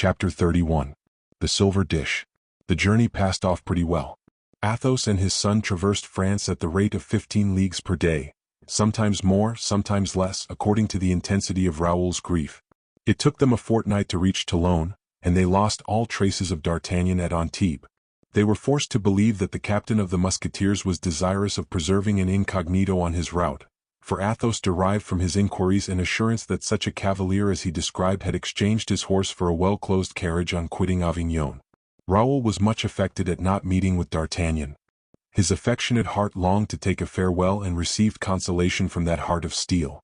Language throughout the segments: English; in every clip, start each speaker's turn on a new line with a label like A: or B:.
A: Chapter 31. The Silver Dish. The journey passed off pretty well. Athos and his son traversed France at the rate of 15 leagues per day, sometimes more, sometimes less, according to the intensity of Raoul's grief. It took them a fortnight to reach Toulon, and they lost all traces of D'Artagnan at Antibes. They were forced to believe that the captain of the Musketeers was desirous of preserving an incognito on his route, for Athos derived from his inquiries an assurance that such a cavalier as he described had exchanged his horse for a well-closed carriage on quitting Avignon. Raoul was much affected at not meeting with D'Artagnan. His affectionate heart longed to take a farewell and received consolation from that heart of steel.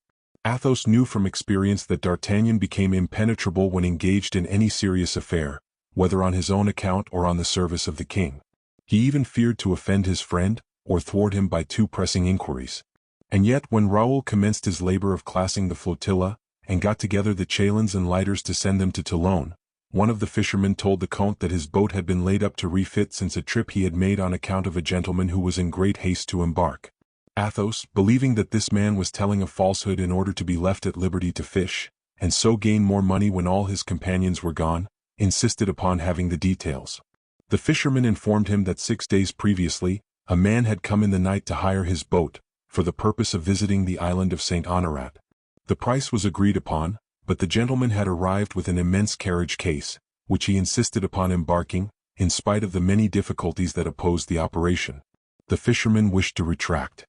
A: Athos knew from experience that D'Artagnan became impenetrable when engaged in any serious affair, whether on his own account or on the service of the king. He even feared to offend his friend, or thwart him by too pressing inquiries. And yet when Raoul commenced his labor of classing the flotilla, and got together the chalons and lighters to send them to Toulon, one of the fishermen told the Count that his boat had been laid up to refit since a trip he had made on account of a gentleman who was in great haste to embark. Athos, believing that this man was telling a falsehood in order to be left at liberty to fish, and so gain more money when all his companions were gone, insisted upon having the details. The fisherman informed him that 6 days previously, a man had come in the night to hire his boat, for the purpose of visiting the island of St. Honorat. The price was agreed upon, but the gentleman had arrived with an immense carriage case, which he insisted upon embarking, in spite of the many difficulties that opposed the operation. The fisherman wished to retract.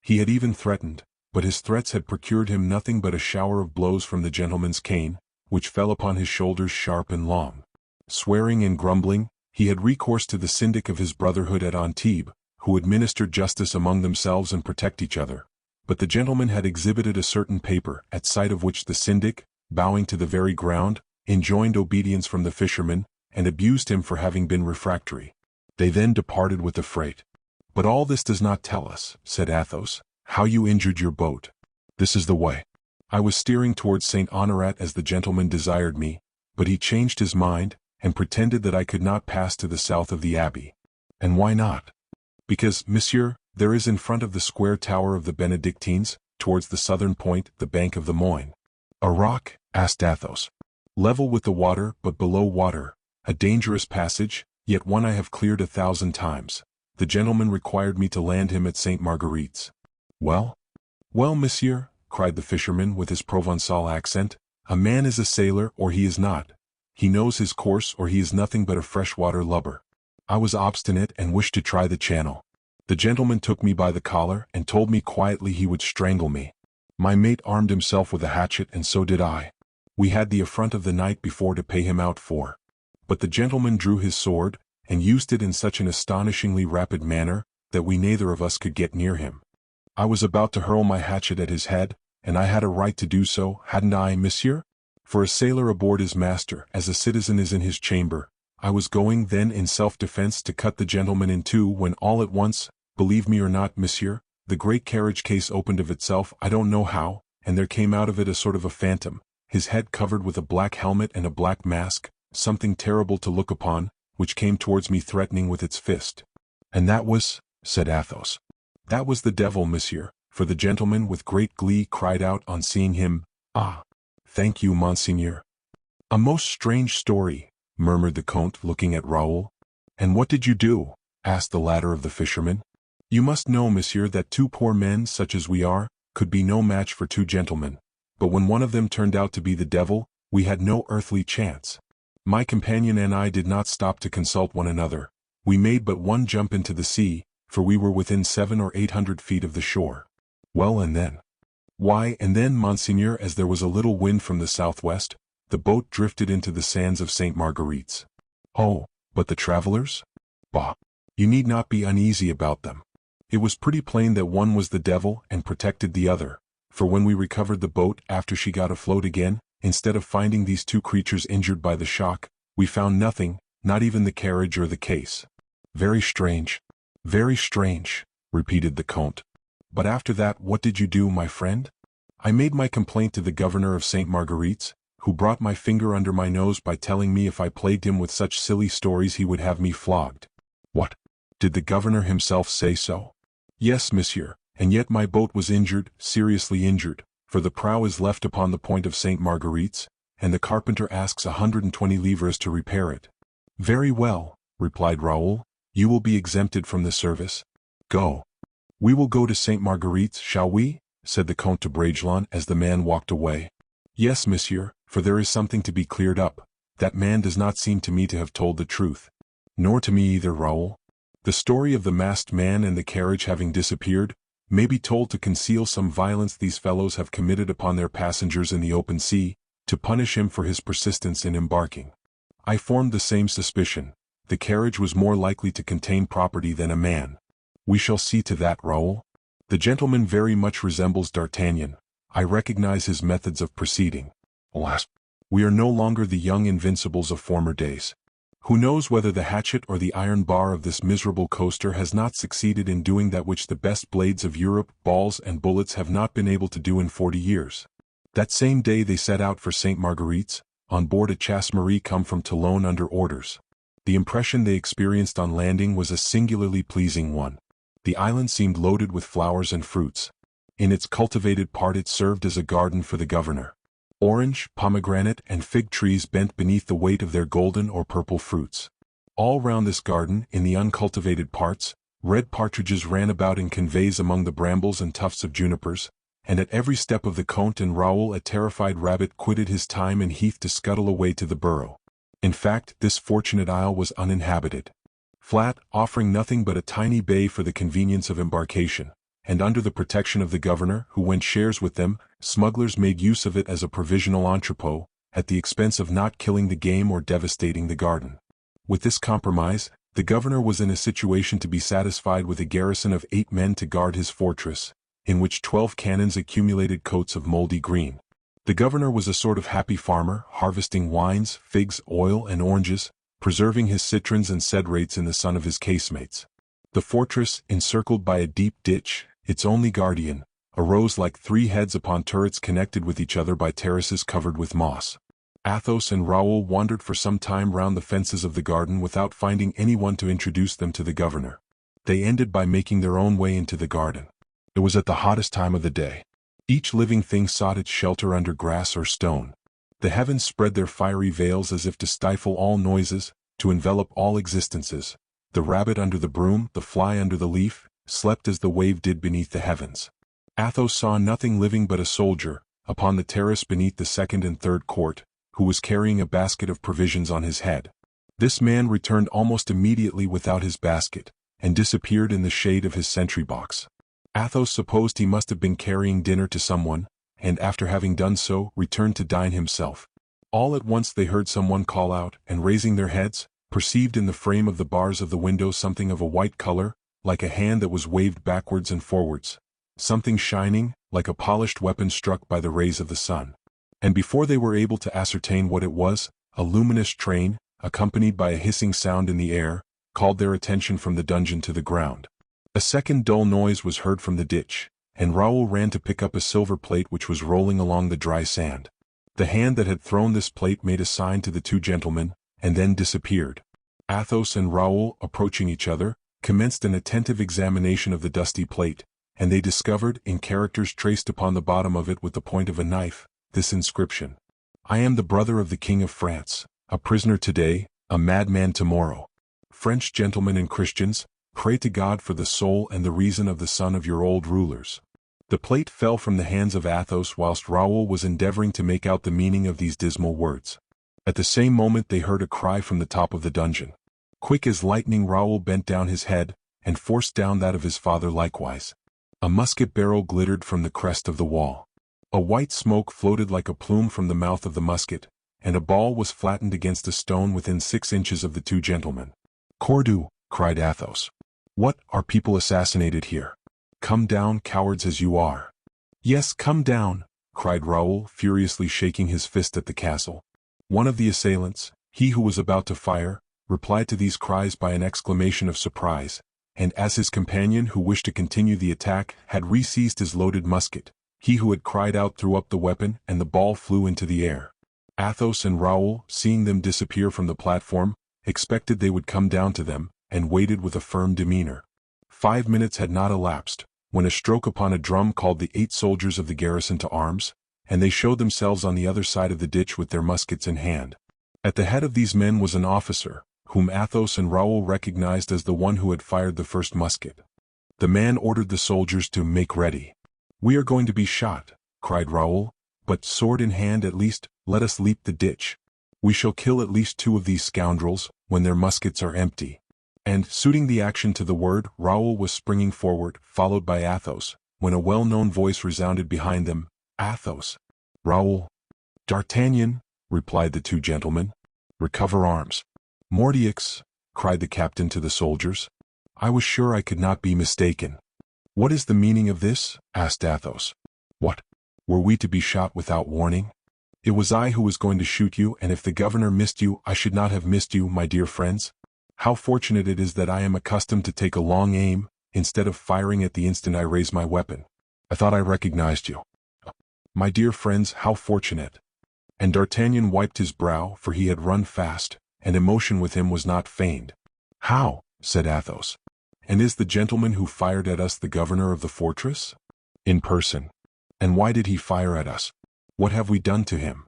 A: He had even threatened, but his threats had procured him nothing but a shower of blows from the gentleman's cane, which fell upon his shoulders sharp and long. Swearing and grumbling, he had recourse to the syndic of his brotherhood at Antibes, who administered justice among themselves and protect each other. But the gentleman had exhibited a certain paper, at sight of which the syndic, bowing to the very ground, enjoined obedience from the fisherman, and abused him for having been refractory. They then departed with the freight. "But all this does not tell us," said Athos, "how you injured your boat." "This is the way. I was steering towards St. Honorat as the gentleman desired me, but he changed his mind, and pretended that I could not pass to the south of the abbey." "And why not?" "Because, monsieur, there is in front of the square tower of the Benedictines, towards the southern point, the bank of the Moine." "A rock?" asked Athos. "Level with the water, but below water, a dangerous passage, yet one I have cleared 1,000 times. The gentleman required me to land him at St. Marguerite's." "Well?" "Well, monsieur," cried the fisherman with his Provençal accent, "a man is a sailor or he is not. He knows his course or he is nothing but a freshwater lubber. I was obstinate and wished to try the channel. The gentleman took me by the collar and told me quietly he would strangle me. My mate armed himself with a hatchet and so did I. We had the affront of the night before to pay him out for. But the gentleman drew his sword, and used it in such an astonishingly rapid manner, that we neither of us could get near him. I was about to hurl my hatchet at his head, and I had a right to do so, hadn't I, monsieur? For a sailor aboard his master, as a citizen is in his chamber. I was going then in self-defense to cut the gentleman in two when all at once, believe me or not, monsieur, the great carriage case opened of itself I don't know how, and there came out of it a sort of a phantom, his head covered with a black helmet and a black mask, something terrible to look upon, which came towards me threatening with its fist." "And that was," said Athos. "That was the devil, monsieur, for the gentleman with great glee cried out on seeing him, 'Ah, thank you, monseigneur.'" "A most strange story," murmured the Count, looking at Raoul. "And what did you do?" asked the latter of the fisherman. "You must know, monsieur, that 2 poor men, such as we are, could be no match for 2 gentlemen. But when one of them turned out to be the devil, we had no earthly chance. My companion and I did not stop to consult one another. We made but one jump into the sea, for we were within 700 or 800 feet of the shore." "Well, and then?" "Why, and then, monseigneur, as there was a little wind from the southwest, the boat drifted into the sands of St. Marguerite's." "Oh, but the travelers?" "Bah! You need not be uneasy about them. It was pretty plain that one was the devil and protected the other, for when we recovered the boat after she got afloat again, instead of finding these 2 creatures injured by the shock, we found nothing, not even the carriage or the case." "Very strange. Very strange," repeated the Count. "But after that what did you do, my friend?" "I made my complaint to the governor of St. Marguerite's, who brought my finger under my nose by telling me if I plagued him with such silly stories he would have me flogged." "What? Did the governor himself say so?" "Yes, monsieur, and yet my boat was injured, seriously injured, for the prow is left upon the point of St. Marguerite's, and the carpenter asks 120 livres to repair it." "Very well," replied Raoul, "you will be exempted from the service. Go." "We will go to St. Marguerite's, shall we?" said the Comte de Bragelonne as the man walked away. "Yes, monsieur, for there is something to be cleared up. That man does not seem to me to have told the truth." "Nor to me either, Raoul. The story of the masked man and the carriage having disappeared may be told to conceal some violence these fellows have committed upon their passengers in the open sea, to punish him for his persistence in embarking. I formed the same suspicion. The carriage was more likely to contain property than a man. We shall see to that, Raoul. The gentleman very much resembles D'Artagnan. I recognize his methods of proceeding. Alas, we are no longer the young invincibles of former days. Who knows whether the hatchet or the iron bar of this miserable coaster has not succeeded in doing that which the best blades of Europe, balls and bullets have not been able to do in 40 years. That same day they set out for St. Marguerite's, on board a chasse-maree come from Toulon under orders. The impression they experienced on landing was a singularly pleasing one. The island seemed loaded with flowers and fruits. In its cultivated part it served as a garden for the governor. Orange, pomegranate, and fig trees bent beneath the weight of their golden or purple fruits. All round this garden, in the uncultivated parts, red partridges ran about in conveys among the brambles and tufts of junipers, and at every step of the Comte and Raoul a terrified rabbit quitted his thyme and heath to scuttle away to the burrow. In fact, this fortunate isle was uninhabited. Flat, offering nothing but a tiny bay for the convenience of embarkation, and under the protection of the governor, who went shares with them, smugglers made use of it as a provisional entrepot, at the expense of not killing the game or devastating the garden. With this compromise, the governor was in a situation to be satisfied with a garrison of 8 men to guard his fortress, in which 12 cannons accumulated coats of moldy green. The governor was a sort of happy farmer, harvesting wines, figs, oil, and oranges, preserving his citrons and cedrates in the sun of his casemates. The fortress, encircled by a deep ditch, its only guardian, arose like 3 heads upon turrets connected with each other by terraces covered with moss. Athos and Raoul wandered for some time round the fences of the garden without finding anyone to introduce them to the governor. They ended by making their own way into the garden. It was at the hottest time of the day. Each living thing sought its shelter under grass or stone. The heavens spread their fiery veils as if to stifle all noises, to envelop all existences. The rabbit under the broom, the fly under the leaf, slept as the wave did beneath the heavens. Athos saw nothing living but a soldier, upon the terrace beneath the second and third court, who was carrying a basket of provisions on his head. This man returned almost immediately without his basket, and disappeared in the shade of his sentry box. Athos supposed he must have been carrying dinner to someone, and after having done so, returned to dine himself. All at once they heard someone call out, and raising their heads, perceived in the frame of the bars of the window something of a white color, like a hand that was waved backwards and forwards. Something shining, like a polished weapon struck by the rays of the sun. And before they were able to ascertain what it was, a luminous train, accompanied by a hissing sound in the air, called their attention from the dungeon to the ground. A second dull noise was heard from the ditch, and Raoul ran to pick up a silver plate which was rolling along the dry sand. The hand that had thrown this plate made a sign to the 2 gentlemen, and then disappeared. Athos and Raoul, approaching each other, commenced an attentive examination of the dusty plate, and they discovered, in characters traced upon the bottom of it with the point of a knife, this inscription: "I am the brother of the King of France, a prisoner today, a madman tomorrow. French gentlemen and Christians, pray to God for the soul and the reason of the son of your old rulers." The plate fell from the hands of Athos whilst Raoul was endeavoring to make out the meaning of these dismal words. At the same moment they heard a cry from the top of the dungeon. Quick as lightning Raoul bent down his head, and forced down that of his father likewise. A musket barrel glittered from the crest of the wall. A white smoke floated like a plume from the mouth of the musket, and a ball was flattened against a stone within 6 inches of the 2 gentlemen. "Cordieu!" cried Athos. "What, are people assassinated here? Come down, cowards as you are." "Yes, come down," cried Raoul, furiously shaking his fist at the castle. One of the assailants, he who was about to fire, replied to these cries by an exclamation of surprise, and as his companion who wished to continue the attack had re-seized his loaded musket, he who had cried out threw up the weapon and the ball flew into the air. Athos and Raoul, seeing them disappear from the platform, expected they would come down to them, and waited with a firm demeanor. 5 minutes had not elapsed, when a stroke upon a drum called the 8 soldiers of the garrison to arms, and they showed themselves on the other side of the ditch with their muskets in hand. At the head of these men was an officer, whom Athos and Raoul recognized as the one who had fired the first musket. The man ordered the soldiers to make ready. "We are going to be shot," cried Raoul, "but sword in hand at least, let us leap the ditch. We shall kill at least 2 of these scoundrels, when their muskets are empty." And, suiting the action to the word, Raoul was springing forward, followed by Athos, when a well-known voice resounded behind them, "Athos." "Raoul." "D'Artagnan," replied the 2 gentlemen. "Recover arms." "Mordioux," cried the captain to the soldiers. "I was sure I could not be mistaken." "What is the meaning of this?" asked Athos. "What? Were we to be shot without warning? It was I who was going to shoot you, and if the governor missed you, I should not have missed you, my dear friends. How fortunate it is that I am accustomed to take a long aim, instead of firing at the instant I raise my weapon. I thought I recognized you. My dear friends, how fortunate." And D'Artagnan wiped his brow, for he had run fast, and emotion with him was not feigned. "How?" said Athos. "And is the gentleman who fired at us the governor of the fortress?" "In person." "And why did he fire at us? What have we done to him?"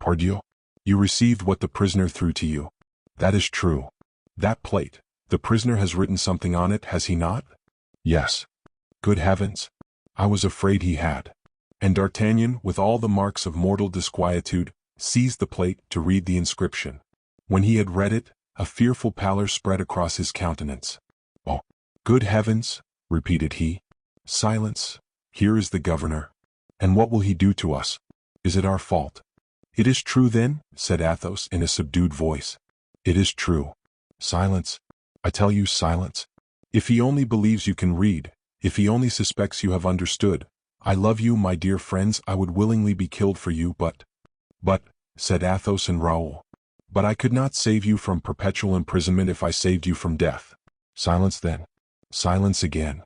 A: "Pardieu! You received what the prisoner threw to you." "That is true." "That plate, the prisoner has written something on it, has he not?" "Yes." "Good heavens! I was afraid he had." And D'Artagnan, with all the marks of mortal disquietude, seized the plate to read the inscription. When he had read it, a fearful pallor spread across his countenance. "Oh, good heavens!" repeated he. "Silence! Here is the governor. And what will he do to us? Is it our fault?" "It is true then?" said Athos in a subdued voice. "It is true." "Silence! I tell you, silence! If he only believes you can read, if he only suspects you have understood, I love you, my dear friends, I would willingly be killed for you, but, said Athos and Raoul, "but I could not save you from perpetual imprisonment if I saved you from death." "Silence then." Silence again.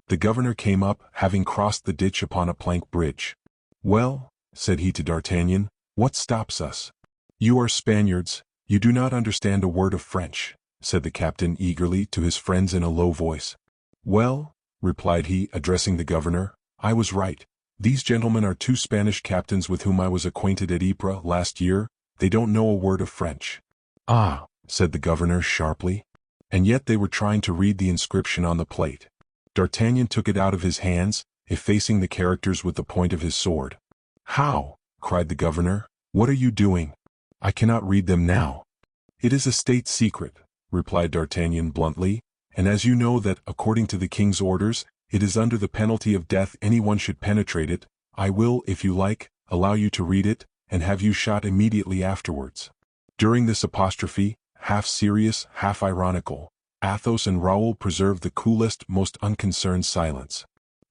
A: The governor came up, having crossed the ditch upon a plank bridge. "Well," said he to D'Artagnan, "what stops us?" "You are Spaniards, you do not understand a word of French," said the captain eagerly to his friends in a low voice. "Well," replied he, addressing the governor, "I was right. These gentlemen are 2 Spanish captains with whom I was acquainted at Ypres last year. They don't know a word of French." "Ah," said the governor sharply. "And yet they were trying to read the inscription on the plate." D'Artagnan took it out of his hands, effacing the characters with the point of his sword. "How?" cried the governor. "What are you doing? I cannot read them now." "It is a state secret," replied D'Artagnan bluntly, "and as you know that, according to the king's orders, it is under the penalty of death anyone should penetrate it, I will, if you like, allow you to read it, and have you shot immediately afterwards." During this apostrophe, half serious, half ironical, Athos and Raoul preserved the coolest, most unconcerned silence.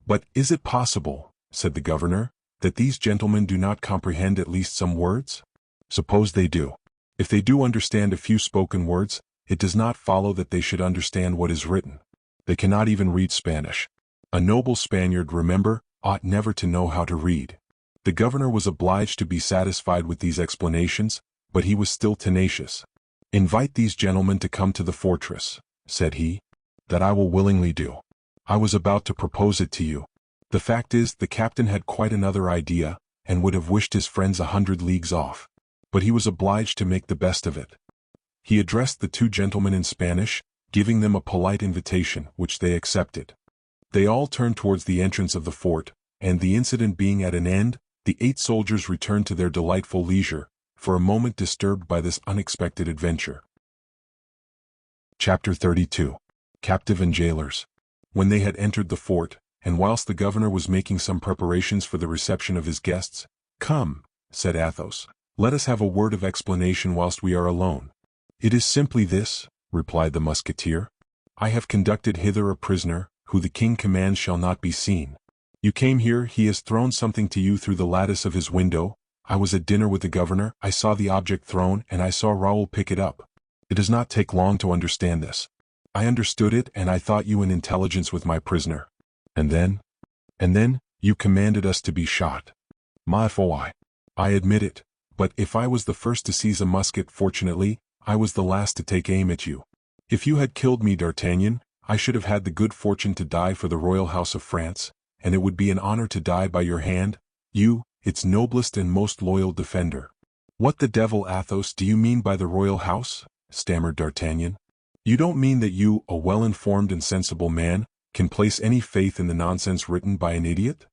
A: "But is it possible," said the governor, "that these gentlemen do not comprehend at least some words?" "Suppose they do. If they do understand a few spoken words, it does not follow that they should understand what is written. They cannot even read Spanish. A noble Spaniard, remember, ought never to know how to read." The governor was obliged to be satisfied with these explanations, but he was still tenacious. "Invite these gentlemen to come to the fortress," said he. "That I will willingly do. I was about to propose it to you. The fact is, the captain had quite another idea, and would have wished his friends 100 leagues off. But he was obliged to make the best of it." He addressed the 2 gentlemen in Spanish, giving them a polite invitation, which they accepted. They all turned towards the entrance of the fort, and the incident being at an end, the 8 soldiers returned to their delightful leisure, for a moment disturbed by this unexpected adventure. Chapter 32. Captive and Jailers. When they had entered the fort, and whilst the governor was making some preparations for the reception of his guests, "Come," said Athos, "let us have a word of explanation whilst we are alone." "It is simply this," replied the Musketeer. "I have conducted hither a prisoner, who the king commands shall not be seen. You came here, he has thrown something to you through the lattice of his window. I was at dinner with the governor, I saw the object thrown, and I saw Raoul pick it up. It does not take long to understand this. I understood it, and I thought you in intelligence with my prisoner. And then? And then, you commanded us to be shot. Ma foi, I admit it, but if I was the first to seize a musket, fortunately, I was the last to take aim at you. If you had killed me, D'Artagnan, I should have had the good fortune to die for the royal house of France, and it would be an honor to die by your hand. You, its noblest and most loyal defender. "What the devil, Athos, do you mean by the royal house?" stammered D'Artagnan. "You don't mean that you, a well-informed and sensible man, can place any faith in the nonsense written by an idiot?"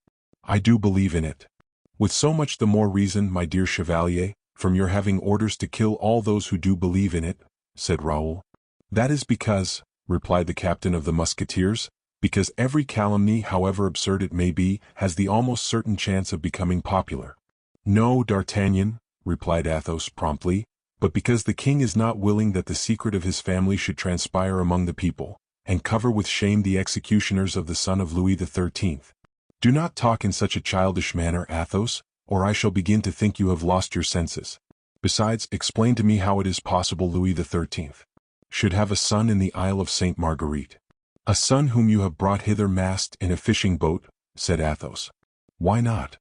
A: "I do believe in it." "With so much the more reason, my dear chevalier, from your having orders to kill all those who do believe in it," said Raoul. "That is because," replied the captain of the Musketeers, "because every calumny, however absurd it may be, has the almost certain chance of becoming popular." "No, D'Artagnan," replied Athos promptly, "but because the king is not willing that the secret of his family should transpire among the people, and cover with shame the executioners of the son of Louis XIII. "Do not talk in such a childish manner, Athos, or I shall begin to think you have lost your senses. Besides, explain to me how it is possible Louis XIII. should have a son in the Isle of Sainte Marguerite." "A son whom you have brought hither masked in a fishing boat," said Athos. "Why not?"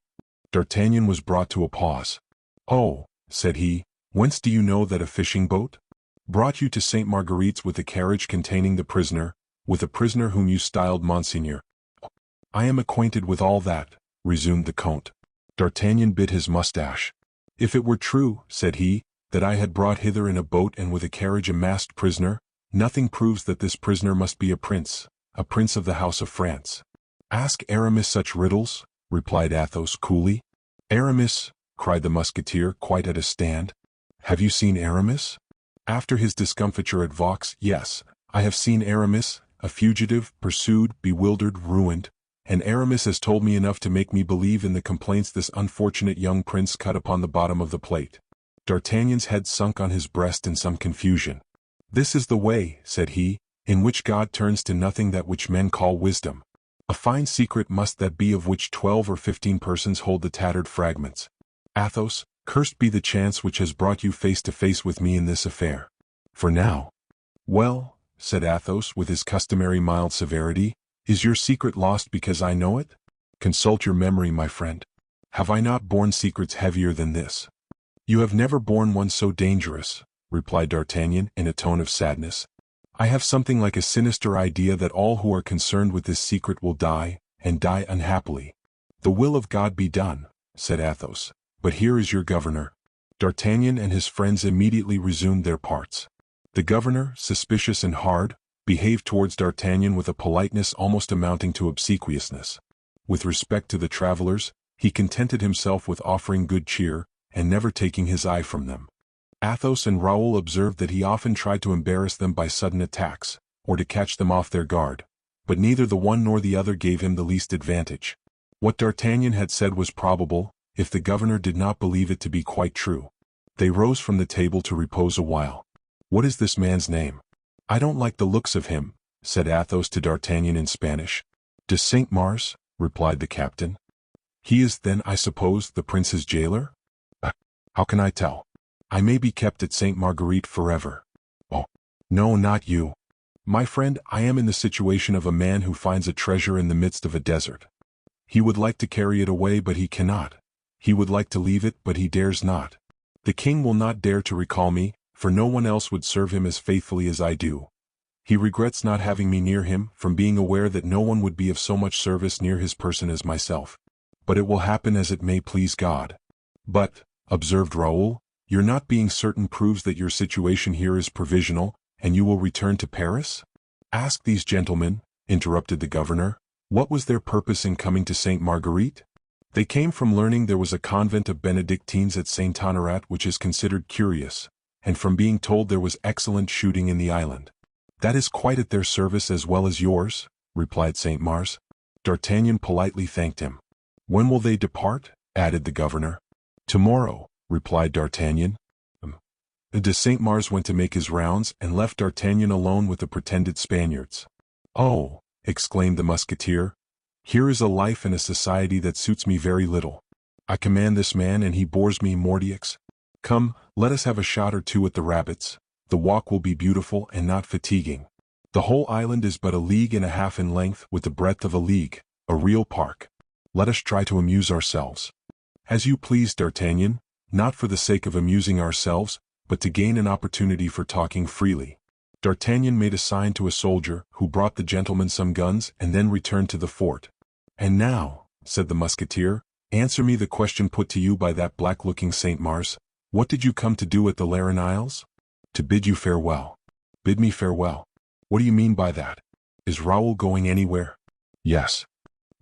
A: D'Artagnan was brought to a pause. "Oh," said he, "whence do you know that a fishing boat?" "Brought you to Sainte Marguerite's with a carriage containing the prisoner, with a prisoner whom you styled Monseigneur." "I am acquainted with all that," resumed the Count. D'Artagnan bit his mustache. "If it were true," said he, "that I had brought hither in a boat and with a carriage a masked prisoner, nothing proves that this prisoner must be a prince of the house of France." "Ask Aramis such riddles," replied Athos coolly. "Aramis!" cried the Musketeer, quite at a stand. "Have you seen Aramis?" "After his discomfiture at Vaux, yes, I have seen Aramis, a fugitive, pursued, bewildered, ruined, and Aramis has told me enough to make me believe in the complaints this unfortunate young prince cut upon the bottom of the plate." D'Artagnan's head sunk on his breast in some confusion. "This is the way," said he, "in which God turns to nothing that which men call wisdom. A fine secret must that be of which 12 or 15 persons hold the tattered fragments. Athos, cursed be the chance which has brought you face to face with me in this affair. For now—" "Well," said Athos with his customary mild severity, "is your secret lost because I know it? Consult your memory, my friend. Have I not borne secrets heavier than this?" "You have never borne one so dangerous," replied D'Artagnan in a tone of sadness. "I have something like a sinister idea that all who are concerned with this secret will die, and die unhappily." "The will of God be done," said Athos, "but here is your governor." D'Artagnan and his friends immediately resumed their parts. The governor, suspicious and hard, behaved towards D'Artagnan with a politeness almost amounting to obsequiousness. With respect to the travelers, he contented himself with offering good cheer, and never taking his eye from them. Athos and Raoul observed that he often tried to embarrass them by sudden attacks, or to catch them off their guard, but neither the one nor the other gave him the least advantage. What D'Artagnan had said was probable, if the governor did not believe it to be quite true. They rose from the table to repose a while. "What is this man's name?" "I don't like the looks of him," said Athos to D'Artagnan in Spanish. "De Saint-Mars," replied the captain. "He is then, I suppose, the prince's jailer?" "How can I tell? I may be kept at Sainte Marguerite forever." "Oh, no, not you. My friend, I am in the situation of a man who finds a treasure in the midst of a desert. He would like to carry it away, but he cannot. He would like to leave it, but he dares not. The king will not dare to recall me, for no one else would serve him as faithfully as I do. He regrets not having me near him, from being aware that no one would be of so much service near his person as myself. But it will happen as it may please God." "But," observed Raoul, "your not being certain proves that your situation here is provisional, and you will return to Paris?" "Ask these gentlemen," interrupted the governor, "what was their purpose in coming to Sainte Marguerite? They came from learning there was a convent of Benedictines at Saint Honorat which is considered curious, and from being told there was excellent shooting in the island." "That is quite at their service as well as yours," replied Saint-Mars. D'Artagnan politely thanked him. "When will they depart?" added the governor. "Tomorrow," replied D'Artagnan. De Saint-Mars went to make his rounds and left D'Artagnan alone with the pretended Spaniards. "Oh," exclaimed the Musketeer, "here is a life and a society that suits me very little. I command this man and he bores me mordioux. Come, let us have a shot or two at the rabbits. The walk will be beautiful and not fatiguing. The whole island is but a league and a half in length with the breadth of a league, a real park. Let us try to amuse ourselves." "As you please, D'Artagnan, not for the sake of amusing ourselves, but to gain an opportunity for talking freely." D'Artagnan made a sign to a soldier, who brought the gentleman some guns and then returned to the fort. "And now," said the Musketeer, Answer me the question put to you by that black-looking Saint Mars. What did you come to do at the Laran Isles? To bid you farewell. Bid me farewell. What do you mean by that? Is Raoul going anywhere? Yes.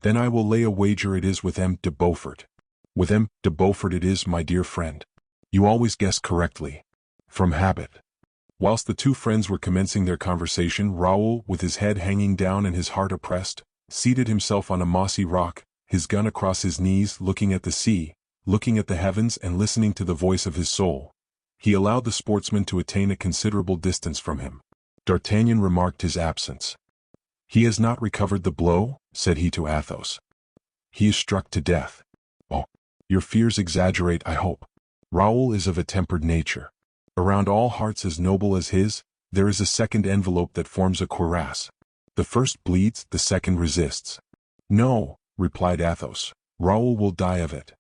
A: Then I will lay a wager it is with M. de Beaufort. With M. de Beaufort it is, my dear friend. You always guess correctly. From habit. Whilst the two friends were commencing their conversation, Raoul, with his head hanging down and his heart oppressed, seated himself on a mossy rock, his gun across his knees, looking at the sea, looking at the heavens and listening to the voice of his soul. He allowed the sportsman to attain a considerable distance from him. D'Artagnan remarked his absence. He has not recovered the blow, said he to Athos. He is struck to death. Oh, your fears exaggerate, I hope. Raoul is of a tempered nature. Around all hearts as noble as his, there is a second envelope that forms a cuirass. The first bleeds, the second resists. No, replied Athos, Raoul will die of it.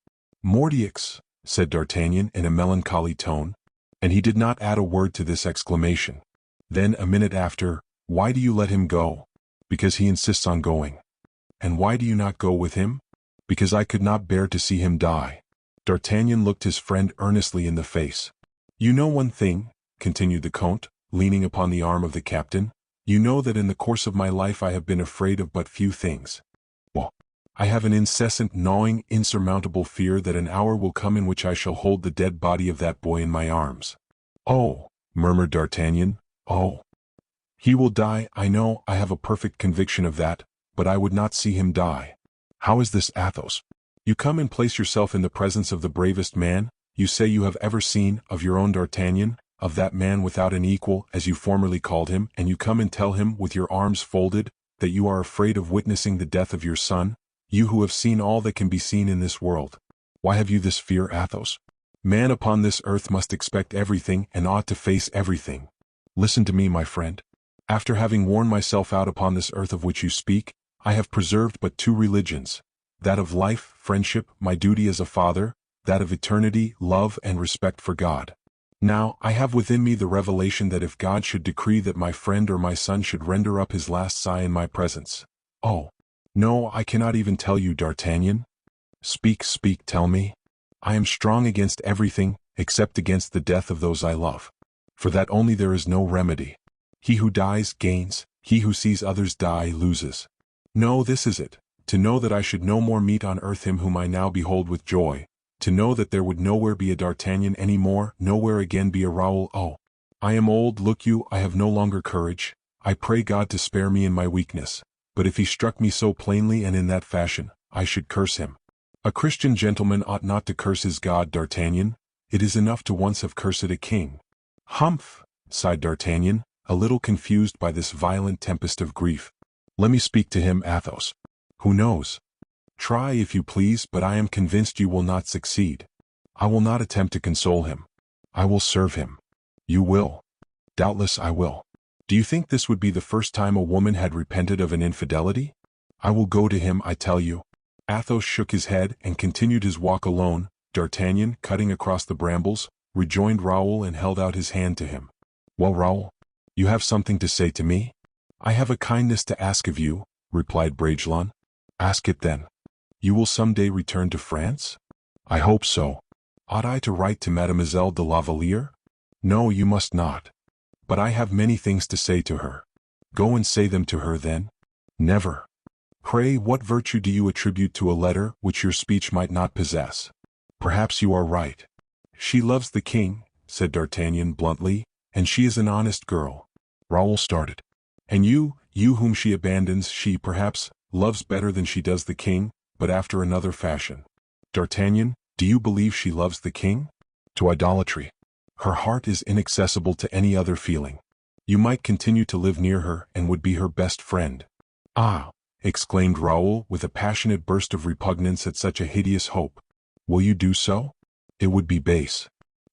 A: Mordioux, said D'Artagnan in a melancholy tone, and he did not add a word to this exclamation. Then, a minute after, why do you let him go? Because he insists on going. And why do you not go with him? Because I could not bear to see him die. D'Artagnan looked his friend earnestly in the face. You know one thing, continued the Count, leaning upon the arm of the captain, you know that in the course of my life I have been afraid of but few things. Well, I have an incessant, gnawing, insurmountable fear that an hour will come in which I shall hold the dead body of that boy in my arms. Oh, murmured D'Artagnan, oh. He will die, I know, I have a perfect conviction of that, but I would not see him die. How is this, Athos? You come and place yourself in the presence of the bravest man, you say you have ever seen, of your own D'Artagnan, of that man without an equal, as you formerly called him, and you come and tell him, with your arms folded, that you are afraid of witnessing the death of your son, you who have seen all that can be seen in this world. Why have you this fear, Athos? Man upon this earth must expect everything and ought to face everything. Listen to me, my friend. After having worn myself out upon this earth of which you speak, I have preserved but two religions, that of life, friendship, my duty as a father, that of eternity, love and respect for God. Now, I have within me the revelation that if God should decree that my friend or my son should render up his last sigh in my presence. Oh, no, I cannot even tell you, D'Artagnan. Speak, speak, tell me. I am strong against everything, except against the death of those I love. For that only there is no remedy. He who dies, gains, he who sees others die, loses. No, this is it, to know that I should no more meet on earth him whom I now behold with joy, to know that there would nowhere be a D'Artagnan any more, nowhere again be a Raoul. Oh, I am old, look you, I have no longer courage, I pray God to spare me in my weakness, but if he struck me so plainly and in that fashion, I should curse him. A Christian gentleman ought not to curse his God, D'Artagnan, it is enough to once have cursed a king. Humph, sighed D'Artagnan, a little confused by this violent tempest of grief. Let me speak to him, Athos. Who knows? Try if you please, but I am convinced you will not succeed. I will not attempt to console him. I will serve him. You will. Doubtless I will. Do you think this would be the first time a woman had repented of an infidelity? I will go to him, I tell you. Athos shook his head and continued his walk alone. D'Artagnan, cutting across the brambles, rejoined Raoul and held out his hand to him. Well, Raoul, you have something to say to me? I have a kindness to ask of you, replied Bragelonne. Ask it then. You will some day return to France? I hope so. Ought I to write to Mademoiselle de la Valliere? No, you must not. But I have many things to say to her. Go and say them to her then. Never. Pray, what virtue do you attribute to a letter which your speech might not possess? Perhaps you are right. She loves the king, said D'Artagnan bluntly, and she is an honest girl. Raoul started. And you whom she abandons, she, perhaps, loves better than she does the king, but after another fashion. D'Artagnan, do you believe she loves the king? To idolatry. Her heart is inaccessible to any other feeling. You might continue to live near her and would be her best friend. Ah, exclaimed Raoul with a passionate burst of repugnance at such a hideous hope. Will you do so? It would be base.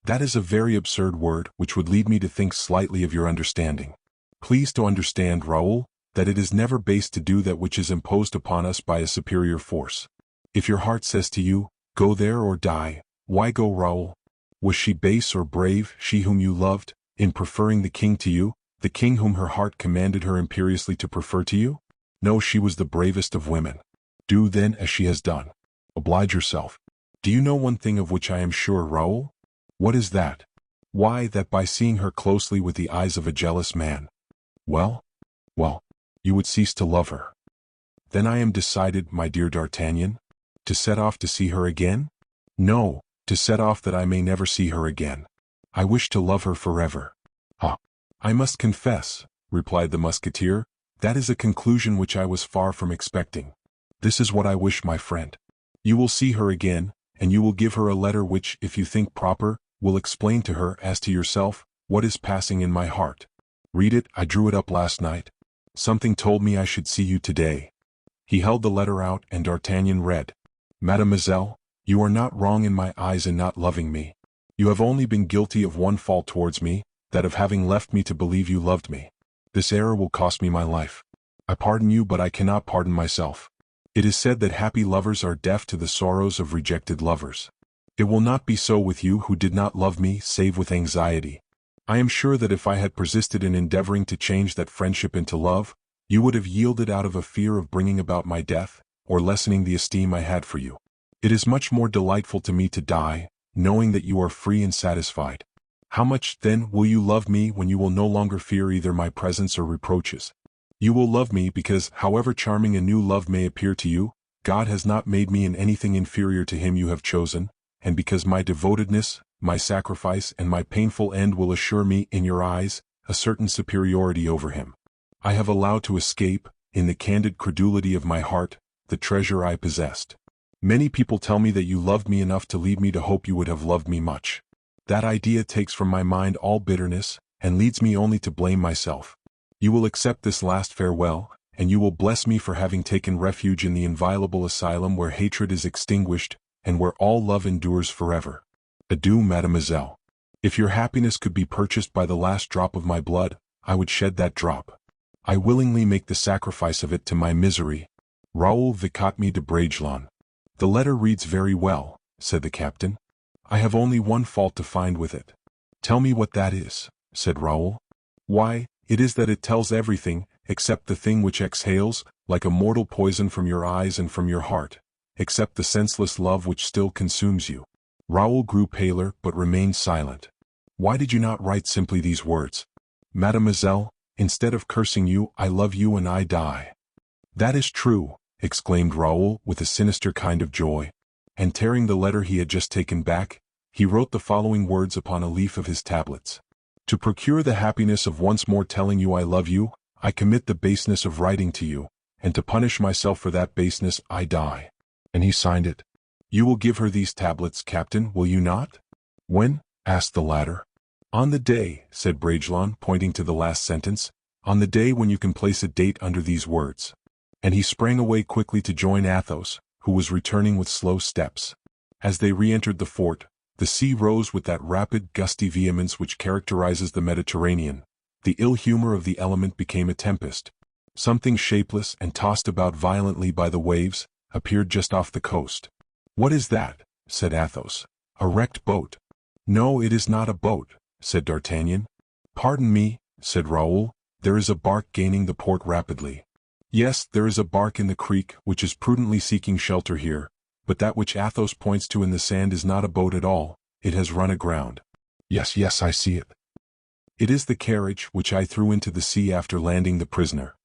A: That is a very absurd word which would lead me to think slightly of your understanding. Please to understand, Raoul, that it is never base to do that which is imposed upon us by a superior force. If your heart says to you, go there or die, why go, Raoul? Was she base or brave, she whom you loved, in preferring the king to you, the king whom her heart commanded her imperiously to prefer to you? No, she was the bravest of women. Do then as she has done. Oblige yourself. Do you know one thing of which I am sure, Raoul? What is that? Why, that by seeing her closely with the eyes of a jealous man, well, you would cease to love her. Then I am decided, my dear D'Artagnan, to set off to see her again? No, to set off that I may never see her again. I wish to love her forever. Ah, I must confess, replied the Musketeer, that is a conclusion which I was far from expecting. This is what I wish, my friend. You will see her again, and you will give her a letter which, if you think proper, will explain to her, as to yourself, what is passing in my heart. Read it, I drew it up last night. Something told me I should see you today. He held the letter out, and D'Artagnan read, Mademoiselle, you are not wrong in my eyes in not loving me. You have only been guilty of one fault towards me, that of having left me to believe you loved me. This error will cost me my life. I pardon you, but I cannot pardon myself. It is said that happy lovers are deaf to the sorrows of rejected lovers. It will not be so with you who did not love me save with anxiety. I am sure that if I had persisted in endeavoring to change that friendship into love, you would have yielded out of a fear of bringing about my death, or lessening the esteem I had for you. It is much more delightful to me to die, knowing that you are free and satisfied. How much, then, will you love me when you will no longer fear either my presence or reproaches? You will love me because, however charming a new love may appear to you, God has not made me in anything inferior to him you have chosen, and because my devotedness, my sacrifice, and my painful end will assure me, in your eyes, a certain superiority over him. I have allowed to escape, in the candid credulity of my heart, the treasure I possessed. Many people tell me that you loved me enough to lead me to hope you would have loved me much. That idea takes from my mind all bitterness, and leads me only to blame myself. You will accept this last farewell, and you will bless me for having taken refuge in the inviolable asylum where hatred is extinguished, and where all love endures forever. Adieu, mademoiselle. If your happiness could be purchased by the last drop of my blood, I would shed that drop. I willingly make the sacrifice of it to my misery. Raoul Vicomte de Bragelonne. The letter reads very well, said the captain. I have only one fault to find with it. Tell me what that is, said Raoul. Why, it is that it tells everything, except the thing which exhales, like a mortal poison from your eyes and from your heart, except the senseless love which still consumes you. Raoul grew paler but remained silent. Why did you not write simply these words? Mademoiselle, instead of cursing you, I love you and I die. That is true, exclaimed Raoul with a sinister kind of joy. And tearing the letter he had just taken back, he wrote the following words upon a leaf of his tablets. To procure the happiness of once more telling you I love you, I commit the baseness of writing to you, and to punish myself for that baseness I die. And he signed it. You will give her these tablets, Captain, will you not? When? Asked the latter. On the day, said Bragelonne, pointing to the last sentence, on the day when you can place a date under these words. And he sprang away quickly to join Athos, who was returning with slow steps. As they re-entered the fort, the sea rose with that rapid, gusty vehemence which characterizes the Mediterranean. The ill humor of the element became a tempest. Something shapeless and tossed about violently by the waves appeared just off the coast. What is that? Said Athos. A wrecked boat. No, it is not a boat, said D'Artagnan. Pardon me, said Raoul, there is a bark gaining the port rapidly. Yes, there is a bark in the creek which is prudently seeking shelter here, but that which Athos points to in the sand is not a boat at all, it has run aground. Yes, I see it. It is the carriage which I threw into the sea after landing the prisoner.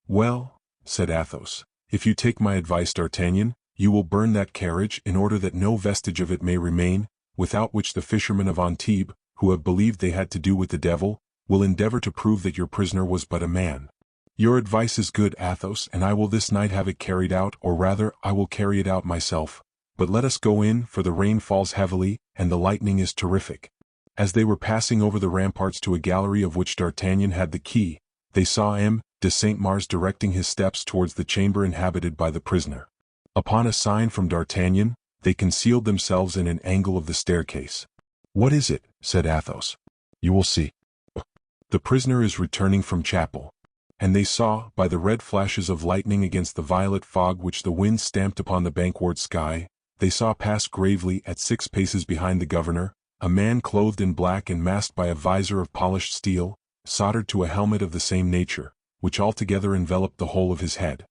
A: Well, said Athos, if you take my advice, D'Artagnan, you will burn that carriage in order that no vestige of it may remain, without which the fishermen of Antibes, who have believed they had to do with the devil, will endeavor to prove that your prisoner was but a man. Your advice is good, Athos, and I will this night have it carried out, or rather, I will carry it out myself. But let us go in, for the rain falls heavily, and the lightning is terrific. As they were passing over the ramparts to a gallery of which D'Artagnan had the key, they saw M. de Saint-Mars directing his steps towards the chamber inhabited by the prisoner. Upon a sign from D'Artagnan, they concealed themselves in an angle of the staircase. What is it? Said Athos. You will see. The prisoner is returning from chapel. And they saw, by the red flashes of lightning against the violet fog which the wind stamped upon the bankward sky, they saw pass gravely at 6 paces behind the governor, a man clothed in black and masked by a visor of polished steel, soldered to a helmet of the same nature, which altogether enveloped the whole of his head.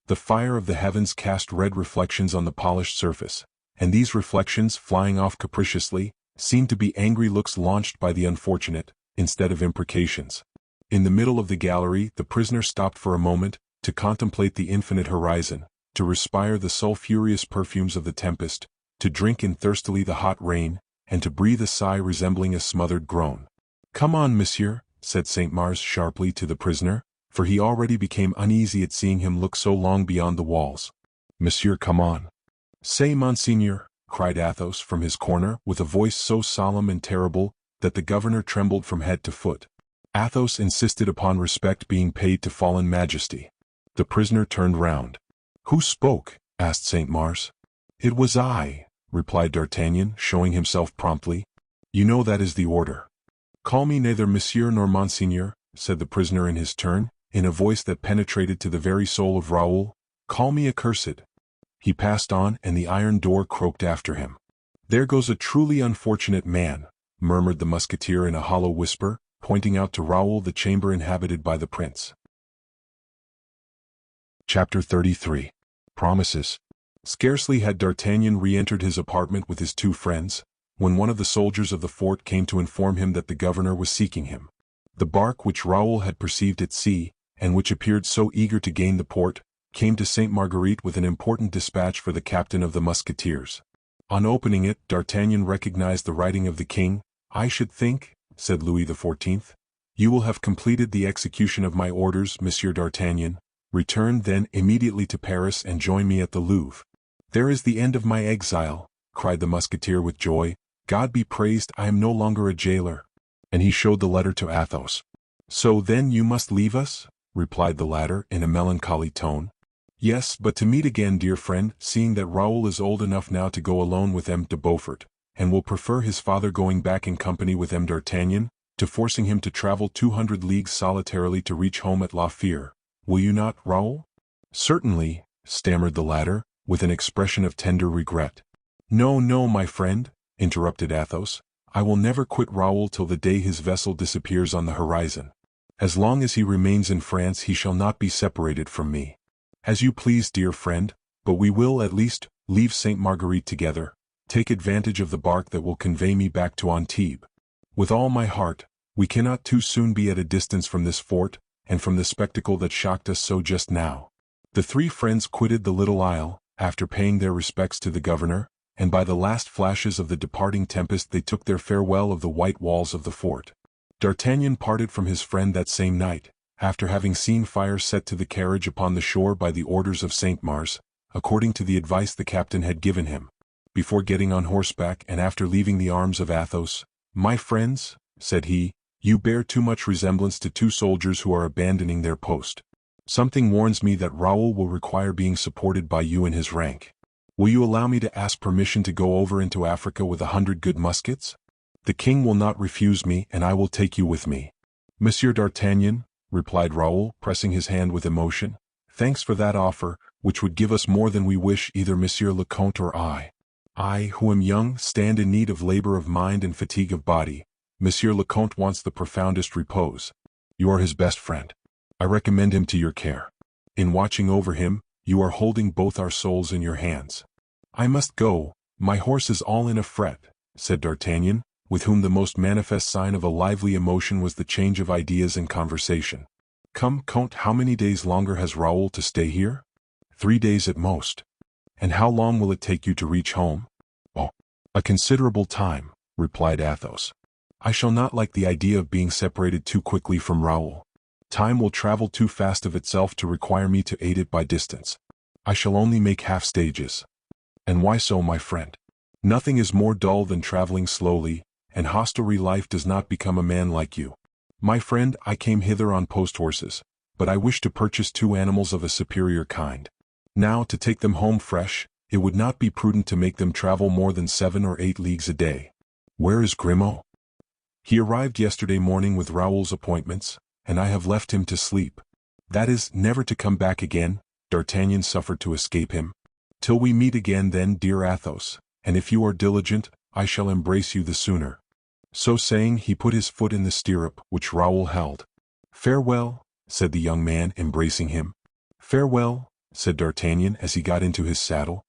A: The fire of the heavens cast red reflections on the polished surface, and these reflections, flying off capriciously, seemed to be angry looks launched by the unfortunate, instead of imprecations. In the middle of the gallery, the prisoner stopped for a moment, to contemplate the infinite horizon, to respire the sulphurous perfumes of the tempest, to drink in thirstily the hot rain, and to breathe a sigh resembling a smothered groan. "Come on, monsieur," said St. Mars sharply to the prisoner, for he already became uneasy at seeing him look so long beyond the walls. "Monsieur, come on." "Say, monseigneur," cried Athos from his corner, with a voice so solemn and terrible that the governor trembled from head to foot. Athos insisted upon respect being paid to fallen majesty. The prisoner turned round. "Who spoke?" asked St. Mars. "It was I," replied D'Artagnan, showing himself promptly. "You know that is the order." "Call me neither monsieur nor monseigneur," said the prisoner in his turn, in a voice that penetrated to the very soul of Raoul. "Call me accursed." He passed on, and the iron door croaked after him. "There goes a truly unfortunate man," murmured the Musketeer in a hollow whisper, pointing out to Raoul the chamber inhabited by the prince. Chapter 33. Promises. Scarcely had D'Artagnan re-entered his apartment with his two friends, when one of the soldiers of the fort came to inform him that the governor was seeking him. The bark which Raoul had perceived at sea, and which appeared so eager to gain the port, came to Sainte Marguerite with an important dispatch for the captain of the Musketeers. On opening it, D'Artagnan recognized the writing of the king. "I should think," said Louis XIV, "you will have completed the execution of my orders, Monsieur d'Artagnan. Return then immediately to Paris and join me at the Louvre." "There is the end of my exile," cried the Musketeer with joy. "God be praised, I am no longer a jailer." And he showed the letter to Athos. "So then you must leave us?" replied the latter in a melancholy tone. "Yes, but to meet again, dear friend, seeing that Raoul is old enough now to go alone with M. de Beaufort, and will prefer his father going back in company with M. d'Artagnan, to forcing him to travel 200 leagues solitarily to reach home at La Fere. Will you not, Raoul?" "Certainly," stammered the latter, with an expression of tender regret. "No, no, my friend," interrupted Athos, "I will never quit Raoul till the day his vessel disappears on the horizon. As long as he remains in France he shall not be separated from me." "As you please, dear friend, but we will, at least, leave Sainte Marguerite together. Take advantage of the bark that will convey me back to Antibes." "With all my heart. We cannot too soon be at a distance from this fort, and from the spectacle that shocked us so just now." The three friends quitted the little isle, after paying their respects to the governor, and by the last flashes of the departing tempest they took their farewell of the white walls of the fort. D'Artagnan parted from his friend that same night, after having seen fire set to the carriage upon the shore by the orders of Saint Mars, according to the advice the captain had given him. Before getting on horseback and after leaving the arms of Athos, "My friends," said he, "you bear too much resemblance to two soldiers who are abandoning their post. Something warns me that Raoul will require being supported by you in his rank. Will you allow me to ask permission to go over into Africa with 100 good muskets? The king will not refuse me, and I will take you with me." "Monsieur d'Artagnan," replied Raoul, pressing his hand with emotion, "thanks for that offer, which would give us more than we wish, either Monsieur le Comte or I. I, who am young, stand in need of labor of mind and fatigue of body. Monsieur le Comte wants the profoundest repose. You are his best friend. I recommend him to your care. In watching over him, you are holding both our souls in your hands." "I must go, my horse is all in a fret," said D'Artagnan, with whom the most manifest sign of a lively emotion was the change of ideas and conversation. "Come, Comte, how many days longer has Raoul to stay here?" 3 days at most." "And how long will it take you to reach home?" "Oh, a considerable time," replied Athos. "I shall not like the idea of being separated too quickly from Raoul. Time will travel too fast of itself to require me to aid it by distance. I shall only make half stages." "And why so, my friend?" "Nothing is more dull than traveling slowly, and hostelry life does not become a man like you. My friend, I came hither on post horses, but I wish to purchase 2 animals of a superior kind. Now, to take them home fresh, it would not be prudent to make them travel more than 7 or 8 leagues a day." "Where is Grimaud?" "He arrived yesterday morning with Raoul's appointments, and I have left him to sleep. That is, never to come back again." D'Artagnan suffered to escape him. "Till we meet again then, dear Athos, and if you are diligent, I shall embrace you the sooner." So saying, he put his foot in the stirrup which Raoul held. "Farewell," said the young man, embracing him. "Farewell," said D'Artagnan as he got into his saddle.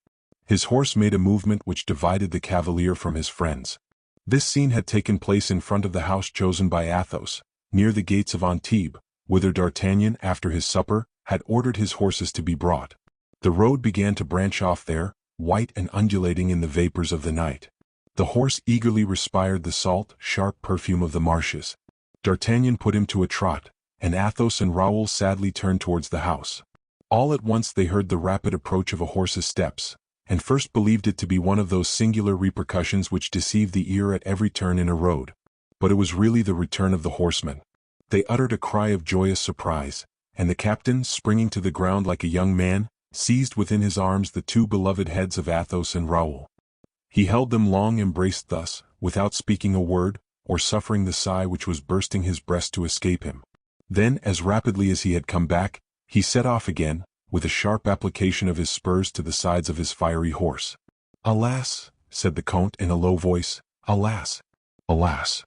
A: His horse made a movement which divided the cavalier from his friends. This scene had taken place in front of the house chosen by Athos, near the gates of Antibes, whither D'Artagnan, after his supper, had ordered his horses to be brought. The road began to branch off there, white and undulating in the vapors of the night. The horse eagerly respired the salt, sharp perfume of the marshes. D'Artagnan put him to a trot, and Athos and Raoul sadly turned towards the house. All at once they heard the rapid approach of a horse's steps, and first believed it to be one of those singular repercussions which deceive the ear at every turn in a road. But it was really the return of the horsemen. They uttered a cry of joyous surprise, and the captain, springing to the ground like a young man, seized within his arms the two beloved heads of Athos and Raoul. He held them long embraced thus, without speaking a word, or suffering the sigh which was bursting his breast to escape him. Then, as rapidly as he had come back, he set off again, with a sharp application of his spurs to the sides of his fiery horse. "Alas," said the Count in a low voice, "alas, alas."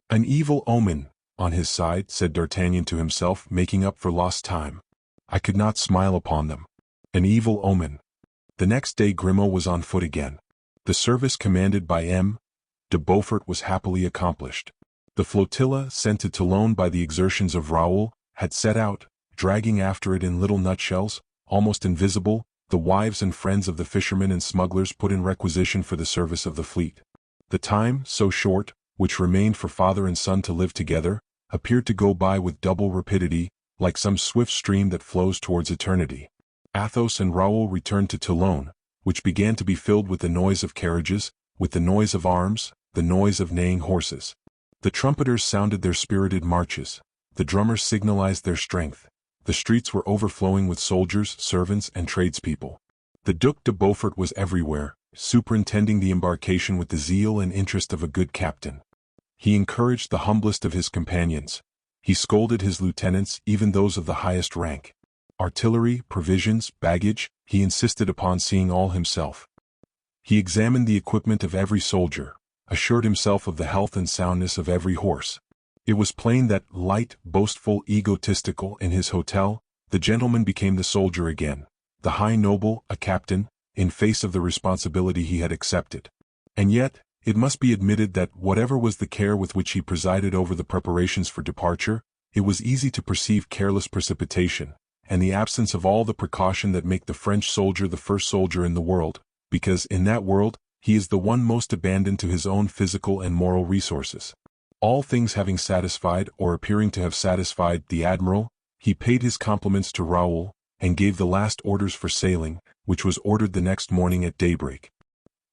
A: "An evil omen," on his side, said D'Artagnan to himself, making up for lost time. "I could not smile upon them. An evil omen." The next day Grimaud was on foot again. The service commanded by M. de Beaufort was happily accomplished. The flotilla, sent to Toulon by the exertions of Raoul, had set out, dragging after it in little nutshells, almost invisible, the wives and friends of the fishermen and smugglers put in requisition for the service of the fleet. The time, so short, which remained for father and son to live together, appeared to go by with double rapidity, like some swift stream that flows towards eternity. Athos and Raoul returned to Toulon, which began to be filled with the noise of carriages, with the noise of arms, the noise of neighing horses. The trumpeters sounded their spirited marches, the drummers signalized their strength, the streets were overflowing with soldiers, servants, and tradespeople. The Duc de Beaufort was everywhere, superintending the embarkation with the zeal and interest of a good captain. He encouraged the humblest of his companions. He scolded his lieutenants, even those of the highest rank. Artillery, provisions, baggage, he insisted upon seeing all himself. He examined the equipment of every soldier, assured himself of the health and soundness of every horse. It was plain that, light, boastful, egotistical, in his hotel, the gentleman became the soldier again, the high noble, a captain, in face of the responsibility he had accepted. And yet, it must be admitted that whatever was the care with which he presided over the preparations for departure, it was easy to perceive careless precipitation, and the absence of all the precaution that make the French soldier the first soldier in the world, because in that world, he is the one most abandoned to his own physical and moral resources. All things having satisfied, or appearing to have satisfied, the admiral, he paid his compliments to Raoul, and gave the last orders for sailing, which was ordered the next morning at daybreak.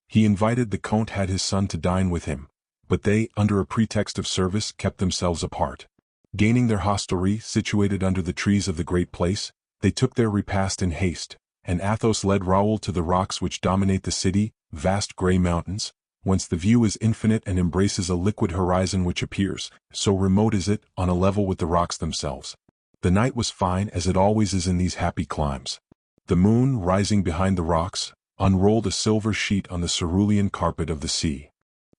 A: He invited the Count had his son to dine with him, but they, under a pretext of service, kept themselves apart. Gaining their hostelry, situated under the trees of the great place, they took their repast in haste, and Athos led Raoul to the rocks which dominate the city, vast grey mountains, whence the view is infinite and embraces a liquid horizon which appears, so remote is it, on a level with the rocks themselves. The night was fine as it always is in these happy climes. The moon, rising behind the rocks, unrolled a silver sheet on the cerulean carpet of the sea.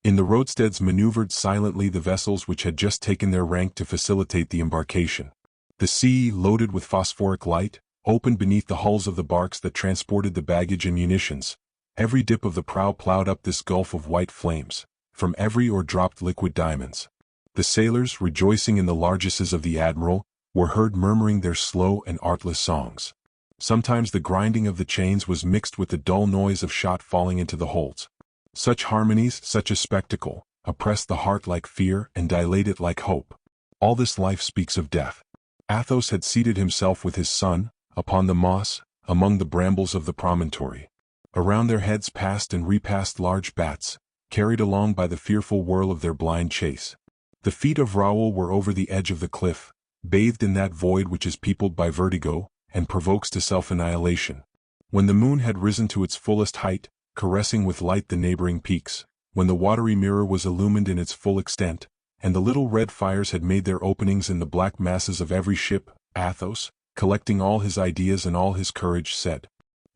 A: In the roadsteads maneuvered silently the vessels which had just taken their rank to facilitate the embarkation. The sea, loaded with phosphoric light, opened beneath the hulls of the barks that transported the baggage and munitions. Every dip of the prow plowed up this gulf of white flames, from every oar dropped liquid diamonds. The sailors, rejoicing in the largesses of the admiral, were heard murmuring their slow and artless songs. Sometimes the grinding of the chains was mixed with the dull noise of shot falling into the holds. Such harmonies, such a spectacle, oppress the heart like fear and dilate it like hope. All this life speaks of death. Athos had seated himself with his son, upon the moss, among the brambles of the promontory. Around their heads passed and repassed large bats, carried along by the fearful whirl of their blind chase. The feet of Raoul were over the edge of the cliff, bathed in that void which is peopled by vertigo, and provokes to self-annihilation. When the moon had risen to its fullest height, caressing with light the neighboring peaks, when the watery mirror was illumined in its full extent, and the little red fires had made their openings in the black masses of every ship, Athos, collecting all his ideas and all his courage, said,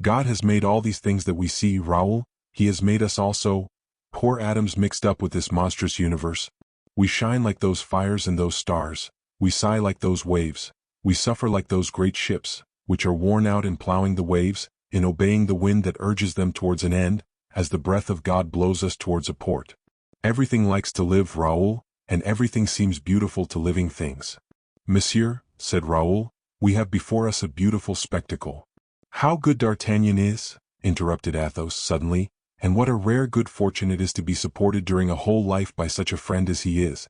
A: "God has made all these things that we see, Raoul. He has made us also, poor atoms mixed up with this monstrous universe. We shine like those fires and those stars, we sigh like those waves, we suffer like those great ships, which are worn out in plowing the waves, in obeying the wind that urges them towards an end, as the breath of God blows us towards a port. Everything likes to live, Raoul, and everything seems beautiful to living things. Monsieur, said Raoul, we have before us a beautiful spectacle. How good D'Artagnan is, interrupted Athos suddenly, and what a rare good fortune it is to be supported during a whole life by such a friend as he is.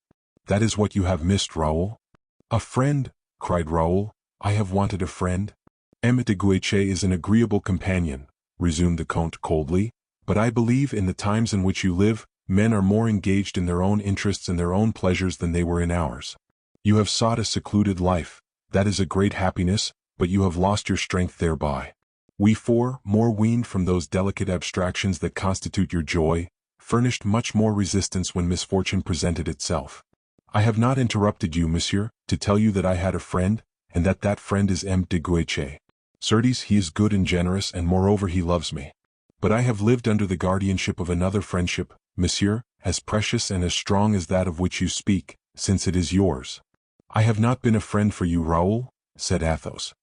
A: That is what you have missed, Raoul. A friend, cried Raoul, I have wanted a friend. M. de Guiche is an agreeable companion, resumed the Count coldly, but I believe in the times in which you live, men are more engaged in their own interests and their own pleasures than they were in ours. You have sought a secluded life, that is a great happiness, but you have lost your strength thereby. We four, more weaned from those delicate abstractions that constitute your joy, furnished much more resistance when misfortune presented itself. I have not interrupted you, monsieur, to tell you that I had a friend, and that that friend is M. de Guiche. Certes, he is good and generous, and moreover he loves me. But I have lived under the guardianship of another friendship, monsieur, as precious and as strong as that of which you speak, since it is yours. I have not been a friend for you, Raoul, said Athos.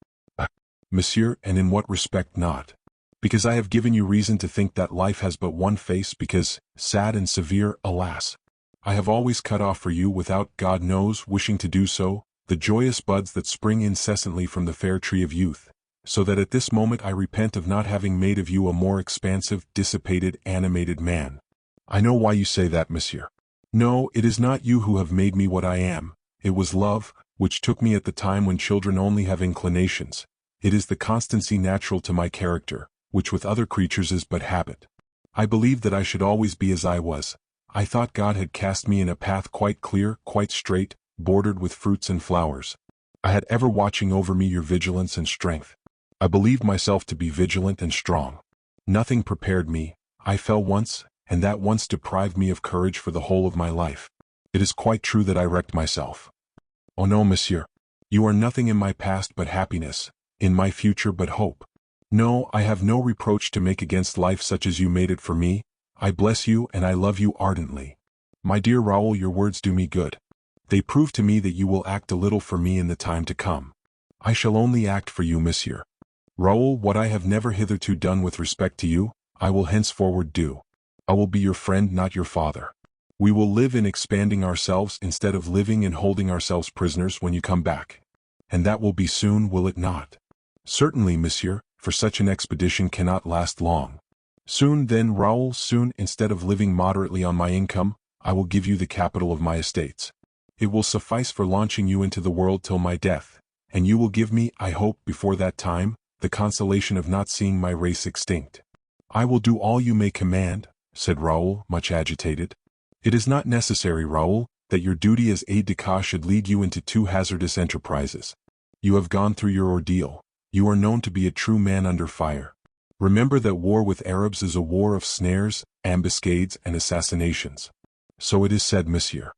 A: Monsieur, and in what respect not? Because I have given you reason to think that life has but one face, because, sad and severe, alas, I have always cut off for you, without, God knows, wishing to do so, the joyous buds that spring incessantly from the fair tree of youth, so that at this moment I repent of not having made of you a more expansive, dissipated, animated man. I know why you say that, monsieur. No, it is not you who have made me what I am. It was love, which took me at the time when children only have inclinations. It is the constancy natural to my character, which with other creatures is but habit. I believed that I should always be as I was. I thought God had cast me in a path quite clear, quite straight, bordered with fruits and flowers. I had ever watching over me your vigilance and strength. I believed myself to be vigilant and strong. Nothing prepared me. I fell once, and that once deprived me of courage for the whole of my life. It is quite true that I wrecked myself. Oh no, monsieur. You are nothing in my past but happiness, in my future but hope. No, I have no reproach to make against life such as you made it for me. I bless you and I love you ardently. My dear Raoul, your words do me good. They prove to me that you will act a little for me in the time to come. I shall only act for you, monsieur. Raoul, what I have never hitherto done with respect to you, I will henceforward do. I will be your friend, not your father. We will live in expanding ourselves instead of living in holding ourselves prisoners when you come back. And that will be soon, will it not? Certainly, monsieur, for such an expedition cannot last long. Soon then, Raoul, soon, instead of living moderately on my income, I will give you the capital of my estates. It will suffice for launching you into the world till my death, and you will give me, I hope, before that time, the consolation of not seeing my race extinct. I will do all you may command, said Raoul, much agitated. It is not necessary, Raoul, that your duty as aide-de-camp should lead you into too hazardous enterprises. You have gone through your ordeal. You are known to be a true man under fire. Remember that war with Arabs is a war of snares, ambuscades, and assassinations. So it is said, monsieur.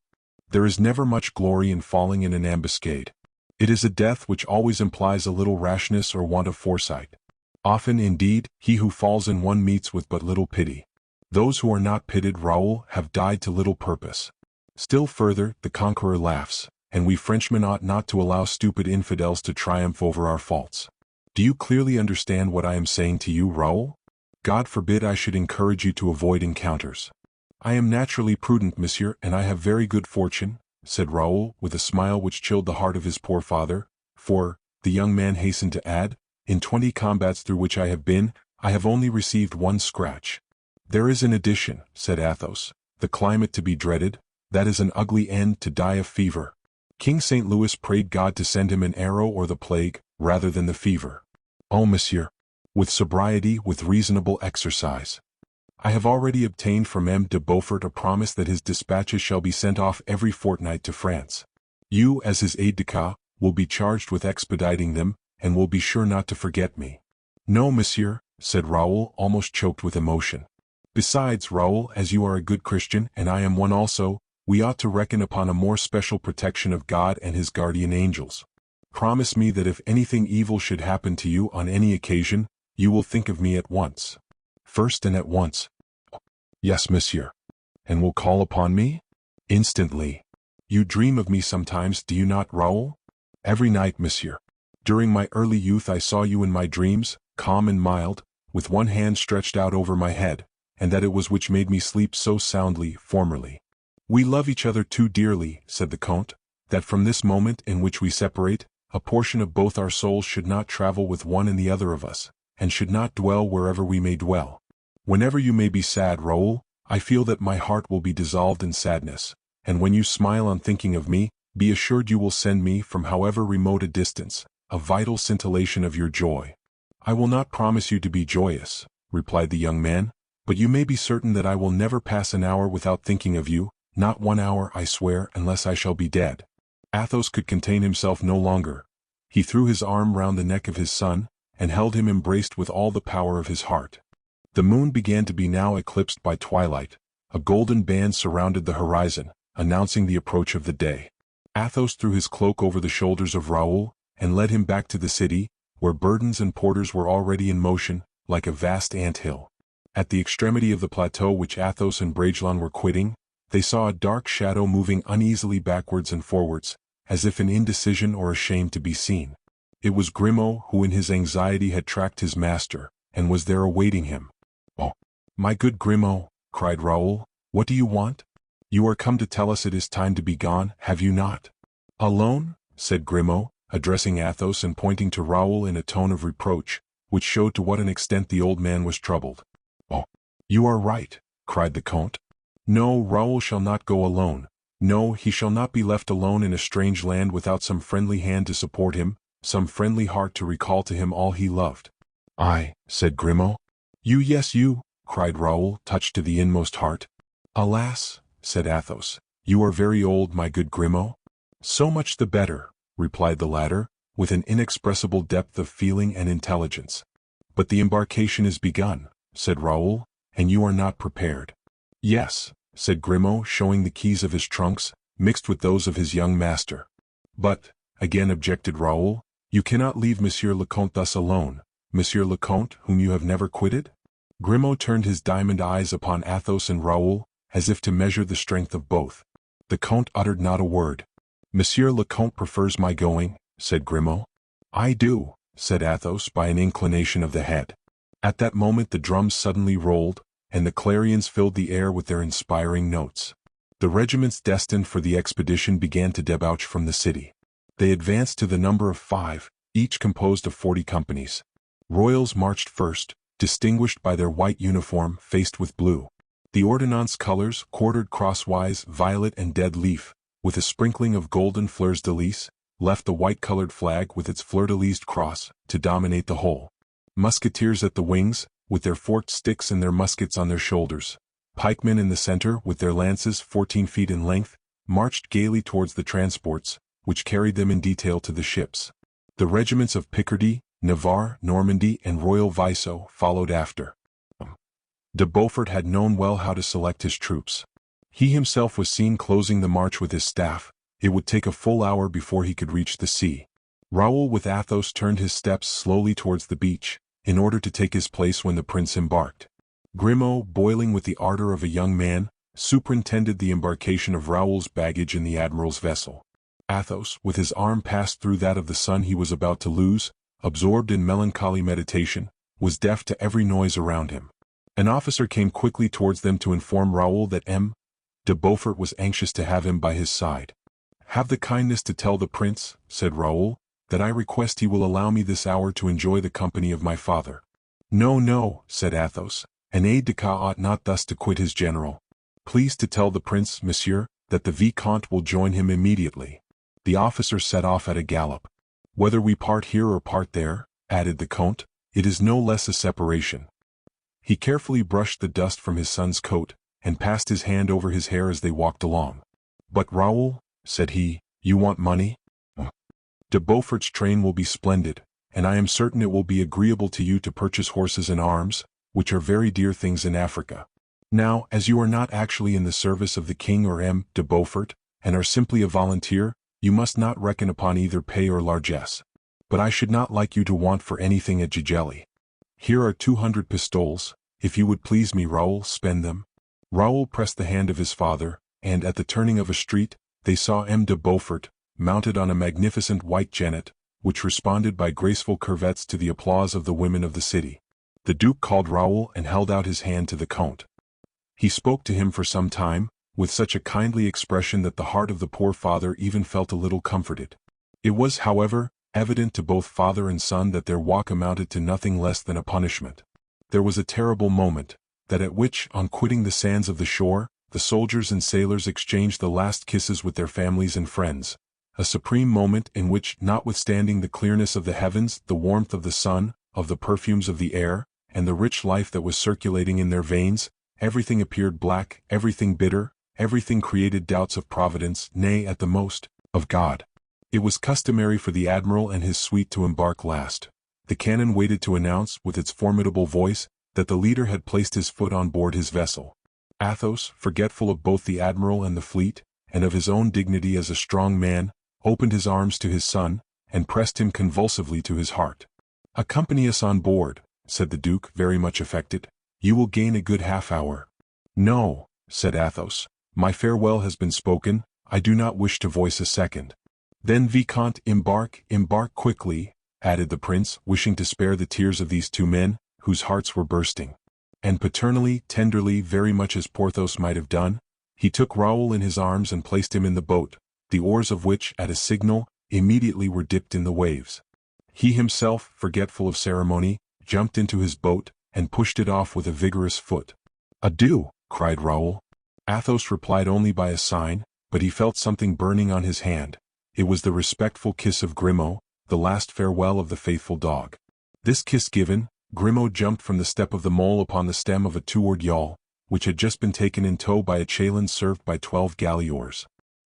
A: There is never much glory in falling in an ambuscade. It is a death which always implies a little rashness or want of foresight. Often, indeed, he who falls in one meets with but little pity. Those who are not pitied, Raoul, have died to little purpose. Still further, the conqueror laughs, and we Frenchmen ought not to allow stupid infidels to triumph over our faults. Do you clearly understand what I am saying to you, Raoul? God forbid I should encourage you to avoid encounters. I am naturally prudent, monsieur, and I have very good fortune, said Raoul, with a smile which chilled the heart of his poor father, for, the young man hastened to add, in 20 combats through which I have been, I have only received one scratch. There is an addition, said Athos, the climate to be dreaded, that is an ugly end to die of fever. King St. Louis prayed God to send him an arrow or the plague, rather than the fever. Oh, monsieur, with sobriety, with reasonable exercise. I have already obtained from M. de Beaufort a promise that his dispatches shall be sent off every fortnight to France. You, as his aide-de-camp, will be charged with expediting them, and will be sure not to forget me. No, monsieur, said Raoul, almost choked with emotion. Besides, Raoul, as you are a good Christian, and I am one also, we ought to reckon upon a more special protection of God and his guardian angels. Promise me that if anything evil should happen to you on any occasion, you will think of me at once. First and at once. Yes, monsieur. And will call upon me? Instantly. You dream of me sometimes, do you not, Raoul? Every night, monsieur. During my early youth I saw you in my dreams, calm and mild, with one hand stretched out over my head, and that it was which made me sleep so soundly formerly. We love each other too dearly, said the Count, that from this moment in which we separate, a portion of both our souls should not travel with one and the other of us, and should not dwell wherever we may dwell. Whenever you may be sad, Raoul, I feel that my heart will be dissolved in sadness, and when you smile on thinking of me, be assured you will send me, from however remote a distance, a vital scintillation of your joy. I will not promise you to be joyous, replied the young man, but you may be certain that I will never pass an hour without thinking of you, not 1 hour, I swear, unless I shall be dead. Athos could contain himself no longer. He threw his arm round the neck of his son, and held him embraced with all the power of his heart. The moon began to be now eclipsed by twilight. A golden band surrounded the horizon, announcing the approach of the day. Athos threw his cloak over the shoulders of Raoul, and led him back to the city, where burdens and porters were already in motion, like a vast ant-hill. At the extremity of the plateau which Athos and Bragelonne were quitting, they saw a dark shadow moving uneasily backwards and forwards, as if in indecision or ashamed to be seen. It was Grimaud, who in his anxiety had tracked his master, and was there awaiting him. "Oh, my good Grimaud," cried Raoul, "what do you want? You are come to tell us it is time to be gone, have you not?" "Alone?" said Grimaud, addressing Athos and pointing to Raoul in a tone of reproach, which showed to what an extent the old man was troubled. "Oh, you are right," cried the Count. "No, Raoul shall not go alone. No, he shall not be left alone in a strange land without some friendly hand to support him, some friendly heart to recall to him all he loved." "I," said Grimaud. "You, yes you," cried Raoul, touched to the inmost heart. "Alas," said Athos, "you are very old, my good Grimaud." "So much the better," replied the latter, with an inexpressible depth of feeling and intelligence. "But the embarkation is begun," said Raoul, "and you are not prepared." "Yes," said Grimaud, showing the keys of his trunks, mixed with those of his young master. "But," again objected Raoul, "you cannot leave Monsieur le Comte thus alone, Monsieur le Comte, whom you have never quitted?" Grimaud turned his diamond eyes upon Athos and Raoul, as if to measure the strength of both. The Count uttered not a word. "Monsieur le Comte prefers my going," said Grimaud. "I do," said Athos by an inclination of the head. At that moment the drums suddenly rolled, and the clarions filled the air with their inspiring notes. The regiments destined for the expedition began to debouch from the city. They advanced to the number of 5, each composed of 40 companies. Royals marched first, distinguished by their white uniform faced with blue. The ordonnance colors, quartered crosswise, violet and dead leaf, with a sprinkling of golden fleurs-de-lis, left the white-colored flag with its fleur-de-lised cross to dominate the whole. Musketeers at the wings, with their forked sticks and their muskets on their shoulders, pikemen in the center with their lances 14 feet in length, marched gaily towards the transports, which carried them in detail to the ships. The regiments of Picardy, Navarre, Normandy, and Royal Viceau followed after. De Beaufort had known well how to select his troops. He himself was seen closing the march with his staff. It would take a full hour before he could reach the sea. Raoul with Athos turned his steps slowly towards the beach, in order to take his place when the prince embarked. Grimaud, boiling with the ardor of a young man, superintended the embarkation of Raoul's baggage in the admiral's vessel. Athos, with his arm passed through that of the son he was about to lose, absorbed in melancholy meditation, was deaf to every noise around him. An officer came quickly towards them to inform Raoul that M. de Beaufort was anxious to have him by his side. "Have the kindness to tell the prince," said Raoul, "that I request he will allow me this hour to enjoy the company of my father." "No, no," said Athos, "an aide-de-camp ought not thus to quit his general. Please to tell the prince, monsieur, that the Vicomte will join him immediately." The officer set off at a gallop. "Whether we part here or part there," added the Count, "it is no less a separation." He carefully brushed the dust from his son's coat, and passed his hand over his hair as they walked along. "But Raoul," said he, "you want money? De Beaufort's train will be splendid, and I am certain it will be agreeable to you to purchase horses and arms, which are very dear things in Africa. Now, as you are not actually in the service of the king or M. de Beaufort, and are simply a volunteer, you must not reckon upon either pay or largesse. But I should not like you to want for anything at Gigelli. Here are 200 pistoles. If you would please me, Raoul, spend them." Raoul pressed the hand of his father, and at the turning of a street, they saw M. de Beaufort, mounted on a magnificent white genet, which responded by graceful curvets to the applause of the women of the city. The duke called Raoul and held out his hand to the count. He spoke to him for some time, with such a kindly expression that the heart of the poor father even felt a little comforted. It was, however, evident to both father and son that their walk amounted to nothing less than a punishment. There was a terrible moment, that at which, on quitting the sands of the shore, the soldiers and sailors exchanged the last kisses with their families and friends. A supreme moment in which, notwithstanding the clearness of the heavens, the warmth of the sun, of the perfumes of the air, and the rich life that was circulating in their veins, everything appeared black, everything bitter, everything created doubts of Providence, nay, at the most, of God. It was customary for the admiral and his suite to embark last. The cannon waited to announce, with its formidable voice, that the leader had placed his foot on board his vessel. Athos, forgetful of both the admiral and the fleet, and of his own dignity as a strong man, opened his arms to his son, and pressed him convulsively to his heart. "Accompany us on board," said the duke, very much affected. "You will gain a good half-hour." "No," said Athos, "my farewell has been spoken, I do not wish to voice a second." "Then, Vicomte, embark quickly," added the prince, wishing to spare the tears of these two men, whose hearts were bursting. And paternally, tenderly, very much as Porthos might have done, he took Raoul in his arms and placed him in the boat, the oars of which, at a signal, immediately were dipped in the waves. He himself, forgetful of ceremony, jumped into his boat, and pushed it off with a vigorous foot. "Adieu," cried Raoul. Athos replied only by a sign, but he felt something burning on his hand. It was the respectful kiss of Grimaud, the last farewell of the faithful dog. This kiss given, Grimaud jumped from the step of the mole upon the stem of a two-oared yawl, which had just been taken in tow by a chaland served by 12 galley oars.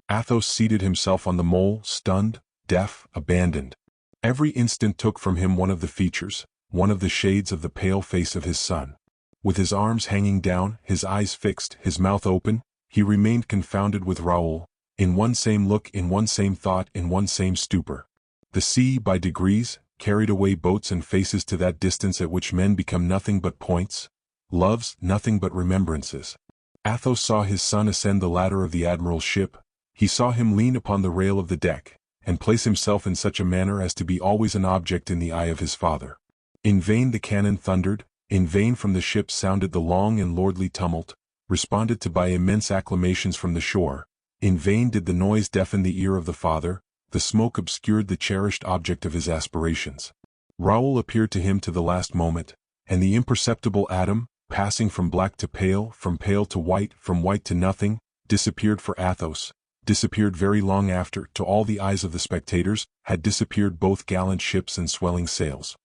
A: Athos seated himself on the mole, stunned, deaf, abandoned. Every instant took from him one of the features, one of the shades of the pale face of his son. With his arms hanging down, his eyes fixed, his mouth open, he remained confounded with Raoul, in one same look, in one same thought, in one same stupor. The sea, by degrees, carried away boats and faces to that distance at which men become nothing but points, loves nothing but remembrances. Athos saw his son ascend the ladder of the admiral's ship, he saw him lean upon the rail of the deck, and place himself in such a manner as to be always an object in the eye of his father. In vain the cannon thundered, in vain from the ship sounded the long and lordly tumult, responded to by immense acclamations from the shore. In vain did the noise deafen the ear of the father, the smoke obscured the cherished object of his aspirations. Raoul appeared to him to the last moment, and the imperceptible atom, passing from black to pale, from pale to white, from white to nothing, disappeared for Athos, disappeared very long after, to all the eyes of the spectators, had disappeared both gallant ships and swelling sails.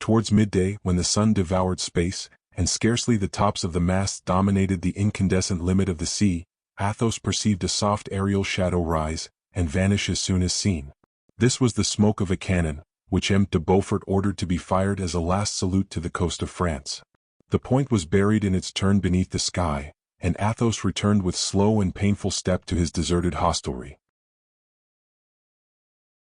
A: Towards midday, when the sun devoured space, and scarcely the tops of the masts dominated the incandescent limit of the sea, Athos perceived a soft aerial shadow rise, and vanish as soon as seen. This was the smoke of a cannon, which M. de Beaufort ordered to be fired as a last salute to the coast of France. The point was buried in its turn beneath the sky, and Athos returned with slow and painful step to his deserted hostelry.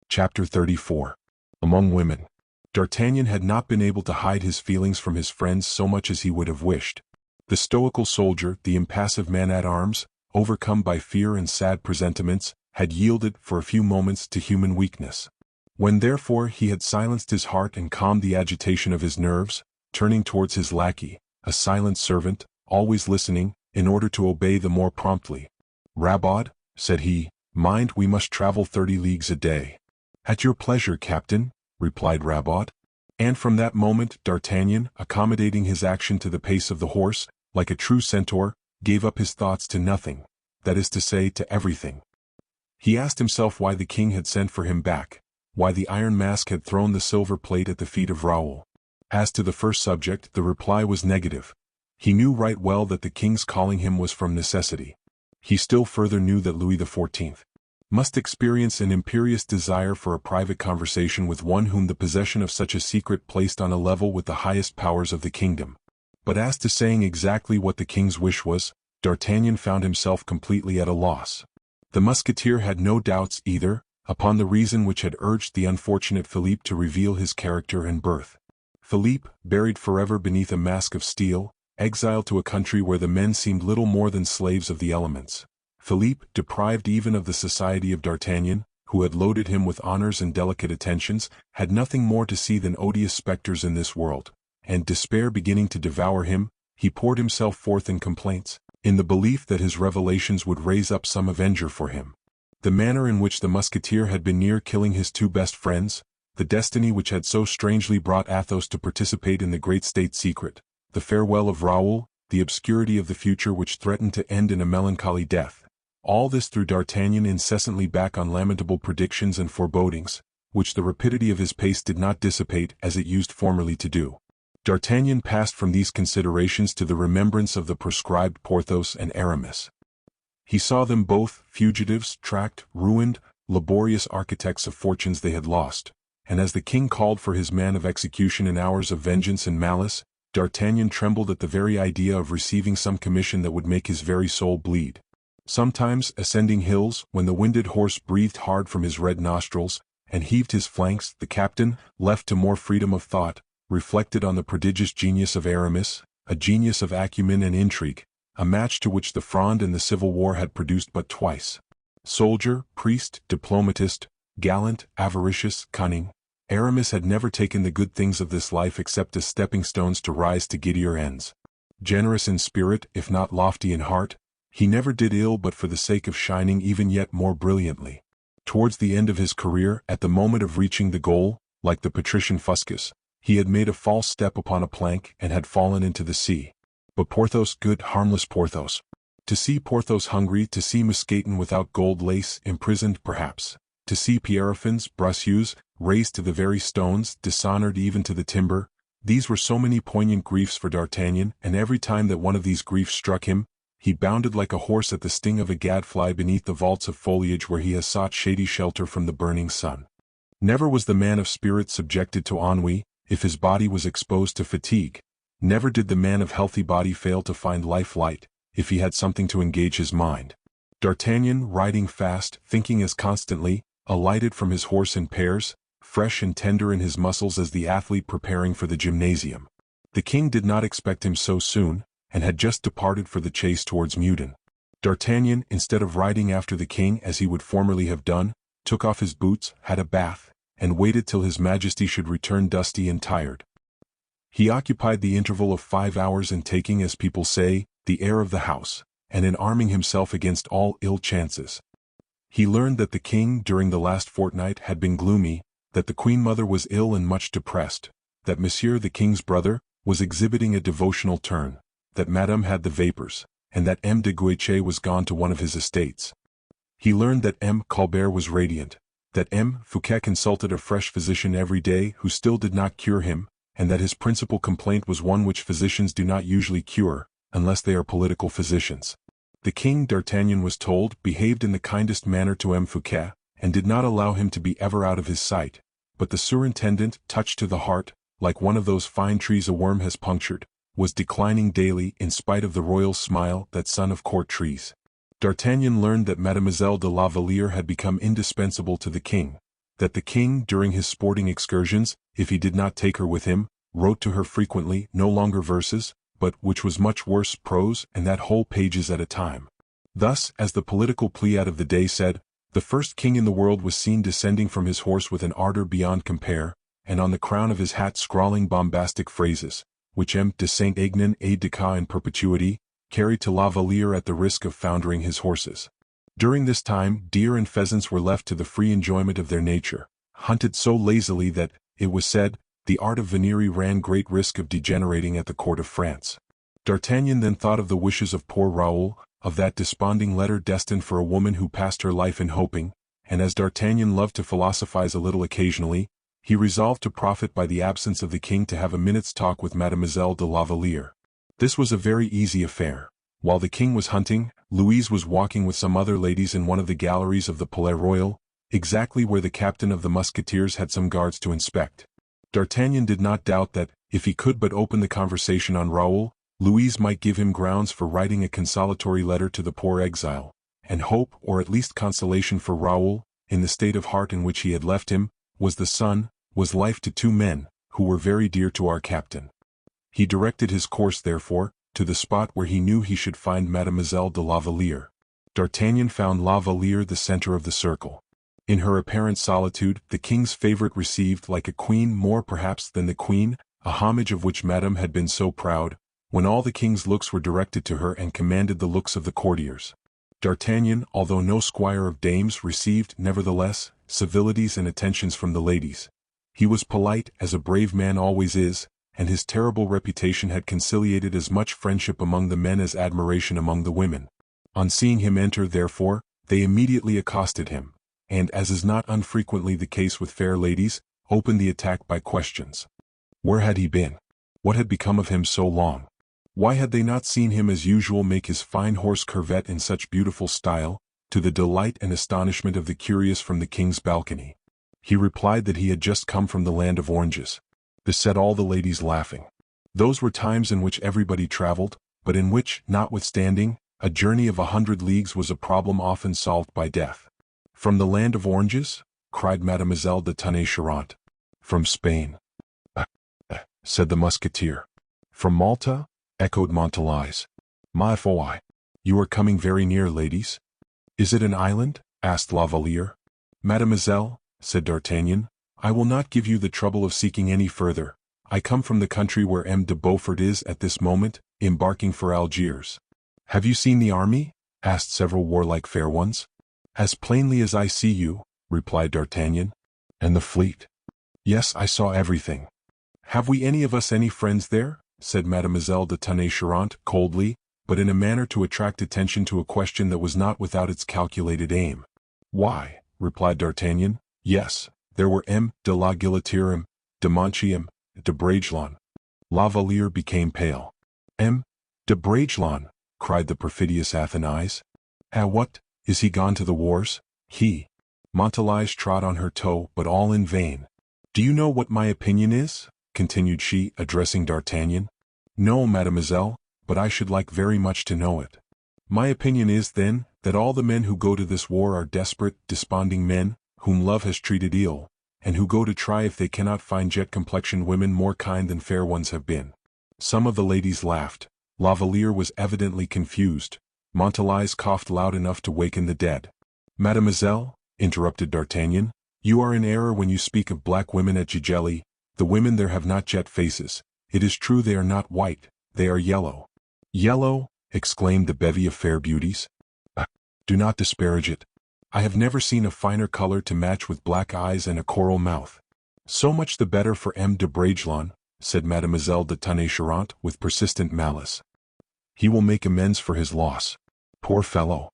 A: Chapter 34. Among Women. D'Artagnan had not been able to hide his feelings from his friends so much as he would have wished. The stoical soldier, the impassive man-at-arms, overcome by fear and sad presentiments, had yielded for a few moments to human weakness. When therefore he had silenced his heart and calmed the agitation of his nerves, turning towards his lackey, a silent servant, always listening, in order to obey the more promptly. "Rabaud," said he, "mind, we must travel 30 leagues a day." "At your pleasure, captain," replied Rabaud. And from that moment D'Artagnan, accommodating his action to the pace of the horse, like a true centaur, gave up his thoughts to nothing, that is to say, to everything. He asked himself why the king had sent for him back, why the Iron Mask had thrown the silver plate at the feet of Raoul. As to the first subject, the reply was negative. He knew right well that the king's calling him was from necessity. He still further knew that Louis XIV must experience an imperious desire for a private conversation with one whom the possession of such a secret placed on a level with the highest powers of the kingdom. But as to saying exactly what the king's wish was, D'Artagnan found himself completely at a loss. The Musketeer had no doubts either, upon the reason which had urged the unfortunate Philippe to reveal his character and birth. Philippe, buried forever beneath a mask of steel, exiled to a country where the men seemed little more than slaves of the elements. Philippe, deprived even of the society of D'Artagnan, who had loaded him with honors and delicate attentions, had nothing more to see than odious specters in this world, and despair beginning to devour him, he poured himself forth in complaints, in the belief that his revelations would raise up some avenger for him. The manner in which the Musketeer had been near killing his two best friends, the destiny which had so strangely brought Athos to participate in the great state secret, the farewell of Raoul, the obscurity of the future which threatened to end in a melancholy death, all this threw D'Artagnan incessantly back on lamentable predictions and forebodings, which the rapidity of his pace did not dissipate as it used formerly to do. D'Artagnan passed from these considerations to the remembrance of the proscribed Porthos and Aramis. He saw them both, fugitives, tracked, ruined, laborious architects of fortunes they had lost, and as the king called for his man of execution in hours of vengeance and malice, D'Artagnan trembled at the very idea of receiving some commission that would make his very soul bleed. Sometimes, ascending hills, when the winded horse breathed hard from his red nostrils, and heaved his flanks, the captain, left to more freedom of thought, reflected on the prodigious genius of Aramis, a genius of acumen and intrigue, a match to which the Fronde and the Civil War had produced but twice. Soldier, priest, diplomatist, gallant, avaricious, cunning, Aramis had never taken the good things of this life except as stepping stones to rise to giddier ends. Generous in spirit, if not lofty in heart, he never did ill but for the sake of shining even yet more brilliantly. Towards the end of his career, at the moment of reaching the goal, like the patrician Fuscus, he had made a false step upon a plank and had fallen into the sea. But Porthos, good, harmless Porthos. To see Porthos hungry, to see Mousqueton without gold lace, imprisoned perhaps, to see Pierrefonds, Bracieux, razed to the very stones, dishonored even to the timber, these were so many poignant griefs for D'Artagnan, and every time that one of these griefs struck him, he bounded like a horse at the sting of a gadfly beneath the vaults of foliage where he has sought shady shelter from the burning sun. Never was the man of spirit subjected to ennui, if his body was exposed to fatigue. Never did the man of healthy body fail to find life light, if he had something to engage his mind. D'Artagnan, riding fast, thinking as constantly, alighted from his horse in pairs, fresh and tender in his muscles as the athlete preparing for the gymnasium. The king did not expect him so soon, and had just departed for the chase towards Meudon. D'Artagnan, instead of riding after the king as he would formerly have done, took off his boots, had a bath, and waited till his majesty should return dusty and tired. He occupied the interval of 5 hours in taking, as people say, the air of the house, and in arming himself against all ill chances. He learned that the king during the last fortnight had been gloomy, that the queen mother was ill and much depressed, that Monsieur the king's brother was exhibiting a devotional turn, that Madame had the vapors, and that M. de Guiche was gone to one of his estates. He learned that M. Colbert was radiant, that M. Fouquet consulted a fresh physician every day who still did not cure him, and that his principal complaint was one which physicians do not usually cure, unless they are political physicians. The king, D'Artagnan was told, behaved in the kindest manner to M. Fouquet, and did not allow him to be ever out of his sight, but the surintendant, touched to the heart, like one of those fine trees a worm has punctured, was declining daily in spite of the royal smile, that son of court trees. D'Artagnan learned that Mademoiselle de la Valliere had become indispensable to the king, that the king, during his sporting excursions, if he did not take her with him, wrote to her frequently, no longer verses, but, which was much worse, prose, and that whole pages at a time. Thus, as the political Pleiad of the day said, the first king in the world was seen descending from his horse with an ardor beyond compare, and on the crown of his hat scrawling bombastic phrases, which M. de Saint-Aignan, aide-de-camp in perpetuity, carried to La Valliere at the risk of foundering his horses. During this time, deer and pheasants were left to the free enjoyment of their nature, hunted so lazily that, it was said, the art of venerie ran great risk of degenerating at the court of France. D'Artagnan then thought of the wishes of poor Raoul, of that desponding letter destined for a woman who passed her life in hoping, and as D'Artagnan loved to philosophize a little occasionally, he resolved to profit by the absence of the king to have a minute's talk with Mademoiselle de la Valliere. This was a very easy affair. While the king was hunting, Louise was walking with some other ladies in one of the galleries of the Palais Royal, exactly where the captain of the Musketeers had some guards to inspect. D'Artagnan did not doubt that, if he could but open the conversation on Raoul, Louise might give him grounds for writing a consolatory letter to the poor exile, and hope, or at least consolation for Raoul, in the state of heart in which he had left him, was the sun, was life to two men, who were very dear to our captain. He directed his course, therefore, to the spot where he knew he should find Mademoiselle de la Valliere. D'Artagnan found La Valliere the center of the circle. In her apparent solitude, the king's favorite received, like a queen more perhaps than the queen, a homage of which Madame had been so proud, when all the king's looks were directed to her and commanded the looks of the courtiers. D'Artagnan, although no squire of dames, received, nevertheless, civilities and attentions from the ladies. He was polite, as a brave man always is, and his terrible reputation had conciliated as much friendship among the men as admiration among the women. On seeing him enter, therefore, they immediately accosted him, and, as is not unfrequently the case with fair ladies, opened the attack by questions. Where had he been? What had become of him so long? Why had they not seen him as usual make his fine horse curvet in such beautiful style, to the delight and astonishment of the curious from the king's balcony? He replied that he had just come from the land of oranges. This set all the ladies laughing. Those were times in which everybody traveled, but in which, notwithstanding, a journey of 100 leagues was a problem often solved by death. From the land of oranges? Cried Mademoiselle de Tonnay-Charente. From Spain, said the Musketeer. From Malta? Echoed Montalais. Ma foi! You are coming very near, ladies. Is it an island? Asked La Valliere. Mademoiselle, said D'Artagnan, I will not give you the trouble of seeking any further. I come from the country where M. de Beaufort is at this moment, embarking for Algiers. Have you seen the army? Asked several warlike fair ones. As plainly as I see you, replied D'Artagnan. And the fleet? Yes, I saw everything. Have we any of us any friends there? Said Mademoiselle de Tonnay-Charente coldly, but in a manner to attract attention to a question that was not without its calculated aim. Why, replied D'Artagnan, yes, there were M. de la Guillotière, de Montchy, de Bragelonne. La Valliere became pale. M. de Bragelonne, cried the perfidious Athenais. What, is he gone to the wars? He. Montalais trod on her toe, but all in vain. Do you know what my opinion is? Continued she, addressing D'Artagnan. No, mademoiselle, but I should like very much to know it. My opinion is, then, that all the men who go to this war are desperate, desponding men, whom love has treated ill, and who go to try if they cannot find jet-complexioned women more kind than fair ones have been. Some of the ladies laughed. La Valliere was evidently confused. Montalais coughed loud enough to waken the dead. Mademoiselle, interrupted D'Artagnan, you are in error when you speak of black women at Gigelli. The women there have not jet faces. It is true they are not white, they are yellow. Yellow? Exclaimed the bevy of fair beauties. Do not disparage it. I have never seen a finer color to match with black eyes and a coral mouth. So much the better for M. de Bragelonne, said Mademoiselle de Tonnay-Charente with persistent malice. He will make amends for his loss. Poor fellow.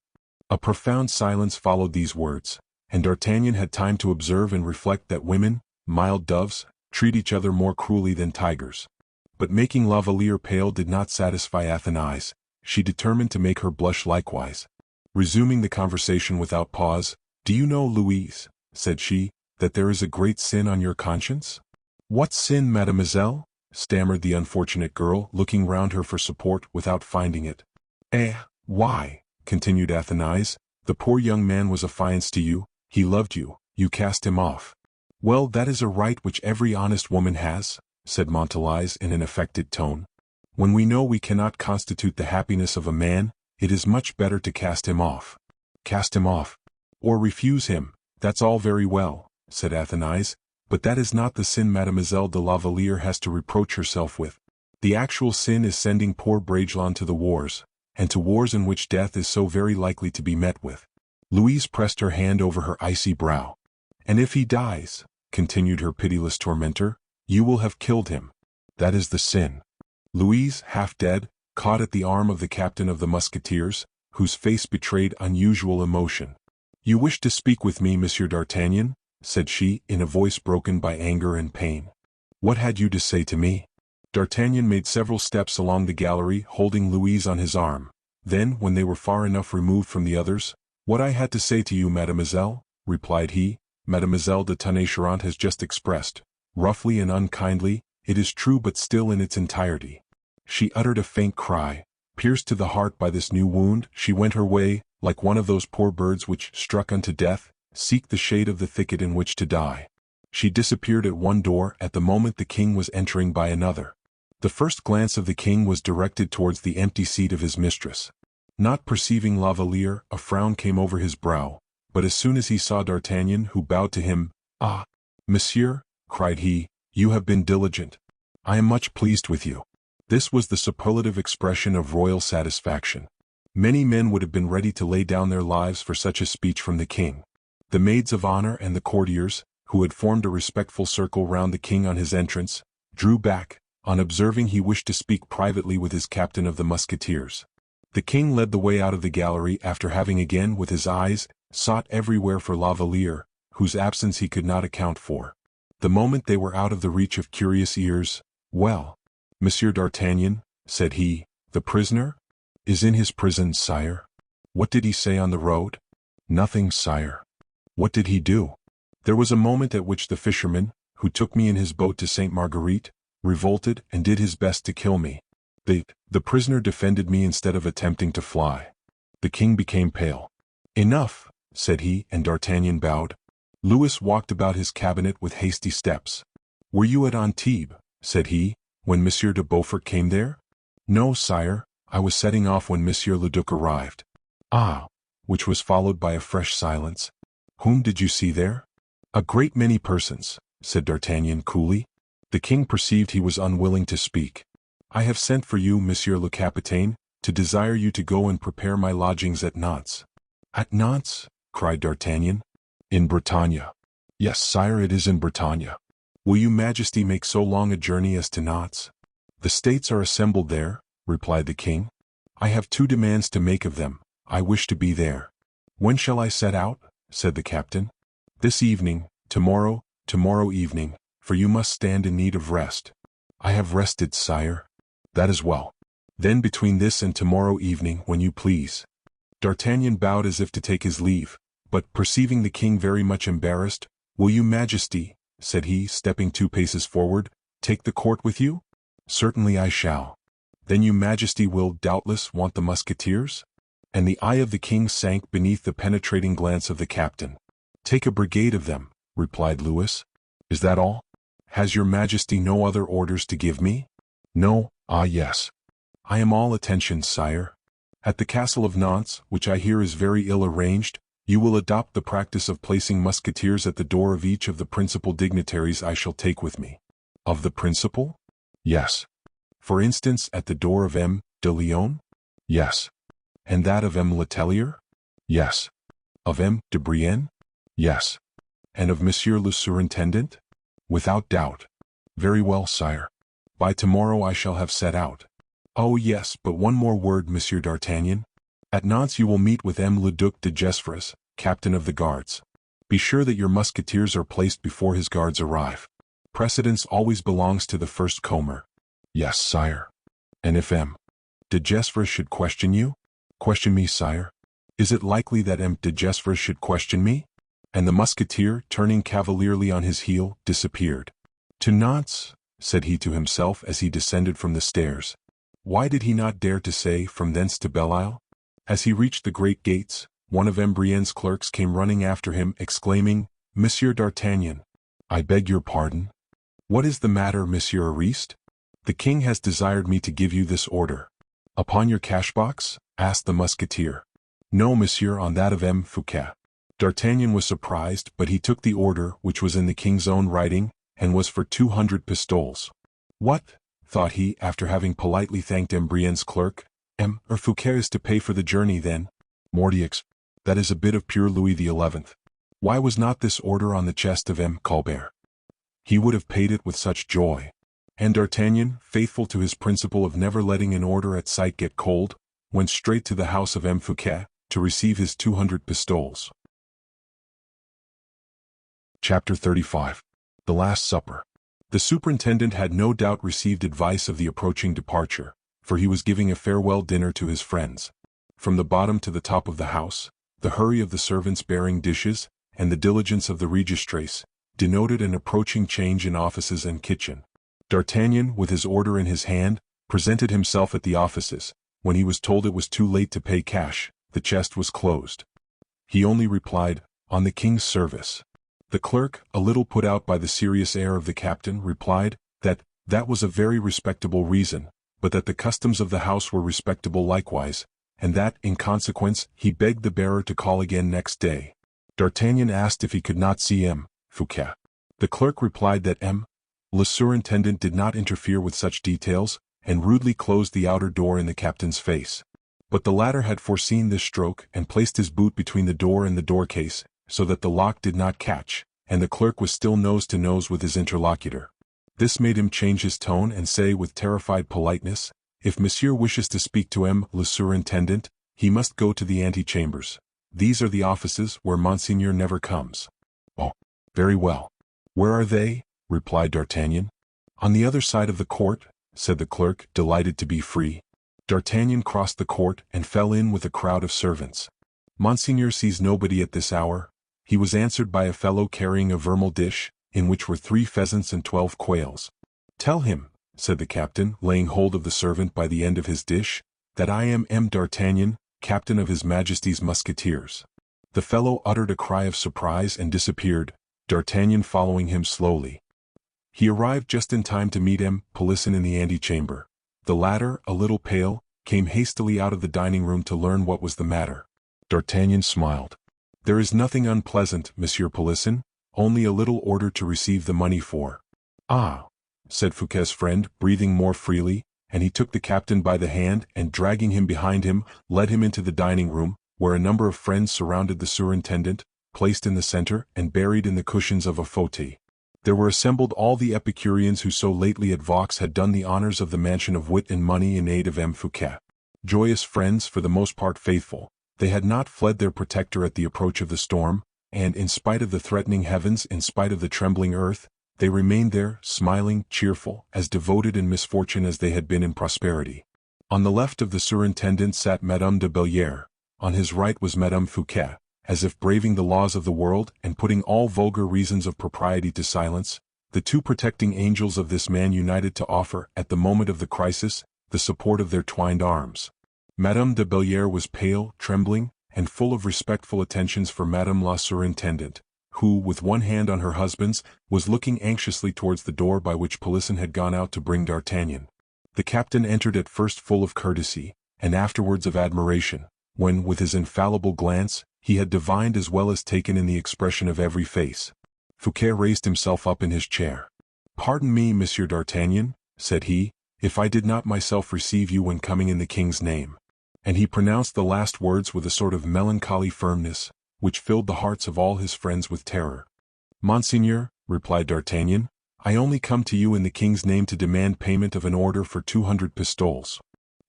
A: A profound silence followed these words, and D'Artagnan had time to observe and reflect that women, mild doves, treat each other more cruelly than tigers. But making La Valliere pale did not satisfy Athenais. She determined to make her blush likewise. Resuming the conversation without pause, do you know, Louise, said she, that there is a great sin on your conscience? What sin, mademoiselle? Stammered the unfortunate girl, looking round her for support without finding it. Why, continued Athenais, the poor young man was affianced to you, he loved you, you cast him off. Well, that is a right which every honest woman has, said Montalais in an affected tone. When we know we cannot constitute the happiness of a man, it is much better to cast him off. Cast him off. Or refuse him, that's all very well, said Athenais, but that is not the sin Mademoiselle de la Valliere has to reproach herself with. The actual sin is sending poor Bragelonne to the wars, and to wars in which death is so very likely to be met with. Louise pressed her hand over her icy brow. And if he dies, continued her pitiless tormentor, you will have killed him. That is the sin. Louise, half dead, caught at the arm of the captain of the Musketeers, whose face betrayed unusual emotion. You wish to speak with me, Monsieur d'Artagnan? Said she, in a voice broken by anger and pain. What had you to say to me? D'Artagnan made several steps along the gallery, holding Louise on his arm. Then, when they were far enough removed from the others, what I had to say to you, mademoiselle, replied he, Mademoiselle de Tonnay-Charente has just expressed, roughly and unkindly, it is true but still in its entirety. She uttered a faint cry. Pierced to the heart by this new wound, she went her way, like one of those poor birds which, struck unto death, seek the shade of the thicket in which to die. She disappeared at one door at the moment the king was entering by another. The first glance of the king was directed towards the empty seat of his mistress. Not perceiving La Valliere, a frown came over his brow, but as soon as he saw D'Artagnan, who bowed to him, "Ah, monsieur," cried he, "you have been diligent. I am much pleased with you." This was the superlative expression of royal satisfaction. Many men would have been ready to lay down their lives for such a speech from the king. The maids of honor and the courtiers, who had formed a respectful circle round the king on his entrance, drew back, on observing he wished to speak privately with his captain of the Musketeers. The king led the way out of the gallery after having again with his eyes sought everywhere for La Valliere, whose absence he could not account for. The moment they were out of the reach of curious ears, "Well, Monsieur d'Artagnan," said he, "the prisoner is in his prison, sire." "What did he say on the road?" "Nothing, sire." "What did he do?" "There was a moment at which the fisherman, who took me in his boat to Sainte Marguerite, revolted and did his best to kill me. The prisoner defended me instead of attempting to fly." The king became pale. "Enough," said he, and D'Artagnan bowed. Louis walked about his cabinet with hasty steps. "Were you at Antibes," said he, "when Monsieur de Beaufort came there?" "No, sire, I was setting off when Monsieur le Duc arrived." "Ah," which was followed by a fresh silence. "Whom did you see there?" "A great many persons," said D'Artagnan coolly. The king perceived he was unwilling to speak. "I have sent for you, Monsieur le Capitaine, to desire you to go and prepare my lodgings at Nantes." "At Nantes?" cried D'Artagnan. "In Bretagne." "Yes, sire, it is in Bretagne." "Will your Majesty make so long a journey as to Nantes?" "The states are assembled there," replied the king. "I have two demands to make of them. I wish to be there." "When shall I set out?" said the captain. "This evening, tomorrow evening, for you must stand in need of rest." "I have rested, sire." "That is well. Then between this and tomorrow evening, when you please." D'Artagnan bowed as if to take his leave, but perceiving the king very much embarrassed, "Will you, Majesty," said he, stepping 2 paces forward, "take the court with you?" "Certainly I shall." "Then your Majesty will doubtless want the Musketeers?" And the eye of the king sank beneath the penetrating glance of the captain. "Take a brigade of them," replied Louis. "Is that all? Has your Majesty no other orders to give me?" "No, ah yes. I am all attention, sire. At the castle of Nantes, which I hear is very ill arranged, you will adopt the practice of placing musketeers at the door of each of the principal dignitaries I shall take with me." "Of the principal?" "Yes." "For instance, at the door of M. de Lyonne?" "Yes." "And that of M. Letellier?" "Yes." "Of M. de Brienne?" "Yes." "And of Monsieur le Surintendant?" "Without doubt." "Very well, sire. By tomorrow I shall have set out." "Oh yes, but one more word, Monsieur d'Artagnan. At Nantes you will meet with M. le Duc de Gesvres, captain of the guards. Be sure that your musketeers are placed before his guards arrive. Precedence always belongs to the first comer." "Yes, sire." "And if M. de Gesvres should question you?" "Question me, sire? Is it likely that M. de Gesvres should question me?" And the musketeer, turning cavalierly on his heel, disappeared. "To Nantes," said he to himself as he descended from the stairs. Why did he not dare to say, "From thence to Belle-Isle"? As he reached the great gates, one of M. Brienne's clerks came running after him, exclaiming, "Monsieur d'Artagnan, I beg your pardon." "What is the matter, Monsieur Ariste?" "The king has desired me to give you this order." "Upon your cash-box?" asked the musketeer. "No, monsieur, on that of M. Fouquet." D'Artagnan was surprised, but he took the order, which was in the king's own writing, and was for 200 pistoles. "What?" thought he, after having politely thanked M. Brienne's clerk. "M. Fouquet is to pay for the journey then? Mordioux, that is a bit of pure Louis XI. Why was not this order on the chest of M. Colbert? He would have paid it with such joy." And D'Artagnan, faithful to his principle of never letting an order at sight get cold, went straight to the house of M. Fouquet, to receive his 200 pistoles. Chapter 35. The Last Supper. The superintendent had no doubt received advice of the approaching departure, for he was giving a farewell dinner to his friends. From the bottom to the top of the house, the hurry of the servants bearing dishes, and the diligence of the registrace, denoted an approaching change in offices and kitchen. D'Artagnan, with his order in his hand, presented himself at the offices. When he was told it was too late to pay cash, the chest was closed. He only replied, "On the king's service." The clerk, a little put out by the serious air of the captain, replied, that was a very respectable reason, but that the customs of the house were respectable likewise, and that, in consequence, he begged the bearer to call again next day. D'Artagnan asked if he could not see M. Fouquet. The clerk replied that M. le surintendant did not interfere with such details, and rudely closed the outer door in the captain's face. But the latter had foreseen this stroke and placed his boot between the door and the door-case, so that the lock did not catch, and the clerk was still nose to nose with his interlocutor. This made him change his tone and say with terrified politeness, "If monsieur wishes to speak to M. le surintendant, he must go to the antechambers. These are the offices where Monseigneur never comes." "Oh, very well. Where are they?" replied D'Artagnan. "On the other side of the court," said the clerk, delighted to be free. D'Artagnan crossed the court and fell in with a crowd of servants. "Monseigneur sees nobody at this hour." He was answered by a fellow carrying a vermeil dish, in which were 3 pheasants and 12 quails. "Tell him," said the captain, laying hold of the servant by the end of his dish, "that I am M. D'Artagnan, captain of His Majesty's Musketeers." The fellow uttered a cry of surprise and disappeared, D'Artagnan following him slowly. He arrived just in time to meet M. Polisson in the antechamber. The latter, a little pale, came hastily out of the dining room to learn what was the matter. D'Artagnan smiled. "There is nothing unpleasant, Monsieur Polisson, only a little order to receive the money for." "Ah," said Fouquet's friend, breathing more freely, and he took the captain by the hand and dragging him behind him, led him into the dining room, where a number of friends surrounded the surintendant, placed in the center and buried in the cushions of a fauteuil. There were assembled all the Epicureans who so lately at Vaux had done the honors of the mansion of wit and money in aid of M. Fouquet. Joyous friends, for the most part faithful, they had not fled their protector at the approach of the storm, and in spite of the threatening heavens, in spite of the trembling earth, they remained there, smiling, cheerful, as devoted in misfortune as they had been in prosperity. On the left of the surintendant sat Madame de Belliere, on his right was Madame Fouquet, as if braving the laws of the world and putting all vulgar reasons of propriety to silence, the two protecting angels of this man united to offer, at the moment of the crisis, the support of their twined arms. Madame de Belliere was pale, trembling, and full of respectful attentions for Madame la Surintendante, who, with one hand on her husband's, was looking anxiously towards the door by which Polisson had gone out to bring D'Artagnan. The captain entered at first full of courtesy, and afterwards of admiration, when, with his infallible glance, he had divined as well as taken in the expression of every face. Fouquet raised himself up in his chair. "Pardon me, Monsieur D'Artagnan," said he, "if I did not myself receive you when coming in the king's name." And he pronounced the last words with a sort of melancholy firmness, which filled the hearts of all his friends with terror. "Monseigneur," replied D'Artagnan, "I only come to you in the king's name to demand payment of an order for 200 pistoles."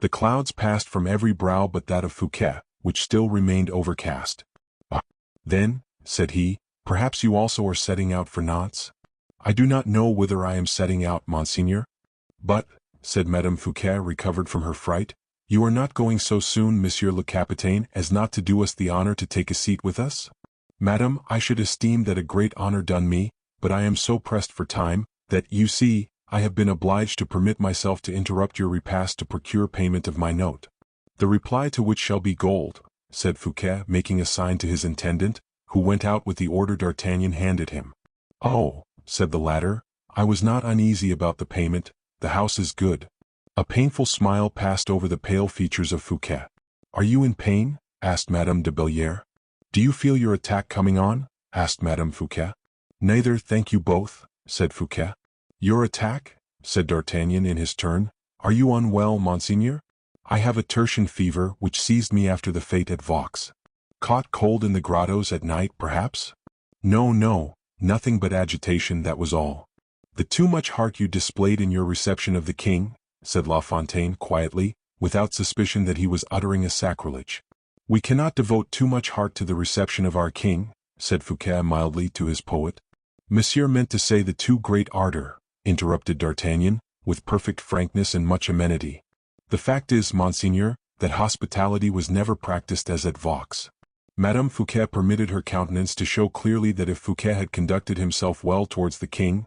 A: The clouds passed from every brow but that of Fouquet, which still remained overcast. "Ah, then," said he, "perhaps you also are setting out for Nantes?" "I do not know whither I am setting out, Monseigneur." "But," said Madame Fouquet, recovered from her fright, "you are not going so soon, Monsieur le Capitaine, as not to do us the honor to take a seat with us?" "Madame, I should esteem that a great honor done me, but I am so pressed for time, that, you see, I have been obliged to permit myself to interrupt your repast to procure payment of my note." "The reply to which shall be gold," said Fouquet, making a sign to his intendant, who went out with the order D'Artagnan handed him. "Oh," said the latter, "I was not uneasy about the payment, the house is good." A painful smile passed over the pale features of Fouquet. "Are you in pain?" asked Madame de Belliere. "Do you feel your attack coming on?" asked Madame Fouquet. "Neither, thank you both," said Fouquet. "Your attack?" said D'Artagnan in his turn. "Are you unwell, Monseigneur?" "I have a tertian fever which seized me after the fete at Vaux." "Caught cold in the grottos at night, perhaps?" "No, no, nothing but agitation, that was all." "The too much heart you displayed in your reception of the king," said La Fontaine quietly, without suspicion that he was uttering a sacrilege. "We cannot devote too much heart to the reception of our king," said Fouquet mildly to his poet. "Monsieur meant to say the too great ardor," interrupted D'Artagnan, with perfect frankness and much amenity. "The fact is, Monseigneur, that hospitality was never practiced as at Vaux." Madame Fouquet permitted her countenance to show clearly that if Fouquet had conducted himself well towards the king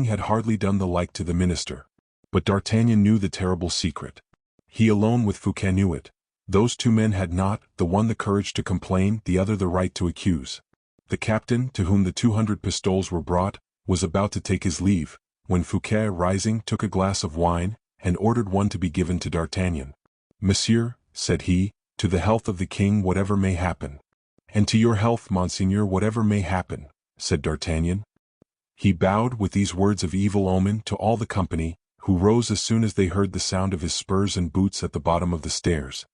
A: had hardly done the like to the minister. But D'Artagnan knew the terrible secret. He alone with Fouquet knew it. Those two men had not, the one the courage to complain, the other the right to accuse. The captain, to whom the 200 pistoles were brought, was about to take his leave, when Fouquet, rising, took a glass of wine, and ordered one to be given to D'Artagnan. "Monsieur," said he, "to the health of the king whatever may happen." "And to your health, monseigneur, whatever may happen," said D'Artagnan. He bowed with these words of evil omen to all the company, who rose as soon as they heard the sound of his spurs and boots at the bottom of the stairs.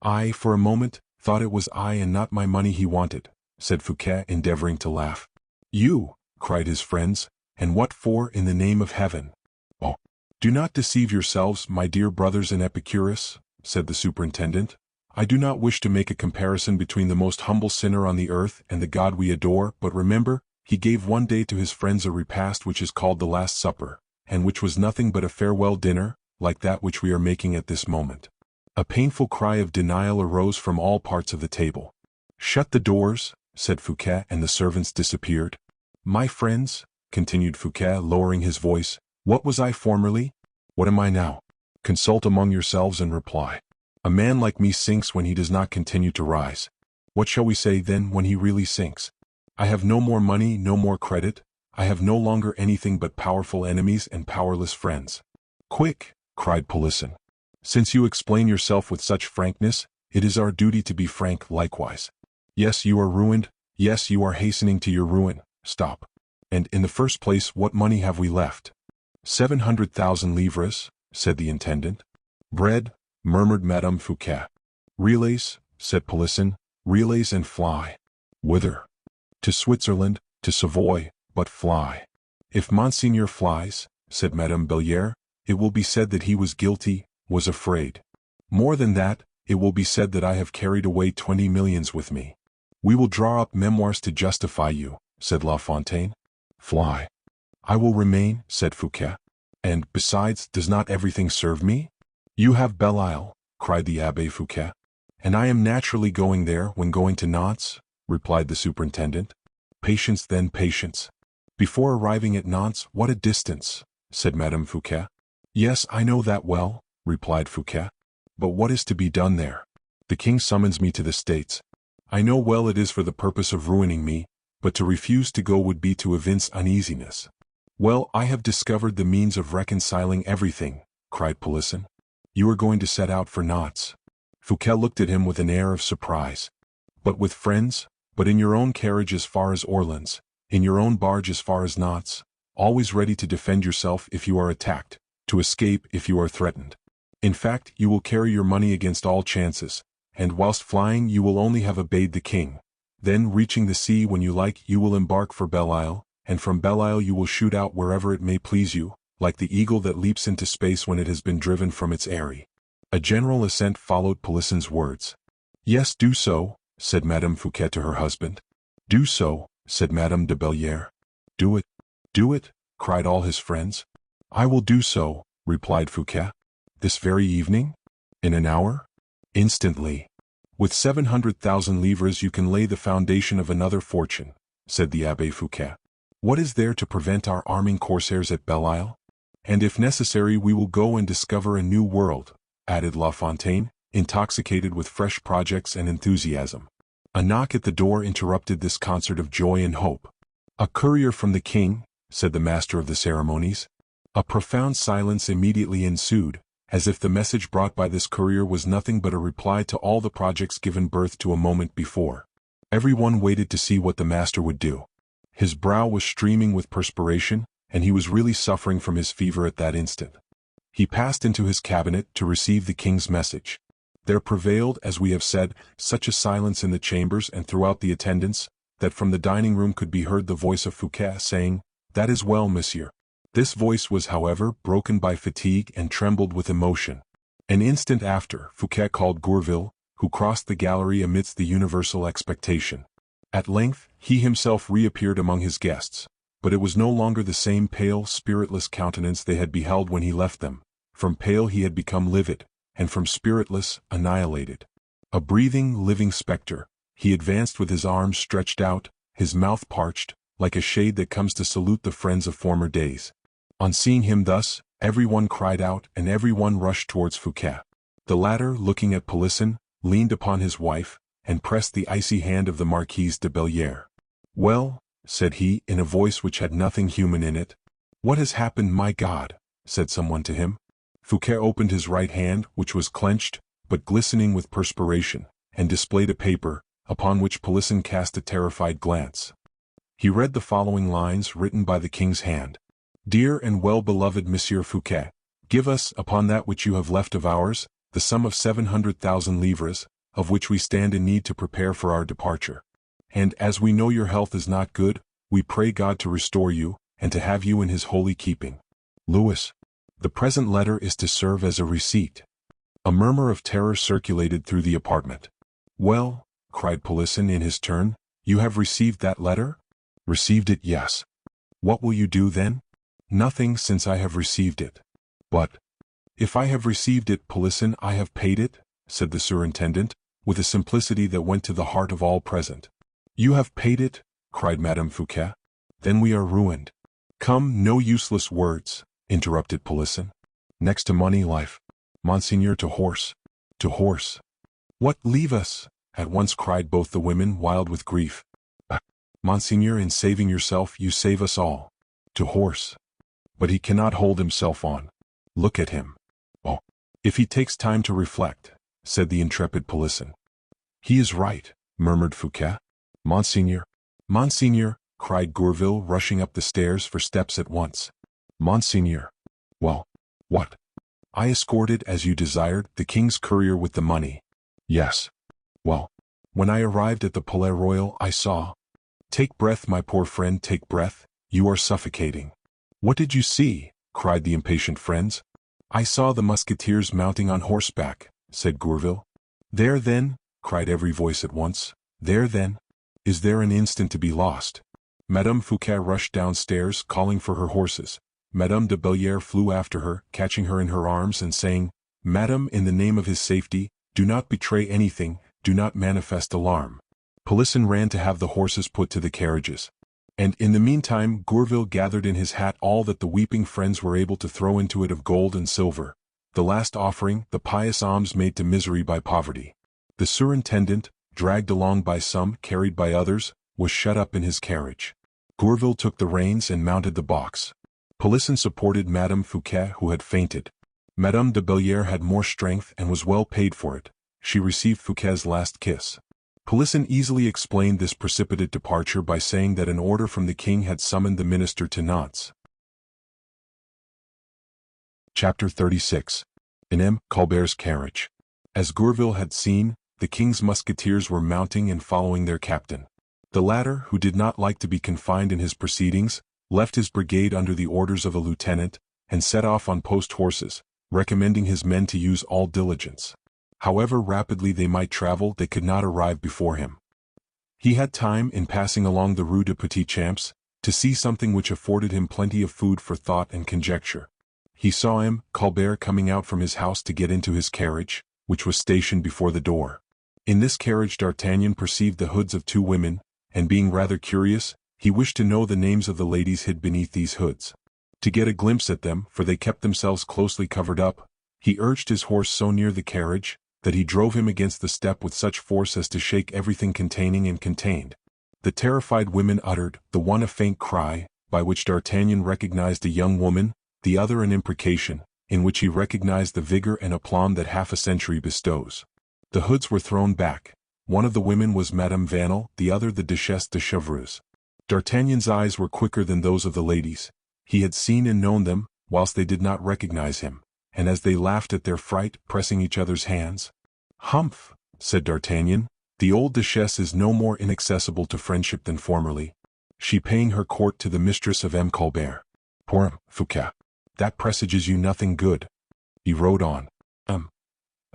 A: "I, for a moment, thought it was I and not my money he wanted," said Fouquet, endeavoring to laugh. "You!" cried his friends, "and what for, in the name of heaven?" "Oh, do not deceive yourselves, my dear brothers in Epicurus," said the superintendent. "I do not wish to make a comparison between the most humble sinner on the earth and the God we adore, but remember, he gave one day to his friends a repast which is called the Last Supper, and which was nothing but a farewell dinner, like that which we are making at this moment." A painful cry of denial arose from all parts of the table. "Shut the doors," said Fouquet, and the servants disappeared. "My friends," continued Fouquet, lowering his voice, "what was I formerly? What am I now? Consult among yourselves and reply. A man like me sinks when he does not continue to rise. What shall we say, then, when he really sinks? I have no more money, no more credit. I have no longer anything but powerful enemies and powerless friends." "Quick!" cried Polisson. "Since you explain yourself with such frankness, it is our duty to be frank likewise. Yes, you are ruined. Yes, you are hastening to your ruin. Stop. And, in the first place, what money have we left?" 700,000 livres, said the intendant. "Bread," murmured Madame Fouquet. "Relays," said Polisson, "relays and fly." "Whither?" "To Switzerland, to Savoy, but fly." "If Monseigneur flies," said Madame Belliere, "it will be said that he was guilty, was afraid. More than that, it will be said that I have carried away 20 millions with me." "We will draw up memoirs to justify you," said La Fontaine. "Fly." "I will remain," said Fouquet. "And, besides, does not everything serve me?" "You have Belle-Isle," cried the Abbé Fouquet. "And I am naturally going there when going to Nantes," replied the superintendent. "Patience, then, patience. Before arriving at Nantes, what a distance," said Madame Fouquet. "Yes, I know that well," replied Fouquet. "But what is to be done there? The king summons me to the States. I know well it is for the purpose of ruining me, but to refuse to go would be to evince uneasiness." "Well, I have discovered the means of reconciling everything," cried Polisson. "You are going to set out for Nantes." Fouquet looked at him with an air of surprise. "But with friends? But in your own carriage as far as Orleans, in your own barge as far as Nantes, always ready to defend yourself if you are attacked, to escape if you are threatened. In fact, you will carry your money against all chances, and whilst flying you will only have obeyed the king. Then, reaching the sea when you like, you will embark for Belle-Isle, and from Belle-Isle you will shoot out wherever it may please you, like the eagle that leaps into space when it has been driven from its eyrie." A general assent followed Polisson's words. "Yes, do so," said Madame Fouquet to her husband. "Do so," said Madame de Belliere. "Do it, do it," cried all his friends. "I will do so," replied Fouquet. "This very evening? In an hour?" "Instantly. With 700,000 livres you can lay the foundation of another fortune," said the Abbé Fouquet. "What is there to prevent our arming corsairs at Belle-Isle? And if necessary we will go and discover a new world," added La Fontaine, intoxicated with fresh projects and enthusiasm. A knock at the door interrupted this concert of joy and hope. "A courier from the king," said the master of the ceremonies. A profound silence immediately ensued, as if the message brought by this courier was nothing but a reply to all the projects given birth to a moment before. Everyone waited to see what the master would do. His brow was streaming with perspiration, and he was really suffering from his fever at that instant. He passed into his cabinet to receive the king's message. There prevailed, as we have said, such a silence in the chambers and throughout the attendance, that from the dining room could be heard the voice of Fouquet saying, "That is well, monsieur." This voice was, however, broken by fatigue and trembled with emotion. An instant after, Fouquet called Gourville, who crossed the gallery amidst the universal expectation. At length, he himself reappeared among his guests, but it was no longer the same pale, spiritless countenance they had beheld when he left them. From pale he had become livid, and from spiritless, annihilated. A breathing, living spectre, he advanced with his arms stretched out, his mouth parched, like a shade that comes to salute the friends of former days. On seeing him thus, everyone cried out and everyone rushed towards Fouquet. The latter, looking at Polisson, leaned upon his wife, and pressed the icy hand of the Marquise de Belliere. "Well," said he, in a voice which had nothing human in it. "What has happened, my God?" said someone to him. Fouquet opened his right hand, which was clenched, but glistening with perspiration, and displayed a paper, upon which Polisson cast a terrified glance. He read the following lines written by the king's hand. Dear and well-beloved Monsieur Fouquet, give us, upon that which you have left of ours, the sum of 700,000 livres, of which we stand in need to prepare for our departure. And as we know your health is not good, we pray God to restore you, and to have you in his holy keeping. Louis. The present letter is to serve as a receipt. A murmur of terror circulated through the apartment. Well, cried Polisson in his turn, you have received that letter? Received it, yes. What will you do then? Nothing, since I have received it. But, if I have received it, Polisson, I have paid it, said the surintendant, with a simplicity that went to the heart of all present. You have paid it, cried Madame Fouquet. Then we are ruined. Come, no useless words, interrupted Polisson. Next to money, life. Monseigneur, to horse. To horse. What, leave us? At once cried both the women, wild with grief. Monseigneur, in saving yourself, you save us all. To horse. But he cannot hold himself on. Look at him. Oh, if he takes time to reflect, said the intrepid Polisson. He is right, murmured Fouquet. Monseigneur. Monseigneur, cried Gourville, rushing up the stairs for steps at once. Monseigneur. Well, what? I escorted, as you desired, the king's courier with the money. Yes. Well, when I arrived at the Palais Royal, I saw. Take breath, my poor friend, take breath, you are suffocating. What did you see? Cried the impatient friends. I saw the Musketeers mounting on horseback, said Gourville. There then, cried every voice at once. There then. Is there an instant to be lost? Madame Fouquet rushed downstairs, calling for her horses. Madame de Bellière flew after her, catching her in her arms and saying, Madame, in the name of his safety, do not betray anything, do not manifest alarm. Polisson ran to have the horses put to the carriages. And in the meantime Gourville gathered in his hat all that the weeping friends were able to throw into it of gold and silver, the last offering, the pious alms made to misery by poverty. The surintendant, dragged along by some, carried by others, was shut up in his carriage. Gourville took the reins and mounted the box. Polisson supported Madame Fouquet, who had fainted. Madame de Bellière had more strength and was well paid for it. She received Fouquet's last kiss. Polisson easily explained this precipitate departure by saying that an order from the king had summoned the minister to Nantes. Chapter 36. In M. Colbert's carriage. As Gourville had seen, the king's musketeers were mounting and following their captain. The latter, who did not like to be confined in his proceedings, left his brigade under the orders of a lieutenant, and set off on post horses, recommending his men to use all diligence. However rapidly they might travel, they could not arrive before him. He had time, in passing along the Rue de Petit Champs, to see something which afforded him plenty of food for thought and conjecture. He saw him, Colbert, coming out from his house to get into his carriage, which was stationed before the door. In this carriage D'Artagnan perceived the hoods of two women, and being rather curious, he wished to know the names of the ladies hid beneath these hoods. To get a glimpse at them, for they kept themselves closely covered up, he urged his horse so near the carriage, that he drove him against the step with such force as to shake everything containing and contained. The terrified women uttered, the one a faint cry, by which D'Artagnan recognized a young woman, the other an imprecation, in which he recognized the vigor and aplomb that half a century bestows. The hoods were thrown back. One of the women was Madame Vanel, the other the Duchesse de Chevreuse. D'Artagnan's eyes were quicker than those of the ladies. He had seen and known them, whilst they did not recognize him, and as they laughed at their fright, pressing each other's hands. Humph, said D'Artagnan, the old Duchesse is no more inaccessible to friendship than formerly. She paying her court to the mistress of M. Colbert. Poor M. Fouquet. That presages you nothing good. He rode on.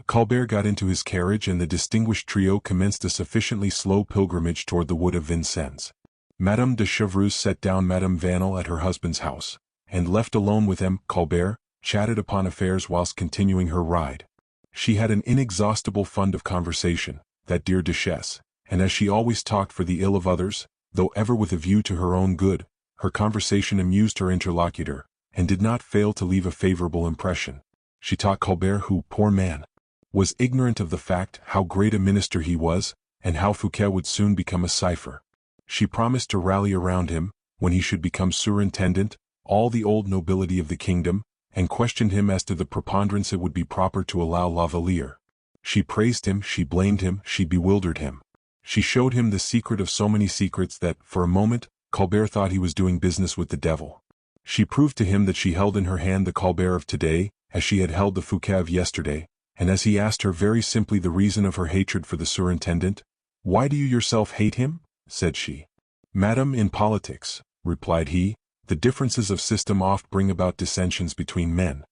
A: Colbert got into his carriage and the distinguished trio commenced a sufficiently slow pilgrimage toward the wood of Vincennes. Madame de Chevreuse set down Madame Vanel at her husband's house, and left alone with M. Colbert, chatted upon affairs whilst continuing her ride. She had an inexhaustible fund of conversation, that dear Duchesse, and as she always talked for the ill of others, though ever with a view to her own good, her conversation amused her interlocutor, and did not fail to leave a favorable impression. She taught Colbert, who, poor man, was ignorant of the fact how great a minister he was, and how Fouquet would soon become a cipher. She promised to rally around him, when he should become surintendant, all the old nobility of the kingdom, and questioned him as to the preponderance it would be proper to allow Lavalier. She praised him, she blamed him, she bewildered him. She showed him the secret of so many secrets that, for a moment, Colbert thought he was doing business with the devil. She proved to him that she held in her hand the Colbert of today, as she had held the Fouquet of yesterday, and as he asked her very simply the reason of her hatred for the surintendant, "Why do you yourself hate him?" said she. "Madam, in politics," replied he, "the differences of system oft bring about dissensions between men.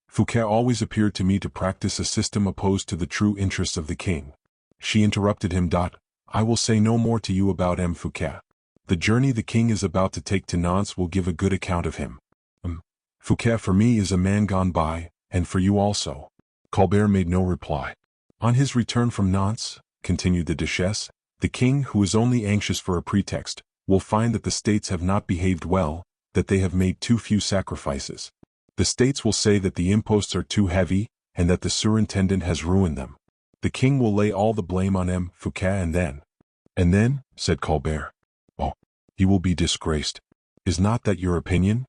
A: Fouquet always appeared to me to practice a system opposed to the true interests of the king." She interrupted him. "I will say no more to you about M. Fouquet. The journey the king is about to take to Nantes will give a good account of him. Fouquet for me is a man gone by, and for you also." Colbert made no reply. "On his return from Nantes," continued the Duchesse, "the king, who is only anxious for a pretext, will find that the states have not behaved well, that they have made too few sacrifices. The states will say that the imposts are too heavy, and that the surintendant has ruined them. The king will lay all the blame on M. Fouquet and then, said Colbert. "Oh, he will be disgraced. Is not that your opinion?"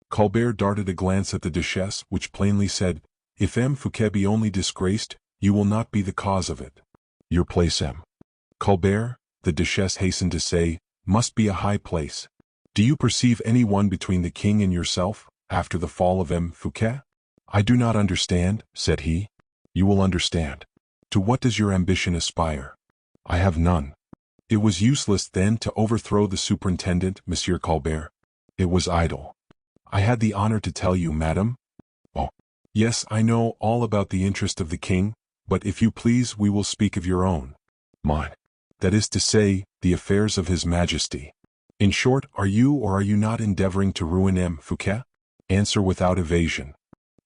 A: Colbert darted a glance at the Duchesse, which plainly said, "If M. Fouquet be only disgraced, you will not be the cause of it. Your place, M. Colbert," the Duchesse hastened to say, "must be a high place. Do you perceive any one between the king and yourself, after the fall of M. Fouquet?" "I do not understand," said he. "You will understand. To what does your ambition aspire?" "I have none." "It was useless, then, to overthrow the superintendent, Monsieur Colbert. It was idle." "I had the honor to tell you, madame." "Oh, yes, I know all about the interest of the king, but if you please we will speak of your own." "Mine. That is to say, the affairs of His Majesty. In short, are you or are you not endeavoring to ruin M. Fouquet? Answer without evasion."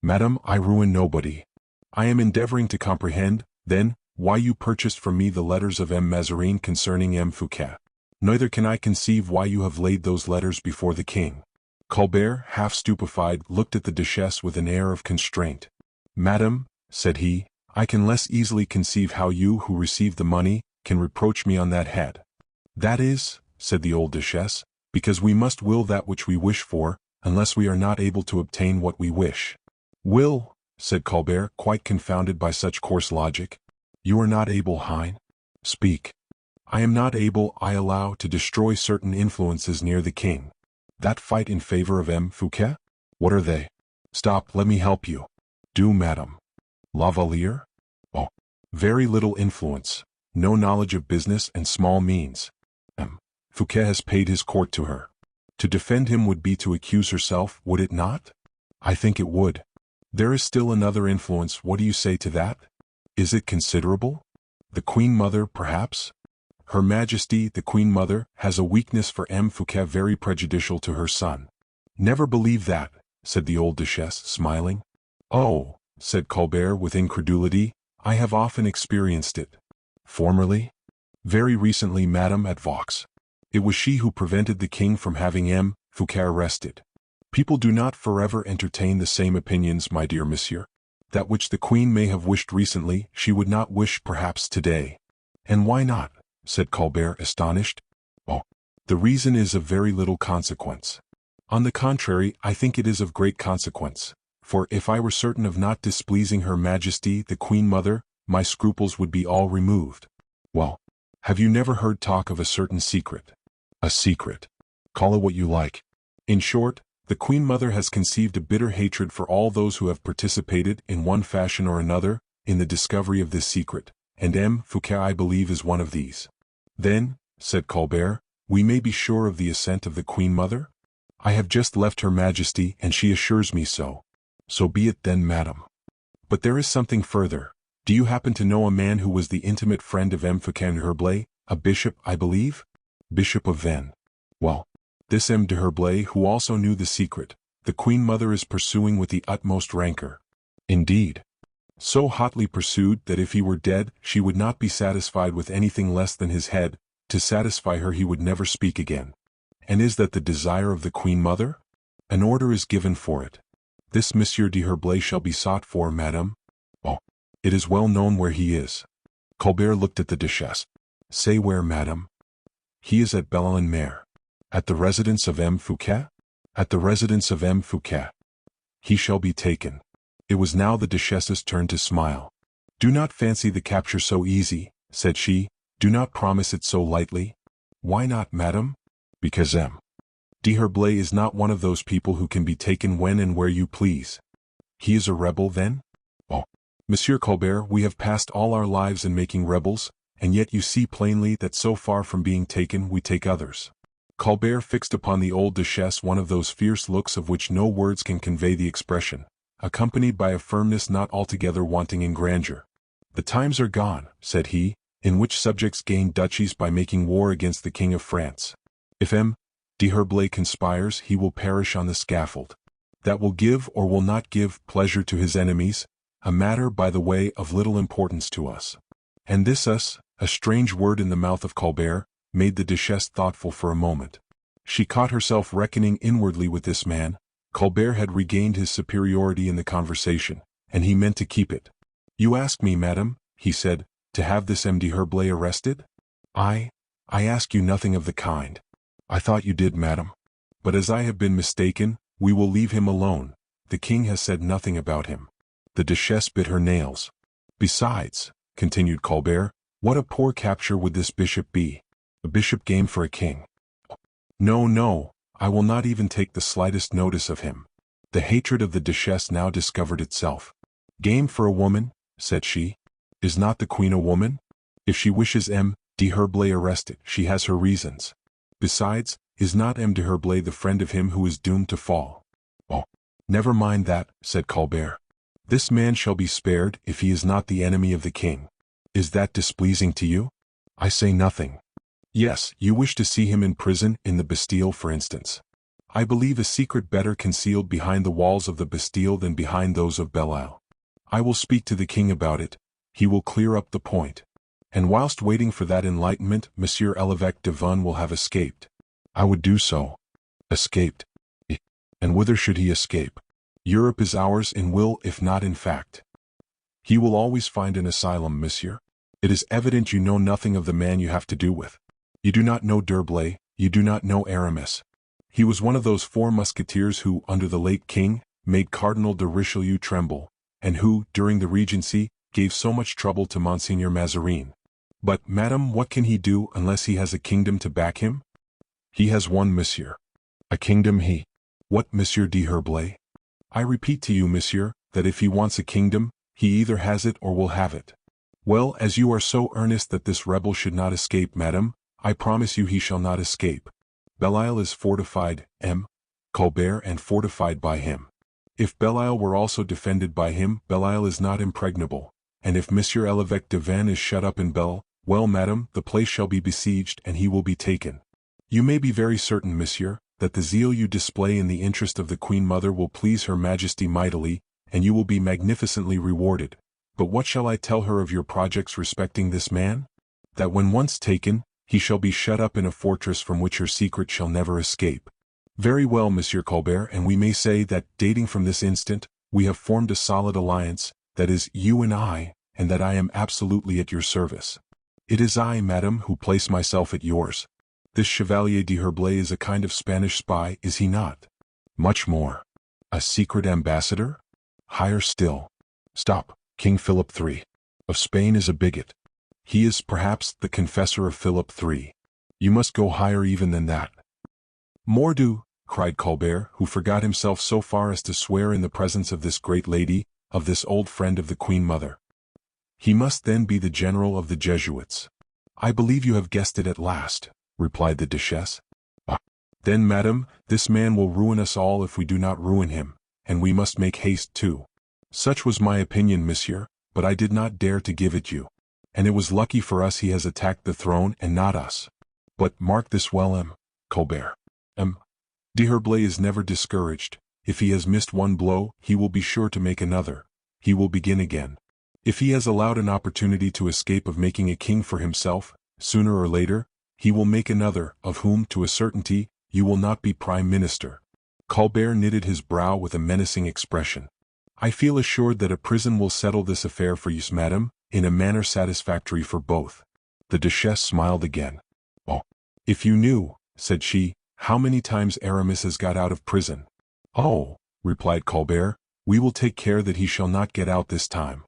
A: "Madame, I ruin nobody." "I am endeavoring to comprehend, then, why you purchased from me the letters of M. Mazarin concerning M. Fouquet. Neither can I conceive why you have laid those letters before the king." Colbert, half stupefied, looked at the Duchesse with an air of constraint. "Madame," said he, "I can less easily conceive how you, who received the money, can reproach me on that head." "That is," said the old Duchesse, "because we must will that which we wish for, unless we are not able to obtain what we wish." "Will?" said Colbert, quite confounded by such coarse logic. "You are not able, Hein? Speak." "I am not able, I allow, to destroy certain influences near the king." "That fight in favor of M. Fouquet? What are they?" "Stop, let me help you." "Do, madame." "Lavalier?" "Oh, very little influence, no knowledge of business and small means. M. Fouquet has paid his court to her. To defend him would be to accuse herself, would it not?" "I think it would." "There is still another influence, what do you say to that?" "Is it considerable?" "The Queen Mother, perhaps?" "Her Majesty, the Queen Mother, has a weakness for M. Fouquet very prejudicial to her son." "Never believe that," said the old Duchesse, smiling. "Oh," said Colbert with incredulity, "I have often experienced it." "Formerly?" "Very recently, madame, at Vaux. It was she who prevented the king from having M. Fouquet arrested. People do not forever entertain the same opinions, my dear monsieur. That which the queen may have wished recently, she would not wish perhaps today." "And why not?" said Colbert, astonished. "Oh, the reason is of very little consequence." "On the contrary, I think it is of great consequence, for if I were certain of not displeasing Her Majesty, the Queen Mother, my scruples would be all removed." "Well, have you never heard talk of a certain secret?" "A secret? Call it what you like." "In short, the Queen Mother has conceived a bitter hatred for all those who have participated, in one fashion or another, in the discovery of this secret, and M. Fouquet, I believe, is one of these." "Then," said Colbert, "we may be sure of the assent of the Queen Mother?" "I have just left Her Majesty, and she assures me so." "So be it then, madame. But there is something further. Do you happen to know a man who was the intimate friend of M. Fouquet Herblay, a bishop, I believe?" "Bishop of Vannes. Well, this M. de Herblay, who also knew the secret, the Queen Mother is pursuing with the utmost rancor." "Indeed." "So hotly pursued that if he were dead, she would not be satisfied with anything less than his head. To satisfy her he would never speak again." "And is that the desire of the Queen Mother?" "An order is given for it. This Monsieur de Herblay shall be sought for, madame." "Oh, it is well known where he is." Colbert looked at the Duchesse. "Say where, madame." "He is at Belle-en-Mer." "At the residence of M. Fouquet?" "At the residence of M. Fouquet." "He shall be taken." It was now the Duchesse's turn to smile. "Do not fancy the capture so easy," said she. Do not promise it so lightly. Why not, madam? Because M. D'Herblay is not one of those people who can be taken when and where you please. He is a rebel, then? Oh, Monsieur Colbert, we have passed all our lives in making rebels, and yet you see plainly that so far from being taken we take others. Colbert fixed upon the old Duchesse one of those fierce looks of which no words can convey the expression, accompanied by a firmness not altogether wanting in grandeur. The times are gone, said he, in which subjects gain duchies by making war against the King of France. If M. D'Herblay conspires, he will perish on the scaffold. That will give or will not give pleasure to his enemies, a matter by the way of little importance to us. And this us, a strange word in the mouth of Colbert, made the Duchesse thoughtful for a moment. She caught herself reckoning inwardly with this man. Colbert had regained his superiority in the conversation, and he meant to keep it. You ask me, madam, he said, to have this M. D'Herblay arrested? I ask you nothing of the kind. I thought you did, madam. But as I have been mistaken, we will leave him alone. The king has said nothing about him. The Duchesse bit her nails. Besides, continued Colbert, what a poor capture would this bishop be? A bishop game for a king. No, no, I will not even take the slightest notice of him. The hatred of the Duchesse now discovered itself. Game for a woman, said she. Is not the queen a woman? If she wishes M. D'Herblay arrested, she has her reasons. Besides, is not M. D'Herblay the friend of him who is doomed to fall? Oh, never mind that, said Colbert. This man shall be spared if he is not the enemy of the king. Is that displeasing to you? I say nothing. Yes, you wish to see him in prison, in the Bastille for instance. I believe a secret better concealed behind the walls of the Bastille than behind those of Belle-Isle. I will speak to the king about it. He will clear up the point. And whilst waiting for that enlightenment, Monsieur l'Évêque de Vannes will have escaped. I would do so. Escaped. And whither should he escape? Europe is ours in will if not in fact. He will always find an asylum, monsieur. It is evident you know nothing of the man you have to do with. You do not know D'Herblay, you do not know Aramis. He was one of those 4 musketeers who, under the late king, made Cardinal de Richelieu tremble, and who, during the Regency, gave so much trouble to Monseigneur Mazarin. But, madam, what can he do unless he has a kingdom to back him? He has one, monsieur. A kingdom he. What, Monsieur D'Herblay? I repeat to you, monsieur, that if he wants a kingdom, he either has it or will have it. Well, as you are so earnest that this rebel should not escape, madam, I promise you he shall not escape. Belle-Isle is fortified, M. Colbert, and fortified by him. If Belle-Isle were also defended by him, Belle-Isle is not impregnable. And if Monsieur l'Évêque de Vannes is shut up in well, madam, the place shall be besieged and he will be taken. You may be very certain, monsieur, that the zeal you display in the interest of the Queen Mother will please Her Majesty mightily, and you will be magnificently rewarded. But what shall I tell her of your projects respecting this man? That when once taken, he shall be shut up in a fortress from which her secret shall never escape. Very well, Monsieur Colbert, and we may say that, dating from this instant, we have formed a solid alliance, that is, you and that I am absolutely at your service. It is I, madam, who place myself at yours. This Chevalier D'Herblay is a kind of Spanish spy, is he not? Much more. A secret ambassador? Higher still. Stop, King Philip III. Of Spain is a bigot. He is, perhaps, the confessor of Philip III. You must go higher even than that. Mordieu, cried Colbert, who forgot himself so far as to swear in the presence of this great lady, of this old friend of the Queen Mother. He must then be the general of the Jesuits. I believe you have guessed it at last, replied the Duchesse. Ah, then, madam, this man will ruin us all if we do not ruin him, and we must make haste too. Such was my opinion, monsieur, but I did not dare to give it you. And it was lucky for us he has attacked the throne and not us. But mark this well, M. Colbert. M. D'Herblay is never discouraged. If he has missed one blow, he will be sure to make another. He will begin again. If he has allowed an opportunity to escape of making a king for himself, sooner or later, he will make another, of whom, to a certainty, you will not be prime minister. Colbert knitted his brow with a menacing expression. I feel assured that a prison will settle this affair for you, madam, in a manner satisfactory for both. The Duchesse smiled again. Oh, if you knew, said she, how many times Aramis has got out of prison. Oh, replied Colbert, we will take care that he shall not get out this time.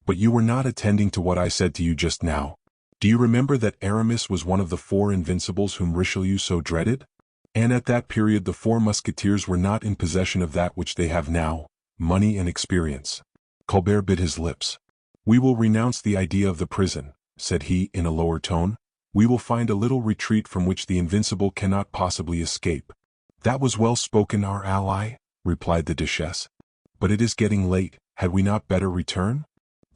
A: But you were not attending to what I said to you just now. Do you remember that Aramis was one of the 4 invincibles whom Richelieu so dreaded? And at that period the 4 musketeers were not in possession of that which they have now, money and experience. Colbert bit his lips. We will renounce the idea of the prison, said he in a lower tone. We will find a little retreat from which the invincible cannot possibly escape. That was well spoken, our ally, replied the Duchess. But it is getting late, had we not better return?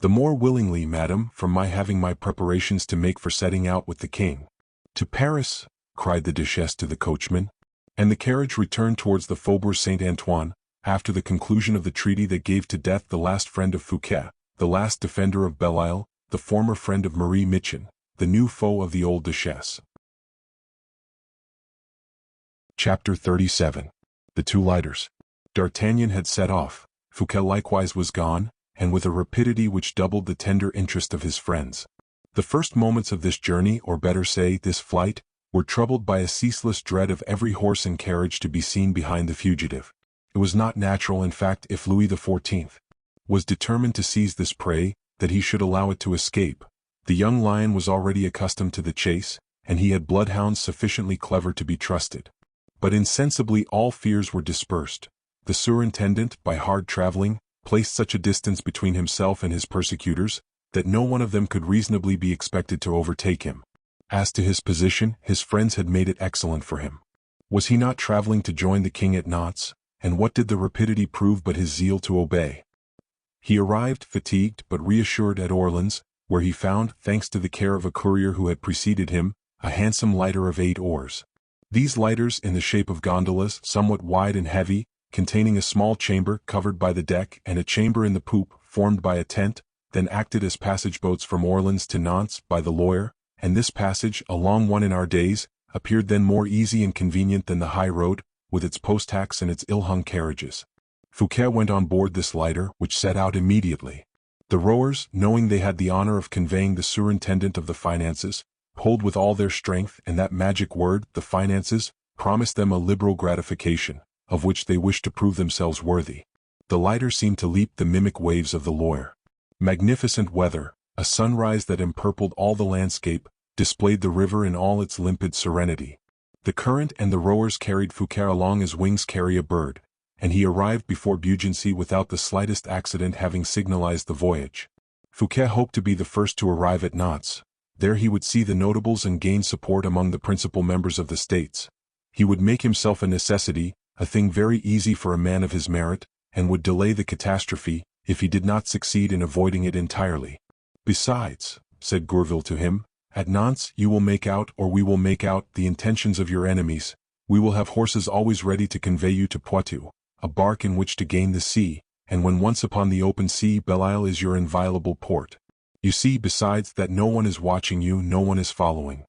A: The more willingly, madam, from my having my preparations to make for setting out with the king. To Paris, cried the Duchess to the coachman. And the carriage returned towards the Faubourg Saint-Antoine, after the conclusion of the treaty that gave to death the last friend of Fouquet, the last defender of Belle-Isle, the former friend of Marie Michon, the new foe of the old Duchess. Chapter 37. The Two Lighters. D'Artagnan had set off, Fouquet likewise was gone, and with a rapidity which doubled the tender interest of his friends. The first moments of this journey, or better say, this flight, were troubled by a ceaseless dread of every horse and carriage to be seen behind the fugitive. It was not natural, in fact, if Louis XIV was determined to seize this prey, that he should allow it to escape. The young lion was already accustomed to the chase, and he had bloodhounds sufficiently clever to be trusted. But insensibly all fears were dispersed. The surintendant, by hard traveling, placed such a distance between himself and his persecutors, that no one of them could reasonably be expected to overtake him. As to his position, his friends had made it excellent for him. Was he not traveling to join the king at Nantes, and what did the rapidity prove but his zeal to obey? He arrived, fatigued but reassured, at Orleans, where he found, thanks to the care of a courier who had preceded him, a handsome lighter of 8 oars. These lighters, in the shape of gondolas, somewhat wide and heavy, containing a small chamber covered by the deck and a chamber in the poop formed by a tent, then acted as passage boats from Orleans to Nantes by the Loire, and this passage, a long one in our days, appeared then more easy and convenient than the high road, with its post-hacks and its ill-hung carriages. Fouquet went on board this lighter, which set out immediately. The rowers, knowing they had the honor of conveying the surintendant of the finances, pulled with all their strength, and that magic word, the finances, promised them a liberal gratification, of which they wished to prove themselves worthy. The lighter seemed to leap the mimic waves of the Loire. Magnificent weather, a sunrise that empurpled all the landscape, displayed the river in all its limpid serenity. The current and the rowers carried Fouquet along as wings carry a bird, and he arrived before Beaugency without the slightest accident having signalized the voyage. Fouquet hoped to be the first to arrive at Nantes. There he would see the notables and gain support among the principal members of the States. He would make himself a necessity, a thing very easy for a man of his merit, and would delay the catastrophe, if he did not succeed in avoiding it entirely. Besides, said Gourville to him, at Nantes you will make out, or we will make out, the intentions of your enemies. We will have horses always ready to convey you to Poitou, a bark in which to gain the sea, and when once upon the open sea, Belle-Isle is your inviolable port. You see, besides that no one is watching you, no one is following.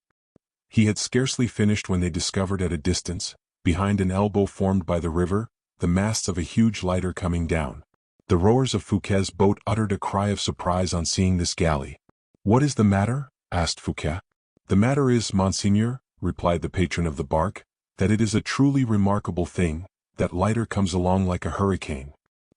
A: He had scarcely finished when they discovered at a distance, behind an elbow formed by the river, the masts of a huge lighter coming down. The rowers of Fouquet's boat uttered a cry of surprise on seeing this galley. "What is the matter?" asked Fouquet. "The matter is, monseigneur," replied the patron of the bark, "that it is a truly remarkable thing, that lighter comes along like a hurricane."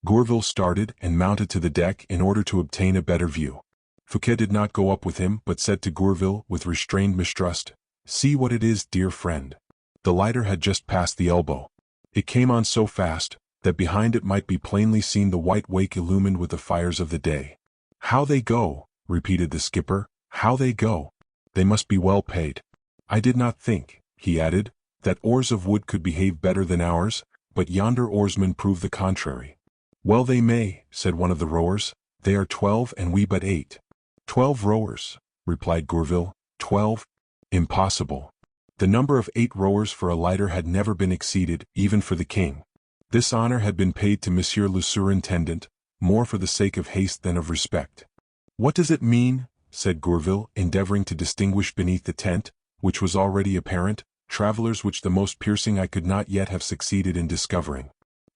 A: Gourville started and mounted to the deck in order to obtain a better view. Fouquet did not go up with him, but said to Gourville with restrained mistrust, "See what it is, dear friend." The lighter had just passed the elbow. It came on so fast, that behind it might be plainly seen the white wake illumined with the fires of the day. "How they go," repeated the skipper, "how they go. They must be well paid. I did not think," he added, "that oars of wood could behave better than ours, but yonder oarsmen prove the contrary." "Well they may," said one of the rowers, "they are 12 and we but 8. 12 rowers," replied Gourville. 12? Impossible. The number of 8 rowers for a lighter had never been exceeded, even for the king. This honor had been paid to Monsieur le Surintendant, more for the sake of haste than of respect. "What does it mean?" said Gourville, endeavoring to distinguish beneath the tent, which was already apparent, travelers which the most piercing eye could not yet have succeeded in discovering.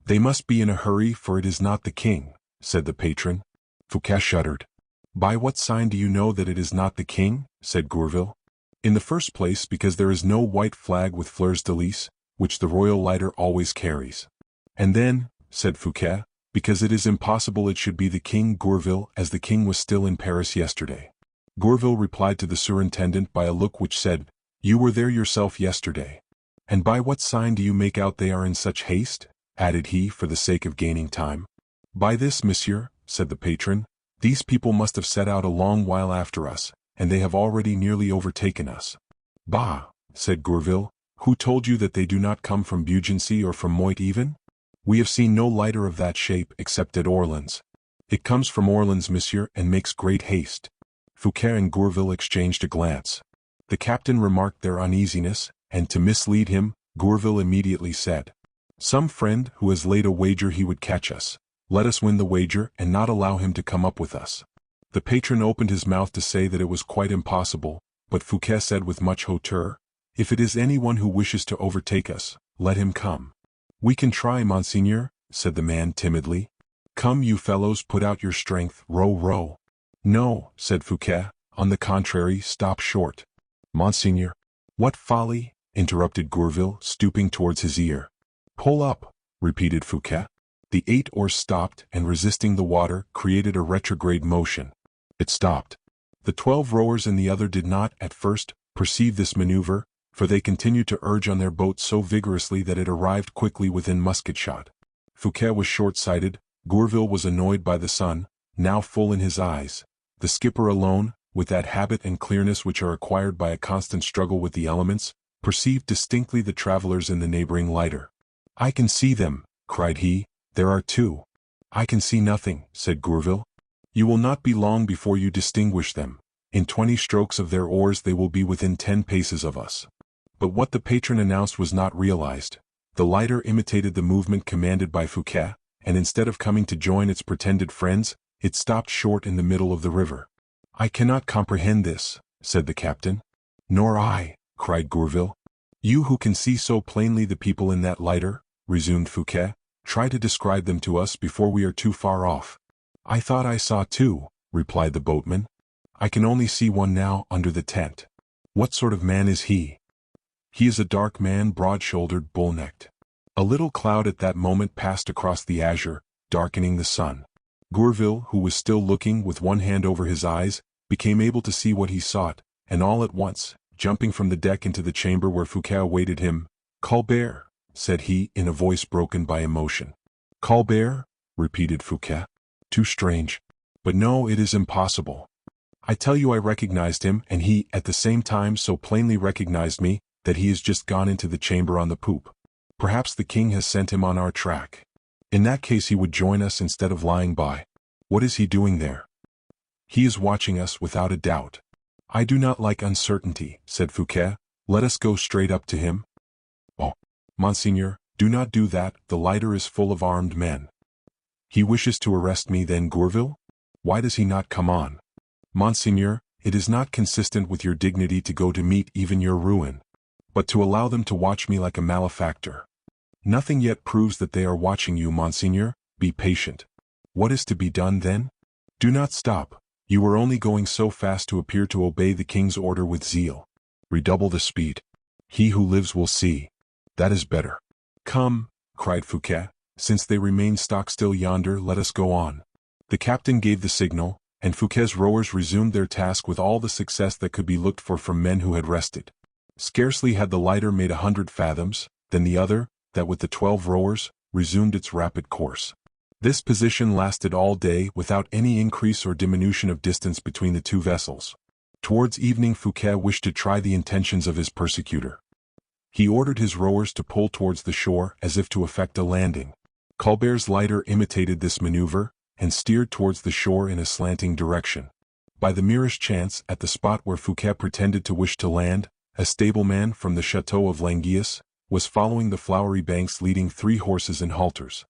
A: "They must be in a hurry, for it is not the king," said the patron. Fouquet shuddered. "By what sign do you know that it is not the king?" said Gourville. "In the first place, because there is no white flag with fleurs de lis, which the royal lighter always carries. And then," said Fouquet, "because it is impossible it should be the king, Gourville, as the king was still in Paris yesterday." Gourville replied to the superintendent by a look which said, "You were there yourself yesterday." "And by what sign do you make out they are in such haste?" added he for the sake of gaining time. "By this, monsieur," said the patron. "These people must have set out a long while after us, and they have already nearly overtaken us." "Bah," said Gourville, "who told you that they do not come from Beaugency or from Moit even? We have seen no lighter of that shape except at Orleans." "It comes from Orleans, monsieur, and makes great haste." Fouquet and Gourville exchanged a glance. The captain remarked their uneasiness, and to mislead him, Gourville immediately said, "Some friend who has laid a wager he would catch us. Let us win the wager and not allow him to come up with us." The patron opened his mouth to say that it was quite impossible, but Fouquet said with much hauteur, "If it is anyone who wishes to overtake us, let him come." "We can try, monseigneur," said the man timidly. "Come, you fellows, put out your strength, row, row." "No," said Fouquet, "on the contrary, stop short." "Monseigneur." "What folly!" interrupted Gourville, stooping towards his ear. "Pull up," repeated Fouquet. The 8 oars stopped, and resisting the water, created a retrograde motion. It stopped. The 12 rowers and the other did not, at first, perceive this maneuver, for they continued to urge on their boat so vigorously that it arrived quickly within musket shot. Fouquet was short-sighted, Gourville was annoyed by the sun, now full in his eyes. The skipper alone, with that habit and clearness which are acquired by a constant struggle with the elements, perceived distinctly the travelers in the neighboring lighter. "I can see them," cried he, "there are 2. "I can see nothing," said Gourville. "You will not be long before you distinguish them. In 20 strokes of their oars they will be within 10 paces of us." But what the patron announced was not realized. The lighter imitated the movement commanded by Fouquet, and instead of coming to join its pretended friends, it stopped short in the middle of the river. "I cannot comprehend this," said the captain. "Nor I," cried Gourville. "You who can see so plainly the people in that lighter," resumed Fouquet, "try to describe them to us before we are too far off." "I thought I saw 2, replied the boatman. "I can only see one now, under the tent." "What sort of man is he?" "He is a dark man, broad-shouldered, bull-necked." A little cloud at that moment passed across the azure, darkening the sun. Gourville, who was still looking with one hand over his eyes, became able to see what he sought, and all at once, jumping from the deck into the chamber where Fouquet awaited him, "Colbert," said he, in a voice broken by emotion. "Colbert?" repeated Fouquet. "Too strange. But no, it is impossible. I tell you I recognized him, and he, at the same time, so plainly recognized me, that he has just gone into the chamber on the poop. Perhaps the king has sent him on our track. In that case he would join us instead of lying by. What is he doing there?" "He is watching us, without a doubt." "I do not like uncertainty," said Fouquet. "Let us go straight up to him." "Oh, monseigneur, do not do that, the lighter is full of armed men." "He wishes to arrest me then, Gourville? Why does he not come on?" "Monseigneur, it is not consistent with your dignity to go to meet even your ruin, but to allow them to watch me like a malefactor." "Nothing yet proves that they are watching you, monseigneur. Be patient." "What is to be done then?" "Do not stop. You were only going so fast to appear to obey the king's order with zeal. Redouble the speed. He who lives will see. That is better." "Come," cried Fouquet, "since they remain stock-still yonder, let us go on." The captain gave the signal, and Fouquet's rowers resumed their task with all the success that could be looked for from men who had rested. Scarcely had the lighter made 100 fathoms, than the other, that with the 12 rowers, resumed its rapid course. This position lasted all day without any increase or diminution of distance between the 2 vessels. Towards evening Fouquet wished to try the intentions of his persecutor. He ordered his rowers to pull towards the shore as if to effect a landing. Colbert's lighter imitated this maneuver, and steered towards the shore in a slanting direction. By the merest chance, at the spot where Fouquet pretended to wish to land, a stableman from the chateau of Languillas was following the flowery banks leading 3 horses in halters.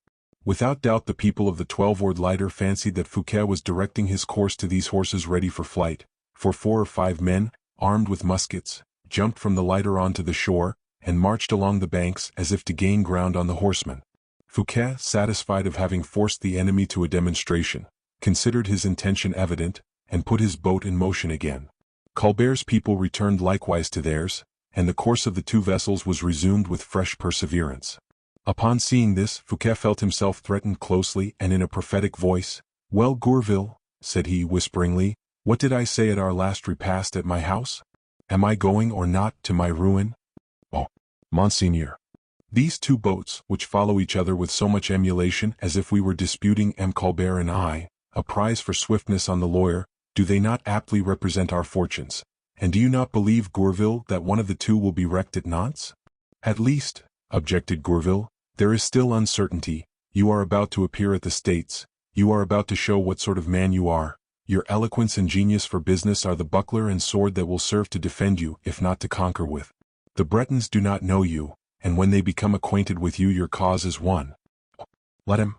A: Without doubt the people of the 12-oared lighter fancied that Fouquet was directing his course to these horses ready for flight, for 4 or 5 men, armed with muskets, jumped from the lighter onto the shore, and marched along the banks as if to gain ground on the horsemen. Fouquet, satisfied of having forced the enemy to a demonstration, considered his intention evident, and put his boat in motion again. Colbert's people returned likewise to theirs, and the course of the 2 vessels was resumed with fresh perseverance. Upon seeing this, Fouquet felt himself threatened closely, and in a prophetic voice, "Well, Gourville," said he whisperingly, What did I say at our last repast at my house? Am I going or not to my ruin? Oh, Monseigneur. These two boats, which follow each other with so much emulation as if we were disputing M. Colbert and I, a prize for swiftness on the lawyer, do they not aptly represent our fortunes? And do you not believe, Gourville, that one of the two will be wrecked at Nantes? At least, objected Gourville, there is still uncertainty. You are about to appear at the States. You are about to show what sort of man you are. Your eloquence and genius for business are the buckler and sword that will serve to defend you, if not to conquer with. The Bretons do not know you, and when they become acquainted with you your cause is won. Let him.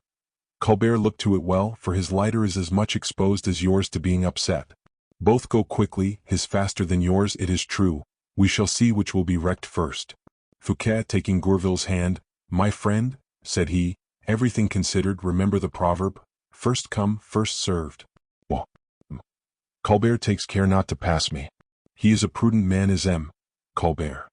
A: Colbert looked to it well, for his lighter is as much exposed as yours to being upset. Both go quickly, his faster than yours, it is true. We shall see which will be wrecked first. Fouquet, taking Gourville's hand, my friend, said he, everything considered, remember the proverb, first come, first served. Well, Colbert takes care not to pass me. He is a prudent man is M. Colbert.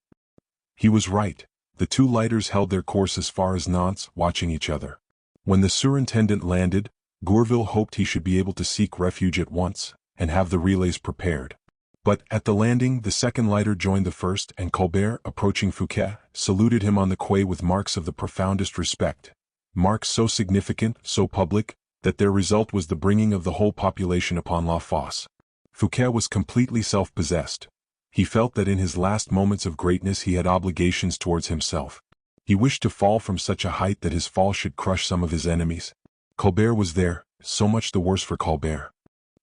A: He was right. The two lighters held their course as far as Nantes, watching each other. When the surintendant landed, Gourville hoped he should be able to seek refuge at once, and have the relays prepared. But, at the landing, the second lighter joined the first, and Colbert, approaching Fouquet, saluted him on the quay with marks of the profoundest respect. Marks so significant, so public, that their result was the bringing of the whole population upon La Fosse. Fouquet was completely self-possessed. He felt that in his last moments of greatness he had obligations towards himself. He wished to fall from such a height that his fall should crush some of his enemies. Colbert was there, so much the worse for Colbert.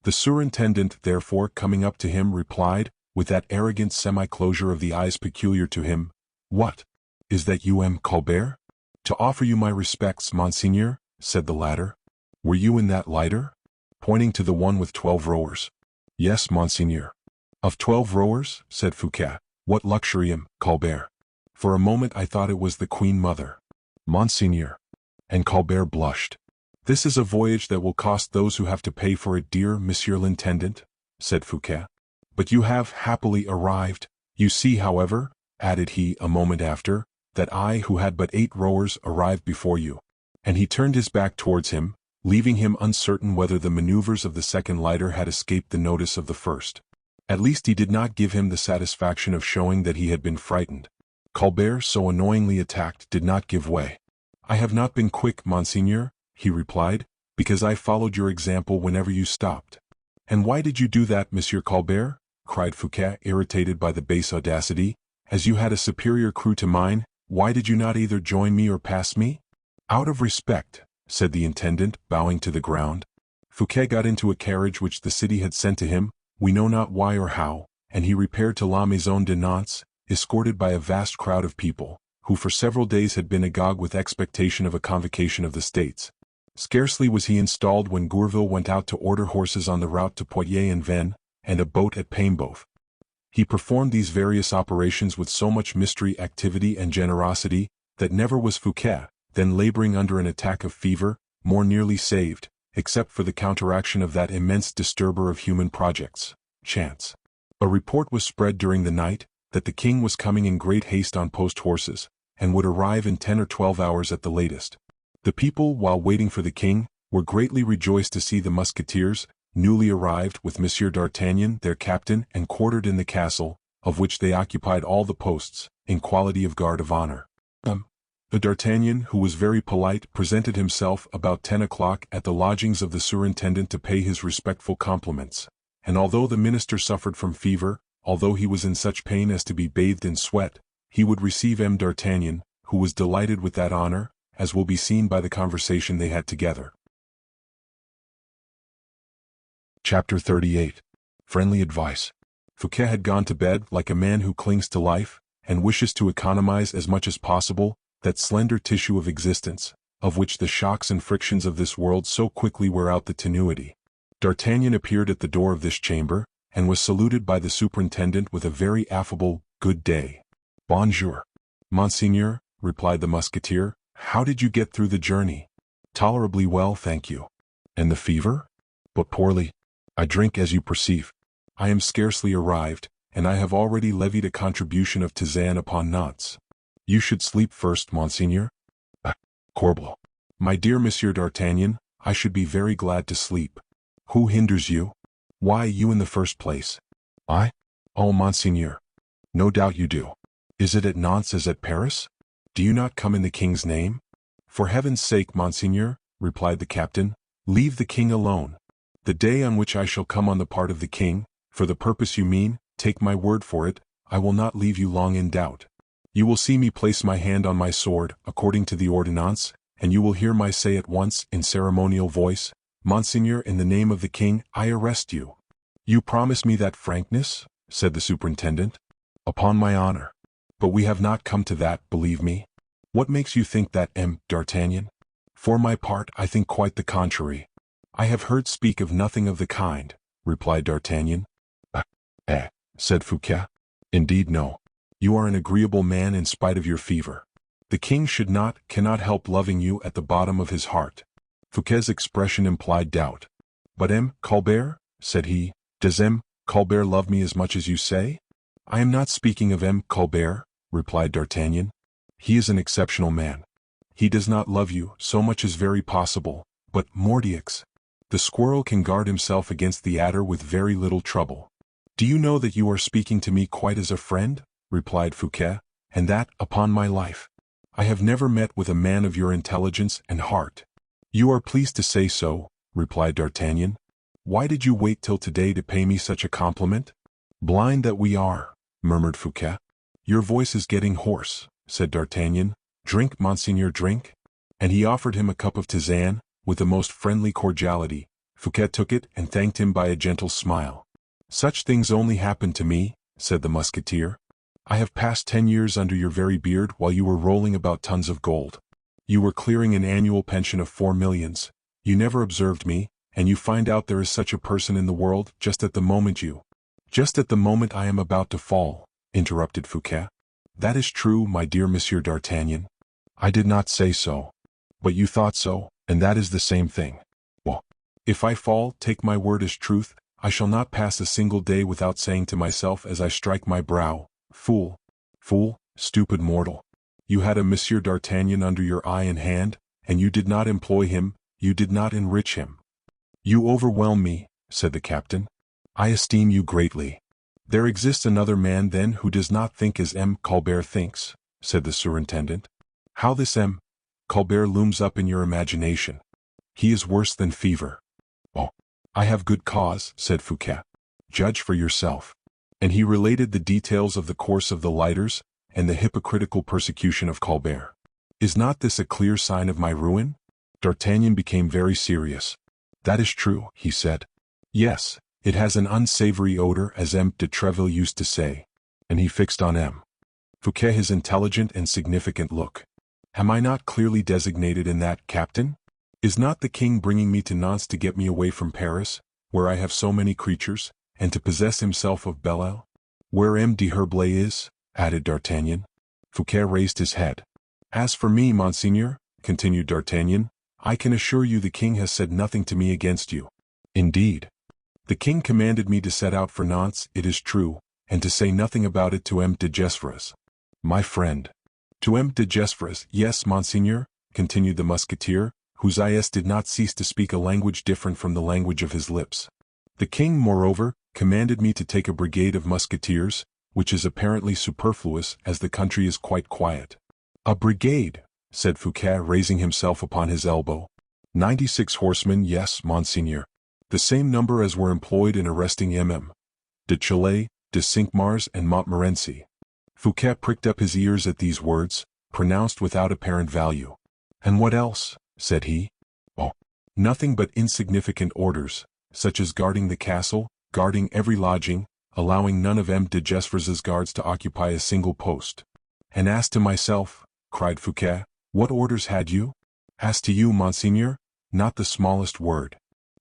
A: The surintendant, therefore, coming up to him, replied, with that arrogant semi-closure of the eyes peculiar to him, "What? Is that you, M. Colbert?" "To offer you my respects, Monseigneur," said the latter. "Were you in that lighter?" Pointing to the one with 12 rowers. "Yes, Monseigneur." "Of 12 rowers?" said Fouquet. "What luxury, M. Colbert. For a moment I thought it was the Queen Mother." "Monseigneur." And Colbert blushed. "This is a voyage that will cost those who have to pay for it dear, Monsieur l'Intendant," said Fouquet. "But you have happily arrived. You see, however," added he a moment after, "that I, who had but 8 rowers, arrived before you." And he turned his back towards him, leaving him uncertain whether the maneuvers of the second lighter had escaped the notice of the first. At least he did not give him the satisfaction of showing that he had been frightened. Colbert, so annoyingly attacked, did not give way. "I have not been quick, Monseigneur," he replied, "because I followed your example whenever you stopped." "And why did you do that, Monsieur Colbert?" cried Fouquet, irritated by the base audacity. "As you had a superior crew to mine, why did you not either join me or pass me?" "Out of respect," said the intendant, bowing to the ground. Fouquet got into a carriage which the city had sent to him, we know not why or how, and he repaired to La Maison de Nantes, escorted by a vast crowd of people, who for several days had been agog with expectation of a convocation of the States. Scarcely was he installed when Gourville went out to order horses on the route to Poitiers and Vennes, and a boat at Paimboeuf. He performed these various operations with so much mystery, activity, and generosity, that never was Fouquet, then laboring under an attack of fever, more nearly saved, except for the counteraction of that immense disturber of human projects, chance. A report was spread during the night, that the king was coming in great haste on post horses, and would arrive in 10 or 12 hours at the latest. The people, while waiting for the king, were greatly rejoiced to see the Musketeers, newly arrived, with Monsieur d'Artagnan, their captain, and quartered in the castle, of which they occupied all the posts, in quality of guard of honor. The D'Artagnan, who was very polite, presented himself about 10 o'clock at the lodgings of the surintendant to pay his respectful compliments, and although the minister suffered from fever, although he was in such pain as to be bathed in sweat, he would receive M. d'Artagnan, who was delighted with that honor, as will be seen by the conversation they had together. Chapter 38. Friendly Advice. Fouquet had gone to bed like a man who clings to life, and wishes to economize as much as possible that slender tissue of existence, of which the shocks and frictions of this world so quickly wear out the tenuity. D'Artagnan appeared at the door of this chamber, and was saluted by the superintendent with a very affable, "Good day." "Bonjour, Monseigneur," replied the Musketeer. "How did you get through the journey?" "Tolerably well, thank you." "And the fever?" "But poorly. I drink, as you perceive. I am scarcely arrived, and I have already levied a contribution of tisane upon Nantes." "You should sleep first, Monseigneur." "Corbeau. My dear Monsieur d'Artagnan, I should be very glad to sleep." "Who hinders you?" Why you in the first place? I? Oh, monseigneur. No doubt you do. Is it at Nantes as at Paris? Do you not come in the king's name? For heaven's sake, monseigneur, replied the captain, leave the king alone. The day on which I shall come on the part of the king, for the purpose you mean, take my word for it, I will not leave you long in doubt. You will see me place my hand on my sword, according to the ordinance, and you will hear my say at once, in ceremonial voice, Monseigneur, in the name of the king, I arrest you. You promise me that frankness? Said the superintendent. Upon my honor. But we have not come to that, believe me. What makes you think that, D'Artagnan? For my part, I think quite the contrary. I have heard speak of nothing of the kind, replied D'Artagnan. Said Fouquet. Indeed no. You are an agreeable man in spite of your fever. The king cannot help loving you at the bottom of his heart. Fouquet's expression implied doubt. But Colbert, said he, does Colbert love me as much as you say? I am not speaking of Colbert, replied D'Artagnan. He is an exceptional man. He does not love you, so much is very possible, but, Mordioux, the squirrel can guard himself against the adder with very little trouble. Do you know that you are speaking to me quite as a friend? Replied Fouquet, and that, upon my life. I have never met with a man of your intelligence and heart. You are pleased to say so, replied D'Artagnan. Why did you wait till today to pay me such a compliment? Blind that we are, murmured Fouquet. Your voice is getting hoarse, said D'Artagnan. Drink, monseigneur, drink. And he offered him a cup of tisane, with the most friendly cordiality. Fouquet took it and thanked him by a gentle smile. Such things only happen to me, said the Musketeer. I have passed 10 years under your very beard while you were rolling about tons of gold. You were clearing an annual pension of 4 millions. You never observed me, and you find out there is such a person in the world just at the moment I am about to fall, interrupted Fouquet. That is true, my dear Monsieur d'Artagnan. I did not say so. But you thought so, and that is the same thing. Well, if I fall, take my word as truth, I shall not pass a single day without saying to myself as I strike my brow, Fool, stupid mortal. You had a Monsieur d'Artagnan under your eye and hand, and you did not employ him, you did not enrich him. You overwhelm me, said the captain. I esteem you greatly. There exists another man then who does not think as Colbert thinks, said the superintendent. How this Colbert looms up in your imagination. He is worse than fever. Oh, I have good cause, said Fouquet. Judge for yourself. And he related the details of the course of the lighters, and the hypocritical persecution of Colbert. Is not this a clear sign of my ruin? D'Artagnan became very serious. That is true, he said. Yes, it has an unsavory odor, as de Treville used to say. And he fixed on Fouquet his intelligent and significant look. Am I not clearly designated in that, captain? Is not the king bringing me to Nantes to get me away from Paris, where I have so many creatures, and to possess himself of Belle-Isle? Where d'Herblay is, added D'Artagnan. Fouquet raised his head. As for me, monseigneur, continued D'Artagnan, I can assure you the king has said nothing to me against you. Indeed. The king commanded me to set out for Nantes, it is true, and to say nothing about it to de Gesvres. My friend. To de Gesvres, yes, monseigneur, continued the Musketeer, whose eyes did not cease to speak a language different from the language of his lips. The king, moreover, commanded me to take a brigade of musketeers, which is apparently superfluous as the country is quite quiet. A brigade, said Fouquet, raising himself upon his elbow. 96 horsemen, yes, monseigneur. The same number as were employed in arresting de Chalais, de Cinq-Mars and Montmorency. Fouquet pricked up his ears at these words, pronounced without apparent value. And what else? Said he. Oh, nothing but insignificant orders, such as guarding the castle, guarding every lodging, allowing none of de Gesvres's guards to occupy a single post. And as to myself, cried Fouquet, what orders had you? As to you, monseigneur, not the smallest word.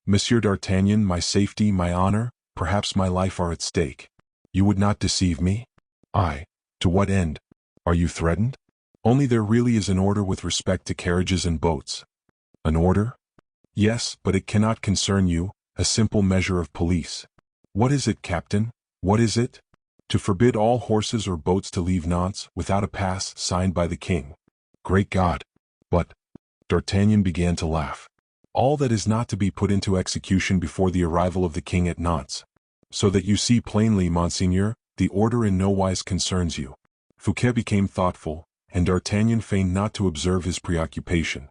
A: Monsieur d'Artagnan, my safety, my honor, perhaps my life are at stake. You would not deceive me? I. To what end? Are you threatened? Only there really is an order with respect to carriages and boats. An order? Yes, but it cannot concern you, a simple measure of police. What is it, captain? What is it? To forbid all horses or boats to leave Nantes without a pass signed by the king. Great God! But... D'Artagnan began to laugh. All that is not to be put into execution before the arrival of the king at Nantes. So that you see plainly, Monseigneur, the order in no wise concerns you." Fouquet became thoughtful, and D'Artagnan feigned not to observe his preoccupation.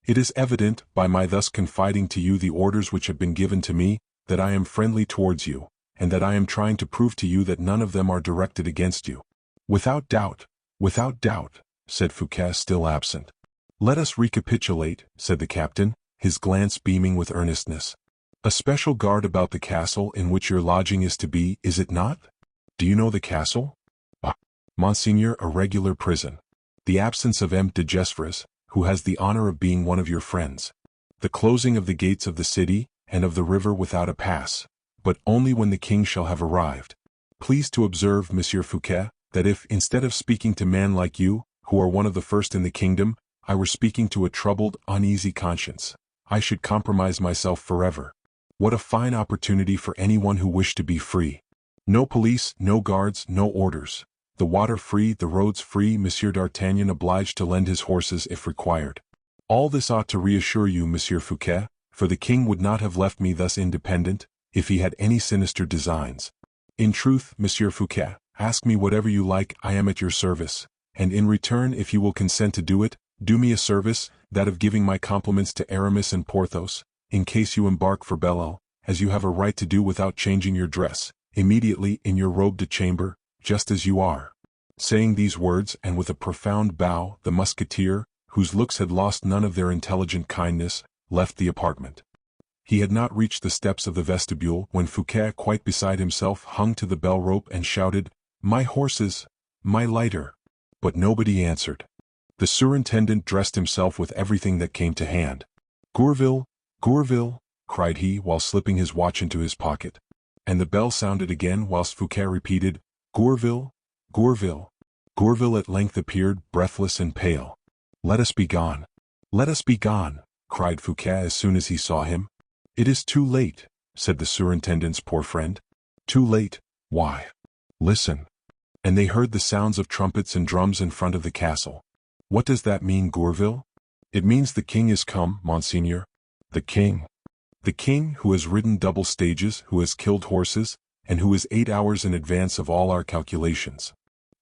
A: "It is evident, by my thus confiding to you the orders which have been given to me, that I am friendly towards you, and that I am trying to prove to you that none of them are directed against you." Without doubt, said Fouquet, still absent. "Let us recapitulate," said the captain, his glance beaming with earnestness. "A special guard about the castle in which your lodging is to be, is it not? Do you know the castle?" "Ah, Monseigneur, a regular prison. The absence of M. de Gesvres, who has the honor of being one of your friends. The closing of the gates of the city, and of the river without a pass, but only when the king shall have arrived. Please to observe, Monsieur Fouquet, that if, instead of speaking to men like you, who are one of the first in the kingdom, I were speaking to a troubled, uneasy conscience, I should compromise myself forever. What a fine opportunity for anyone who wished to be free. No police, no guards, no orders. The water free, the roads free, Monsieur D'Artagnan obliged to lend his horses if required. All this ought to reassure you, Monsieur Fouquet, for the king would not have left me thus independent, if he had any sinister designs. In truth, Monsieur Fouquet, ask me whatever you like, I am at your service, and in return, if you will consent to do it, do me a service, that of giving my compliments to Aramis and Porthos, in case you embark for Belle-Isle, as you have a right to do without changing your dress, immediately in your robe de chamber, just as you are." Saying these words, and with a profound bow, the Musketeer, whose looks had lost none of their intelligent kindness, left the apartment. He had not reached the steps of the vestibule when Fouquet, quite beside himself, hung to the bell rope and shouted, "My horses! My lighter!" But nobody answered. The surintendant dressed himself with everything that came to hand. "Gourville, Gourville!" cried he, while slipping his watch into his pocket. And the bell sounded again, whilst Fouquet repeated, "Gourville, Gourville." Gourville at length appeared, breathless and pale. "Let us be gone. Let us be gone," cried Fouquet as soon as he saw him. "It is too late," said the surintendant's poor friend. "Too late? Why? Listen." And they heard the sounds of trumpets and drums in front of the castle. "What does that mean, Gourville?" "It means the king is come, Monseigneur." "The king? The king who has ridden double stages, who has killed horses, and who is 8 hours in advance of all our calculations."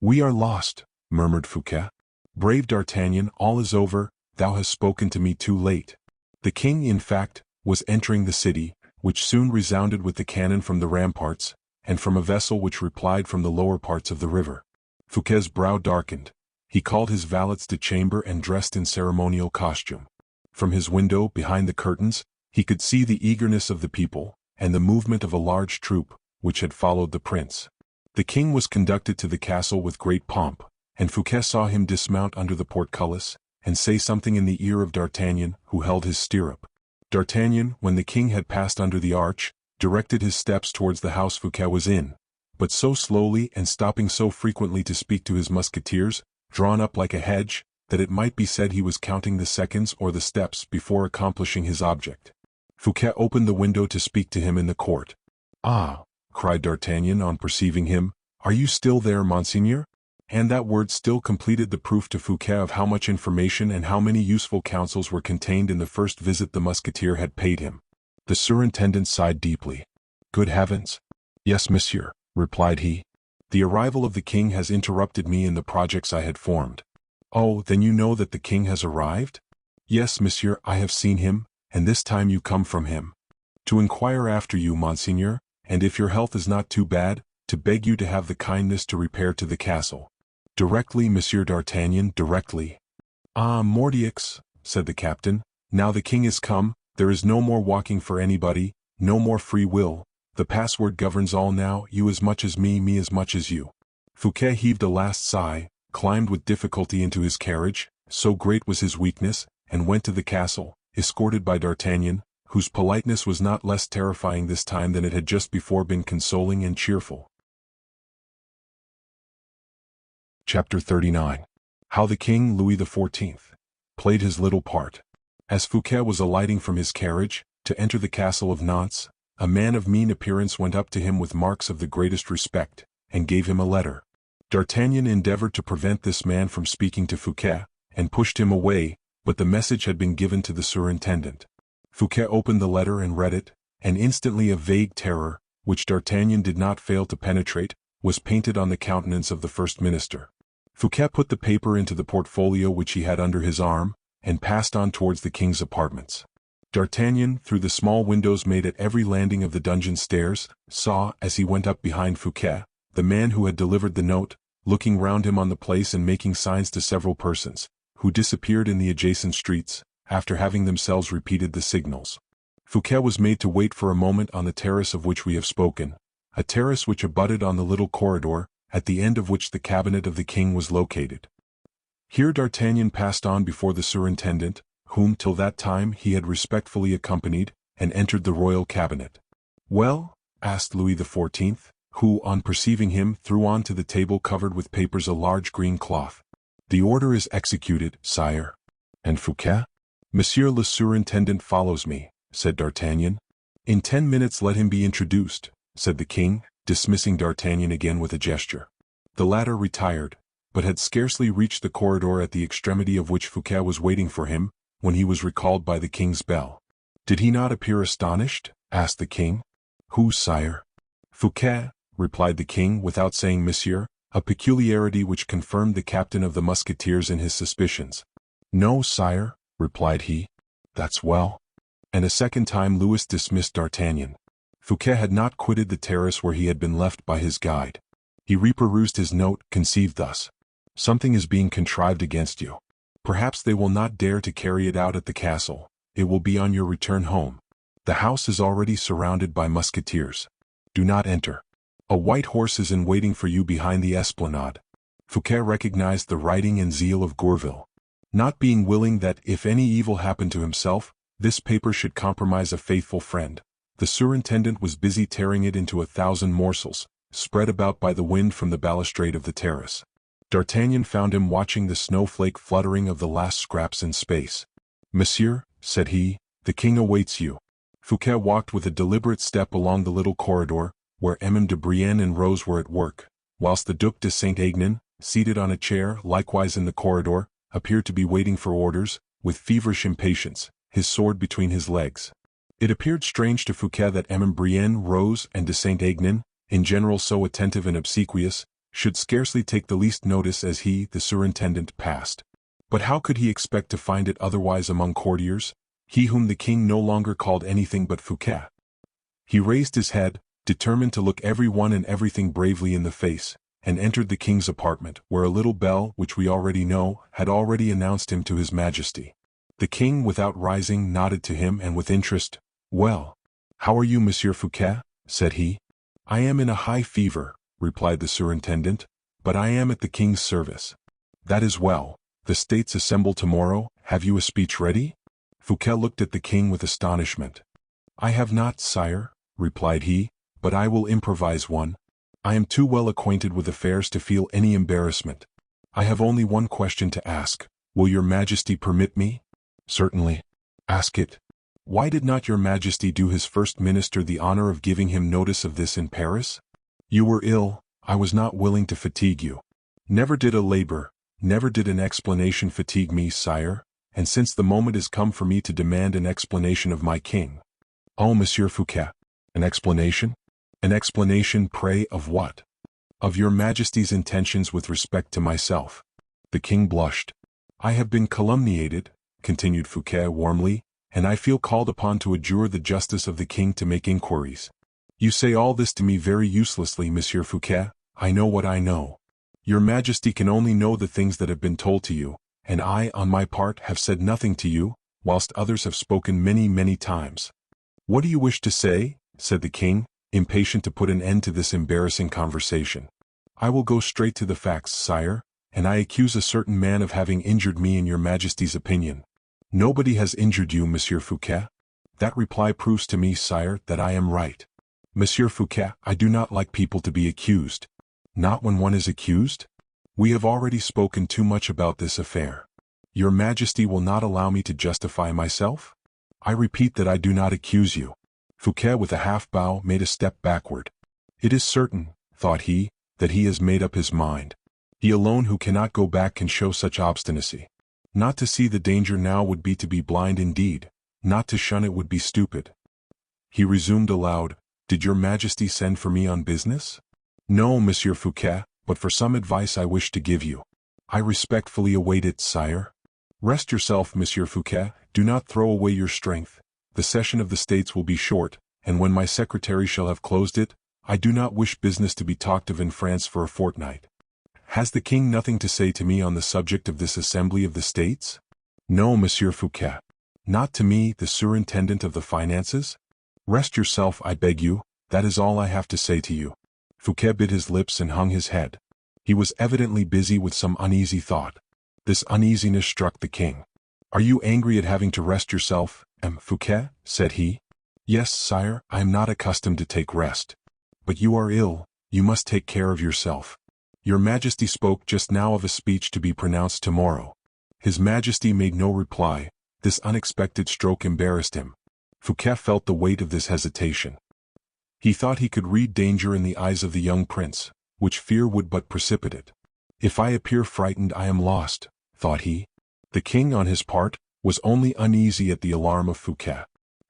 A: "We are lost," murmured Fouquet. "Brave D'Artagnan, all is over, thou hast spoken to me too late." The king, in fact, was entering the city, which soon resounded with the cannon from the ramparts, and from a vessel which replied from the lower parts of the river. Fouquet's brow darkened. He called his valets de chamber and dressed in ceremonial costume. From his window, behind the curtains, he could see the eagerness of the people, and the movement of a large troop, which had followed the prince. The king was conducted to the castle with great pomp, and Fouquet saw him dismount under the portcullis, and say something in the ear of D'Artagnan, who held his stirrup. D'Artagnan, when the king had passed under the arch, directed his steps towards the house Fouquet was in, but so slowly and stopping so frequently to speak to his musketeers, drawn up like a hedge, that it might be said he was counting the seconds or the steps before accomplishing his object. Fouquet opened the window to speak to him in the court. "Ah," cried D'Artagnan on perceiving him, "are you still there, Monseigneur?" And that word still completed the proof to Fouquet of how much information and how many useful counsels were contained in the first visit the Musketeer had paid him. The surintendant sighed deeply. "Good heavens! Yes, monsieur," replied he. "The arrival of the king has interrupted me in the projects I had formed." "Oh, then you know that the king has arrived?" "Yes, monsieur, I have seen him, and this time you come from him." "To inquire after you, Monseigneur, and if your health is not too bad, to beg you to have the kindness to repair to the castle." "Directly, Monsieur D'Artagnan, directly." "Ah, Mordioux," said the captain, "now the king is come, there is no more walking for anybody, no more free will, the password governs all now, you as much as me as much as you." Fouquet heaved a last sigh, climbed with difficulty into his carriage, so great was his weakness, and went to the castle, escorted by D'Artagnan, whose politeness was not less terrifying this time than it had just before been consoling and cheerful. Chapter 39. How the King Louis XIV played his little part. As Fouquet was alighting from his carriage, to enter the castle of Nantes, a man of mean appearance went up to him with marks of the greatest respect, and gave him a letter. D'Artagnan endeavored to prevent this man from speaking to Fouquet, and pushed him away, but the message had been given to the surintendant. Fouquet opened the letter and read it, and instantly a vague terror, which D'Artagnan did not fail to penetrate, was painted on the countenance of the first minister. Fouquet put the paper into the portfolio which he had under his arm, and passed on towards the king's apartments. D'Artagnan, through the small windows made at every landing of the dungeon stairs, saw, as he went up behind Fouquet, the man who had delivered the note, looking round him on the place and making signs to several persons, who disappeared in the adjacent streets, after having themselves repeated the signals. Fouquet was made to wait for a moment on the terrace of which we have spoken, a terrace which abutted on the little corridor, at the end of which the cabinet of the king was located. Here D'Artagnan passed on before the surintendant, whom till that time he had respectfully accompanied, and entered the royal cabinet. "Well?" asked Louis XIV, who, on perceiving him, threw on to the table covered with papers a large green cloth. "The order is executed, sire." "And Fouquet?" "Monsieur le surintendant follows me," said D'Artagnan. "In 10 minutes let him be introduced," said the king, dismissing D'Artagnan again with a gesture. The latter retired, but had scarcely reached the corridor at the extremity of which Fouquet was waiting for him, when he was recalled by the king's bell. "Did he not appear astonished?" asked the king. "Who, sire?" "Fouquet," replied the king without saying monsieur, a peculiarity which confirmed the captain of the Musketeers in his suspicions. "No, sire," replied he. "That's well." And a second time Louis dismissed D'Artagnan. Fouquet had not quitted the terrace where he had been left by his guide. He reperused his note, conceived thus: "Something is being contrived against you. Perhaps they will not dare to carry it out at the castle. It will be on your return home. The house is already surrounded by musketeers. Do not enter. A white horse is in waiting for you behind the esplanade." Fouquet recognized the writing and zeal of Gourville. Not being willing that, if any evil happened to himself, this paper should compromise a faithful friend, the surintendant was busy tearing it into 1,000 morsels, spread about by the wind from the balustrade of the terrace. D'Artagnan found him watching the snowflake fluttering of the last scraps in space. "Monsieur," said he, "the king awaits you." Fouquet walked with a deliberate step along the little corridor, where Madame de Brienne and Rose were at work, whilst the Duc de Saint-Aignan, seated on a chair likewise in the corridor, appeared to be waiting for orders, with feverish impatience, his sword between his legs. It appeared strange to Fouquet that Madame Brienne, Rose, and de Saint-Aignan, in general so attentive and obsequious, should scarcely take the least notice as he, the surintendant, passed. But how could he expect to find it otherwise among courtiers, he whom the king no longer called anything but Fouquet? He raised his head, determined to look every one and everything bravely in the face, and entered the king's apartment, where a little bell, which we already know, had already announced him to his majesty. The king, without rising, nodded to him and with interest. "Well, how are you, Monsieur Fouquet?" said he. "I am in a high fever," replied the surintendant, "but I am at the king's service." "That is well. The states assemble tomorrow. Have you a speech ready?" Fouquet looked at the king with astonishment. "I have not, sire," replied he, "but I will improvise one. I am too well acquainted with affairs to feel any embarrassment. I have only one question to ask. Will your majesty permit me?" "Certainly. Ask it." "Why did not your majesty do his first minister the honor of giving him notice of this in Paris?" "You were ill. I was not willing to fatigue you." "Never did a labor, never did an explanation fatigue me, sire, and since the moment is come for me to demand an explanation of my king." "Oh, Monsieur Fouquet, an explanation? An explanation, pray, of what?" "Of your majesty's intentions with respect to myself." The king blushed. "I have been calumniated," continued Fouquet warmly, "and I feel called upon to adjure the justice of the king to make inquiries. You say all this to me very uselessly, Monsieur Fouquet. I know what I know. Your majesty can only know the things that have been told to you, and I, on my part, have said nothing to you, whilst others have spoken many, many times." "What do you wish to say?" said the king, impatient to put an end to this embarrassing conversation. "I will go straight to the facts, sire, and I accuse a certain man of having injured me in your majesty's opinion." "Nobody has injured you, Monsieur Fouquet." "That reply proves to me, sire, that I am right." "Monsieur Fouquet, I do not like people to be accused." "Not when one is accused?" "We have already spoken too much about this affair. Your majesty will not allow me to justify myself?" "I repeat that I do not accuse you." Fouquet, with a half-bow, made a step backward. "It is certain," thought he, "that he has made up his mind. He alone who cannot go back can show such obstinacy. Not to see the danger now would be to be blind indeed, Not to shun it would be stupid. He resumed aloud, Did your Majesty send for me on business? No, Monsieur Fouquet, but for some advice I wish to give you. I respectfully await it, sire. Rest yourself, Monsieur Fouquet, do not throw away your strength. The session of the States will be short, and when my secretary shall have closed it, I do not wish business to be talked of in France for a fortnight. Has the king nothing to say to me on the subject of this Assembly of the States? No, Monsieur Fouquet. Not to me, the surintendant of the finances? Rest yourself, I beg you, that is all I have to say to you. Fouquet bit his lips and hung his head. He was evidently busy with some uneasy thought. This uneasiness struck the king. Are you angry at having to rest yourself, M. Fouquet? Said he. Yes, sire, I am not accustomed to take rest. But you are ill, you must take care of yourself. Your Majesty spoke just now of a speech to be pronounced tomorrow. His Majesty made no reply. This unexpected stroke embarrassed him. Fouquet felt the weight of this hesitation. He thought he could read danger in the eyes of the young prince, which fear would but precipitate. If I appear frightened I am lost, thought he. The king, on his part, was only uneasy at the alarm of Fouquet.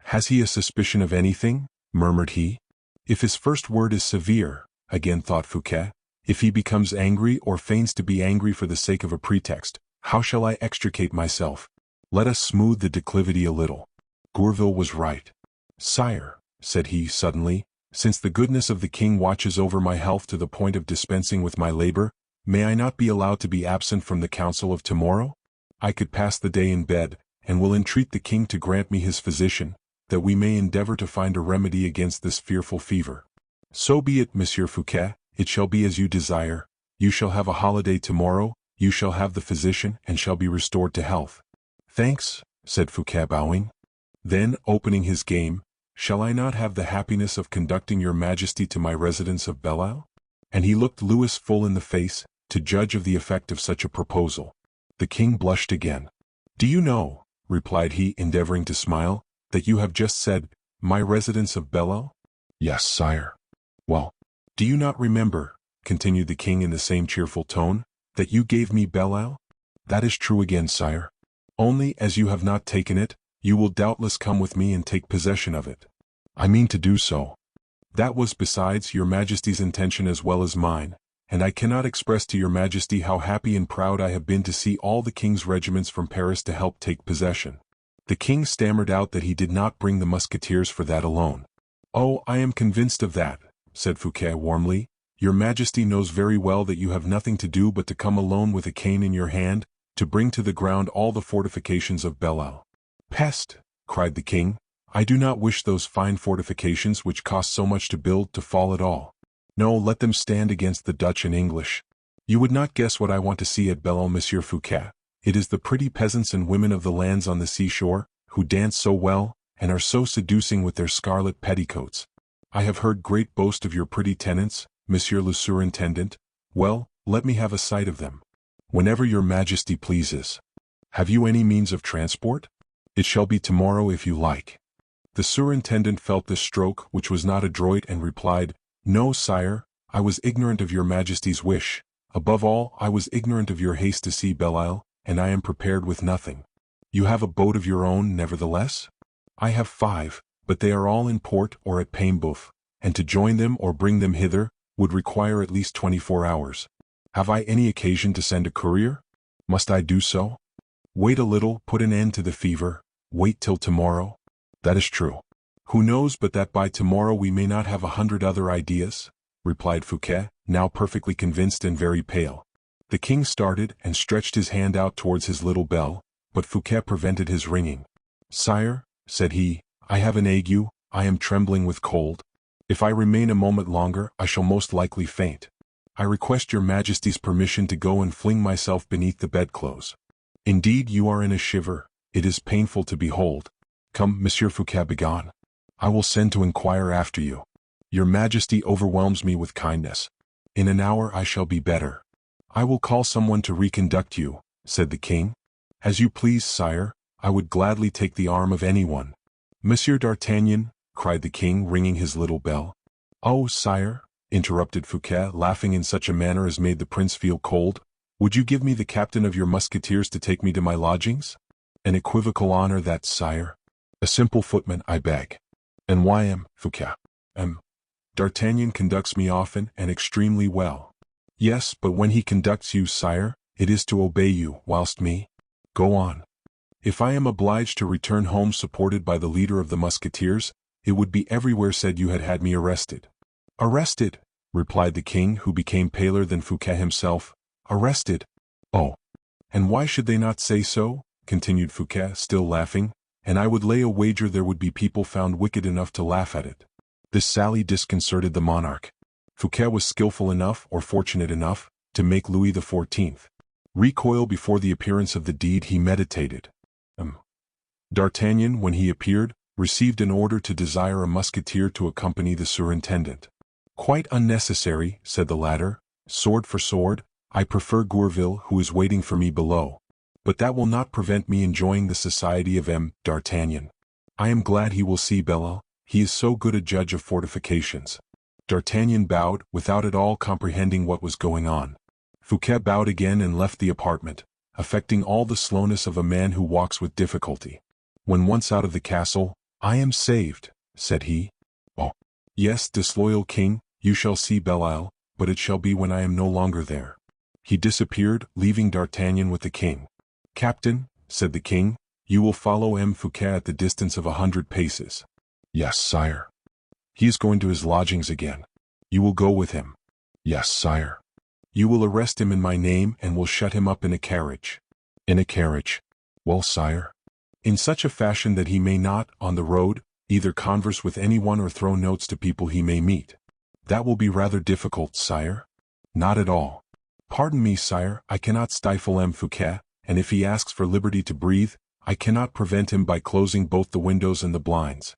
A: Has he a suspicion of anything? Murmured he. If his first word is severe, again thought Fouquet, if he becomes angry or feigns to be angry for the sake of a pretext, how shall I extricate myself? Let us smooth the declivity a little. Gourville was right. Sire, said he suddenly, since the goodness of the king watches over my health to the point of dispensing with my labor, may I not be allowed to be absent from the council of tomorrow? I could pass the day in bed, and will entreat the king to grant me his physician, that we may endeavor to find a remedy against this fearful fever. So be it, Monsieur Fouquet, it shall be as you desire. You shall have a holiday tomorrow, you shall have the physician, and shall be restored to health. Thanks, said Fouquet, bowing. Then, opening his game, shall I not have the happiness of conducting your Majesty to my residence of Belle-Isle? And he looked Louis full in the face, to judge of the effect of such a proposal. The king blushed again. Do you know, replied he, endeavoring to smile, that you have just said, my residence of Belle-Isle? Yes, sire. Well, do you not remember, continued the king in the same cheerful tone, that you gave me Belle-Isle? That is true again, sire. Only, as you have not taken it, you will doubtless come with me and take possession of it. I mean to do so. That was besides your Majesty's intention as well as mine, and I cannot express to your Majesty how happy and proud I have been to see all the king's regiments from Paris to help take possession. The king stammered out that he did not bring the Musketeers for that alone. Oh, I am convinced of that, said Fouquet warmly. Your Majesty knows very well that you have nothing to do but to come alone with a cane in your hand, to bring to the ground all the fortifications of Belle-Isle. Peste, cried the king, I do not wish those fine fortifications which cost so much to build to fall at all. No, let them stand against the Dutch and English. You would not guess what I want to see at Belle-Isle, Monsieur Fouquet. It is the pretty peasants and women of the lands on the seashore, who dance so well, and are so seducing with their scarlet petticoats. I have heard great boast of your pretty tenants, Monsieur le Surintendant. Well, let me have a sight of them. Whenever your Majesty pleases. Have you any means of transport? It shall be tomorrow if you like. The surintendant felt this stroke, which was not adroit, and replied, No, sire, I was ignorant of your Majesty's wish. Above all, I was ignorant of your haste to see Belle-Isle, and I am prepared with nothing. You have a boat of your own, nevertheless? I have 5, but they are all in port or at Paimboeuf, and to join them or bring them hither would require at least 24 hours. Have I any occasion to send a courier? Must I do so? Wait a little, put an end to the fever, wait till tomorrow. That is true. Who knows but that by tomorrow we may not have 100 other ideas? Replied Fouquet, now perfectly convinced and very pale. The king started and stretched his hand out towards his little bell, but Fouquet prevented his ringing. Sire, said he, I have an ague, I am trembling with cold. If I remain a moment longer I shall most likely faint. I request your Majesty's permission to go and fling myself beneath the bedclothes. Indeed you are in a shiver, it is painful to behold. Come, Monsieur Fouquet, begone. I will send to inquire after you. Your Majesty overwhelms me with kindness. In an hour I shall be better. I will call someone to reconduct you, said the king. As you please, sire, I would gladly take the arm of anyone. Monsieur d'Artagnan, cried the king, ringing his little bell. Oh, sire, interrupted Fouquet, laughing in such a manner as made the prince feel cold, would you give me the captain of your musketeers to take me to my lodgings? An equivocal honor that, sire. A simple footman, I beg. And why M. Fouquet? D'Artagnan conducts me often and extremely well. Yes, but when he conducts you, sire, it is to obey you, whilst me? Go on. If I am obliged to return home supported by the leader of the Musketeers, it would be everywhere said you had had me arrested. Arrested, replied the king, who became paler than Fouquet himself. Arrested. Oh. And why should they not say so? Continued Fouquet, still laughing, and I would lay a wager there would be people found wicked enough to laugh at it. This sally disconcerted the monarch. Fouquet was skillful enough, or fortunate enough, to make Louis XIV recoil before the appearance of the deed he meditated. D'Artagnan, when he appeared, received an order to desire a musketeer to accompany the surintendant. Quite unnecessary, said the latter, sword for sword, I prefer Gourville, who is waiting for me below. But that will not prevent me enjoying the society of D'Artagnan. I am glad he will see Belle, he is so good a judge of fortifications. D'Artagnan bowed, without at all comprehending what was going on. Fouquet bowed again and left the apartment, affecting all the slowness of a man who walks with difficulty. When once out of the castle, I am saved, said he. Oh, yes, disloyal king, you shall see Belle, but it shall be when I am no longer there. He disappeared, leaving D'Artagnan with the king. Captain, said the king, you will follow M. Fouquet at the distance of 100 paces. Yes, sire. He is going to his lodgings again. You will go with him. Yes, sire. You will arrest him in my name and will shut him up in a carriage. In a carriage? Well, sire. In such a fashion that he may not, on the road, either converse with anyone or throw notes to people he may meet. That will be rather difficult, sire. Not at all. Pardon me, sire, I cannot stifle M. Fouquet, and if he asks for liberty to breathe, I cannot prevent him by closing both the windows and the blinds.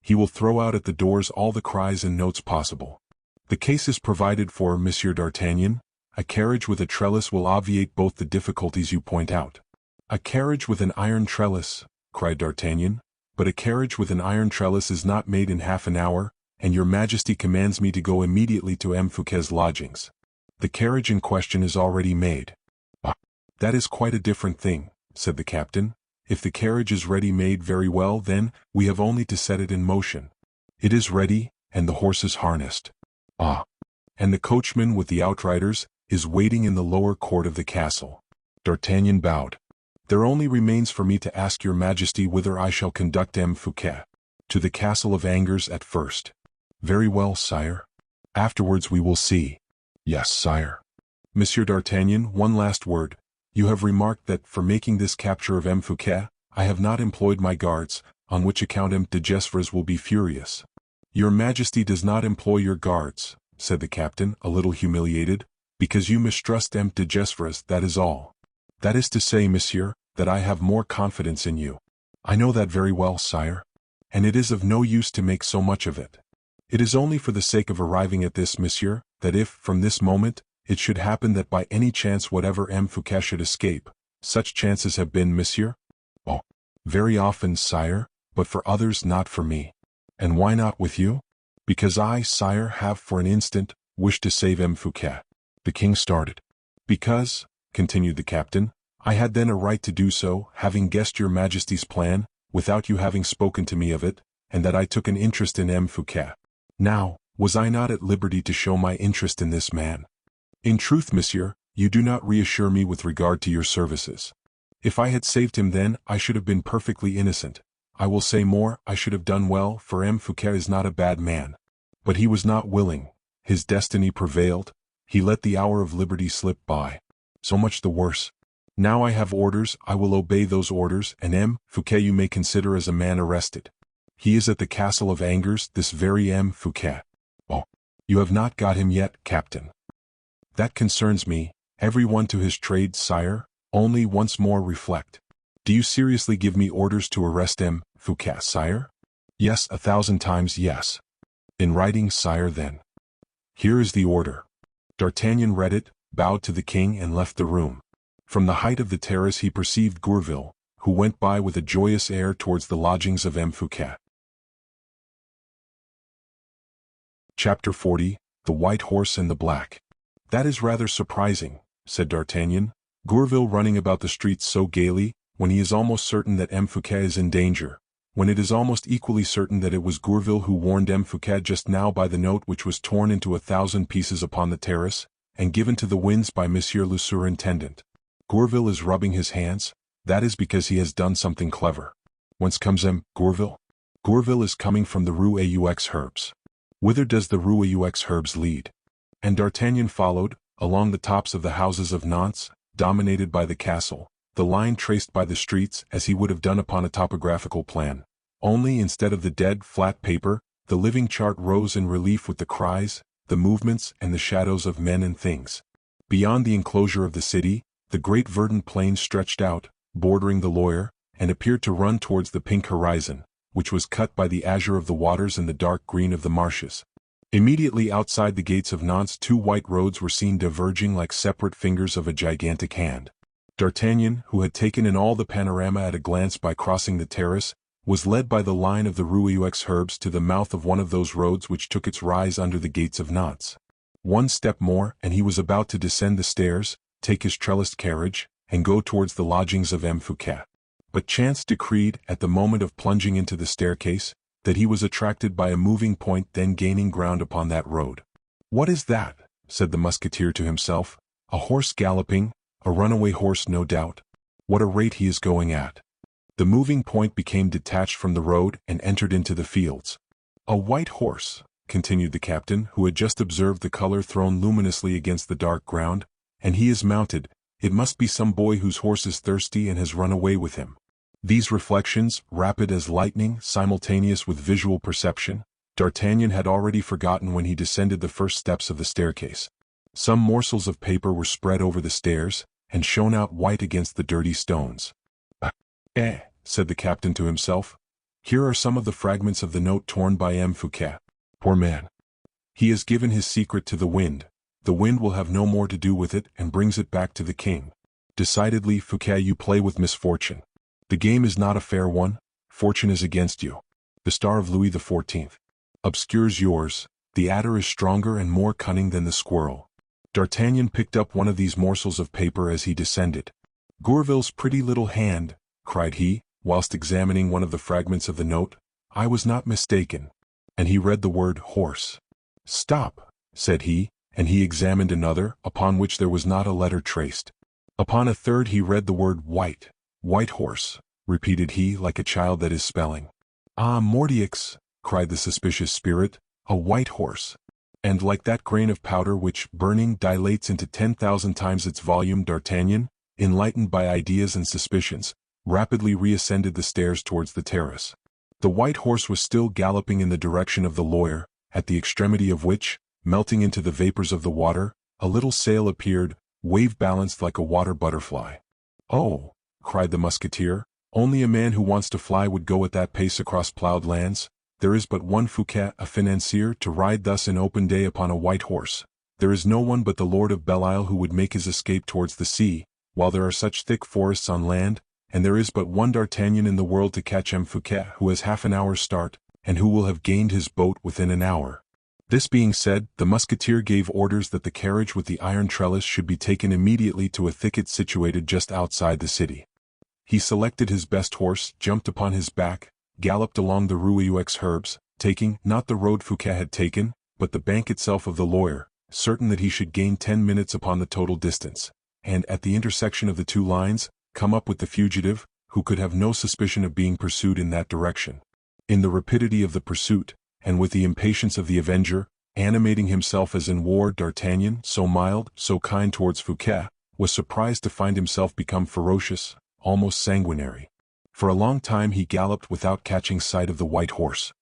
A: He will throw out at the doors all the cries and notes possible. The case is provided for, Monsieur D'Artagnan. A carriage with a trellis will obviate both the difficulties you point out. A carriage with an iron trellis, cried D'Artagnan, but a carriage with an iron trellis is not made in half an hour, and your majesty commands me to go immediately to M. Fouquet's lodgings. The carriage in question is already made. Ah, that is quite a different thing, said the captain. If the carriage is ready-made, very well, then, we have only to set it in motion. It is ready, and the horses harnessed. Ah, and the coachman with the outriders is waiting in the lower court of the castle. D'Artagnan bowed. There only remains for me to ask your majesty whither I shall conduct M. Fouquet. To the castle of Angers at first. Very well, sire. Afterwards we will see. Yes, sire. Monsieur D'Artagnan, one last word. You have remarked that, for making this capture of M. Fouquet, I have not employed my guards, on which account M. de Gesvres will be furious. Your majesty does not employ your guards, said the captain, a little humiliated, because you mistrust M. de Gesvres, that is all. That is to say, monsieur, that I have more confidence in you. I know that very well, sire. And it is of no use to make so much of it. It is only for the sake of arriving at this, monsieur, that if, from this moment, it should happen that by any chance whatever M. Fouquet should escape, such chances have been, monsieur? Oh, very often, sire, but for others, not for me. And why not with you? Because I, sire, have for an instant wished to save M. Fouquet. The king started. Because, continued the captain, I had then a right to do so, having guessed your majesty's plan, without you having spoken to me of it, and that I took an interest in M. Fouquet. Now, was I not at liberty to show my interest in this man? In truth, monsieur, you do not reassure me with regard to your services. If I had saved him then, I should have been perfectly innocent. I will say more, I should have done well, for M. Fouquet is not a bad man. But he was not willing. His destiny prevailed. He let the hour of liberty slip by. So much the worse. Now I have orders, I will obey those orders, and M. Fouquet you may consider as a man arrested. He is at the castle of Angers, this very M. Fouquet. Oh, you have not got him yet, captain. That concerns me, every one to his trade, sire, only once more reflect. Do you seriously give me orders to arrest M. Fouquet, sire? Yes, 1,000 times yes. In writing, sire, then. Here is the order. D'Artagnan read it, bowed to the king and left the room. From the height of the terrace he perceived Gourville, who went by with a joyous air towards the lodgings of M. Fouquet. Chapter 40, The White Horse and the Black. That is rather surprising, said D'Artagnan, Gourville running about the streets so gaily, when he is almost certain that M. Fouquet is in danger. when it is almost equally certain that it was Gourville who warned M. Fouquet just now by the note which was torn into 1,000 pieces upon the terrace, and given to the winds by Monsieur le Surintendant. Gourville is rubbing his hands, that is because he has done something clever. Whence comes M. Gourville? Gourville is coming from the Rue aux Herbes. Whither does the Rue aux Herbes lead? And D'Artagnan followed, along the tops of the houses of Nantes, dominated by the castle, the line traced by the streets as he would have done upon a topographical plan. Only instead of the dead, flat paper, the living chart rose in relief with the cries, the movements and the shadows of men and things. Beyond the enclosure of the city, the great verdant plain stretched out, bordering the Loire, and appeared to run towards the pink horizon, which was cut by the azure of the waters and the dark green of the marshes. Immediately outside the gates of Nantes 2 white roads were seen diverging like separate fingers of a gigantic hand. D'Artagnan, who had taken in all the panorama at a glance by crossing the terrace, was led by the line of the Rue aux Herbes to the mouth of one of those roads which took its rise under the gates of Nantes. One step more and he was about to descend the stairs, take his trellised carriage, and go towards the lodgings of M. Fouquet. But chance decreed, at the moment of plunging into the staircase, that he was attracted by a moving point then gaining ground upon that road. "What is that?" said the Musketeer to himself. "A horse galloping, a runaway horse no doubt. What a rate he is going at." The moving point became detached from the road and entered into the fields. "A white horse," continued the captain, who had just observed the color thrown luminously against the dark ground, "and he is mounted. It must be some boy whose horse is thirsty and has run away with him." These reflections, rapid as lightning, simultaneous with visual perception, D'Artagnan had already forgotten when he descended the first steps of the staircase. Some morsels of paper were spread over the stairs, and shone out white against the dirty stones. "Eh," said the captain to himself, "here are some of the fragments of the note torn by M. Fouquet. Poor man. He has given his secret to the wind. The wind will have no more to do with it and brings it back to the king. Decidedly, Fouquet, you play with misfortune. The game is not a fair one, fortune is against you. The star of Louis XIV. obscures yours, the adder is stronger and more cunning than the squirrel." D'Artagnan picked up one of these morsels of paper as he descended. "Gourville's pretty little hand," cried he, whilst examining one of the fragments of the note. "I was not mistaken." And he read the word horse. "Stop," said he, and he examined another, upon which there was not a letter traced. Upon a third he read the word white. "White horse," repeated he like a child that is spelling. "Ah, Mordioux," cried the suspicious spirit, "a white horse." And like that grain of powder which, burning, dilates into 10,000 times its volume, D'Artagnan, enlightened by ideas and suspicions, rapidly reascended the stairs towards the terrace. The white horse was still galloping in the direction of the Loire, at the extremity of which, melting into the vapors of the water, a little sail appeared, wave-balanced like a water butterfly. "Oh," cried the Musketeer, "only a man who wants to fly would go at that pace across ploughed lands. There is but one Fouquet, a financier, to ride thus in open day upon a white horse. There is no one but the Lord of Belle-Isle who would make his escape towards the sea, while there are such thick forests on land, and there is but one D'Artagnan in the world to catch M. Fouquet, who has half an hour's start, and who will have gained his boat within an hour." This being said, the Musketeer gave orders that the carriage with the iron trellis should be taken immediately to a thicket situated just outside the city. He selected his best horse, jumped upon his back, galloped along the Rue aux Herbes, taking, not the road Fouquet had taken, but the bank itself of the Loire, certain that he should gain 10 minutes upon the total distance, and, at the intersection of the two lines, come up with the fugitive, who could have no suspicion of being pursued in that direction. In the rapidity of the pursuit, and with the impatience of the avenger, animating himself as in war, D'Artagnan, so mild, so kind towards Fouquet, was surprised to find himself become ferocious, almost sanguinary. For a long time he galloped without catching sight of the white horse.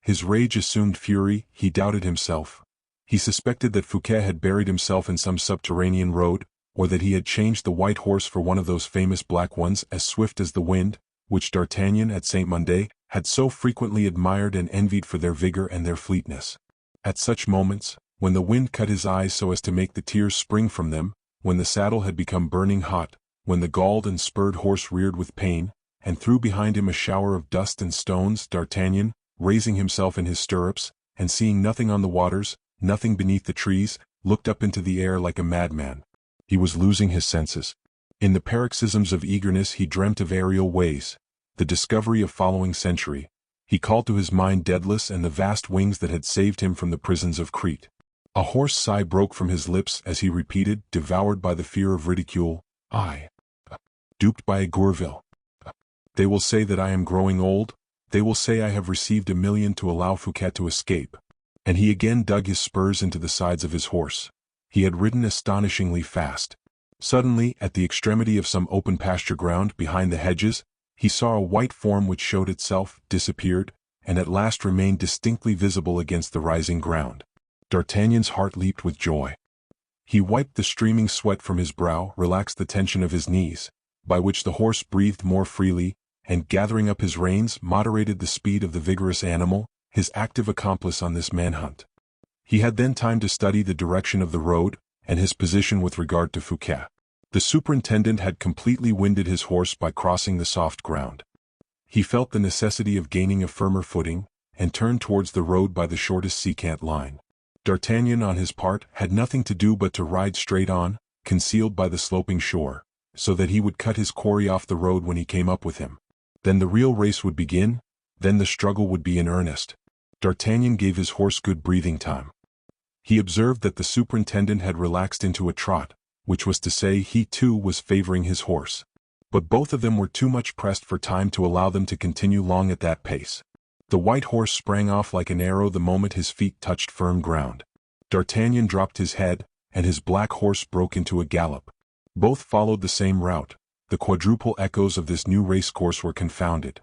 A: His rage assumed fury, he doubted himself. He suspected that Fouquet had buried himself in some subterranean road, or that he had changed the white horse for one of those famous black ones as swift as the wind, which D'Artagnan at Saint-Mandé had so frequently admired and envied for their vigor and their fleetness. At such moments, when the wind cut his eyes so as to make the tears spring from them, when the saddle had become burning hot, when the galled and spurred horse reared with pain, and threw behind him a shower of dust and stones, D'Artagnan, raising himself in his stirrups, and seeing nothing on the waters, nothing beneath the trees, looked up into the air like a madman. He was losing his senses. In the paroxysms of eagerness he dreamt of aerial ways. the discovery of following century. He called to his mind Daedalus and the vast wings that had saved him from the prisons of Crete. A hoarse sigh broke from his lips as he repeated, devoured by the fear of ridicule, I. Duped by a Gourville. They will say that I am growing old, they will say I have received $1 million to allow Fouquet to escape. And he again dug his spurs into the sides of his horse. He had ridden astonishingly fast. Suddenly, at the extremity of some open pasture ground behind the hedges, he saw a white form which showed itself, disappeared, and at last remained distinctly visible against the rising ground. D'Artagnan's heart leaped with joy. He wiped the streaming sweat from his brow, relaxed the tension of his knees, by which the horse breathed more freely, and gathering up his reins, moderated the speed of the vigorous animal, his active accomplice on this manhunt. He had then time to study the direction of the road, and his position with regard to Fouquet. The superintendent had completely winded his horse by crossing the soft ground. He felt the necessity of gaining a firmer footing, and turned towards the road by the shortest secant line. D'Artagnan, on his part, had nothing to do but to ride straight on, concealed by the sloping shore, so that he would cut his quarry off the road when he came up with him. Then the real race would begin, then the struggle would be in earnest. D'Artagnan gave his horse good breathing time. He observed that the superintendent had relaxed into a trot, which was to say he too was favoring his horse. But both of them were too much pressed for time to allow them to continue long at that pace. The white horse sprang off like an arrow the moment his feet touched firm ground. D'Artagnan dropped his head, and his black horse broke into a gallop. Both followed the same route. The quadruple echoes of this new racecourse were confounded.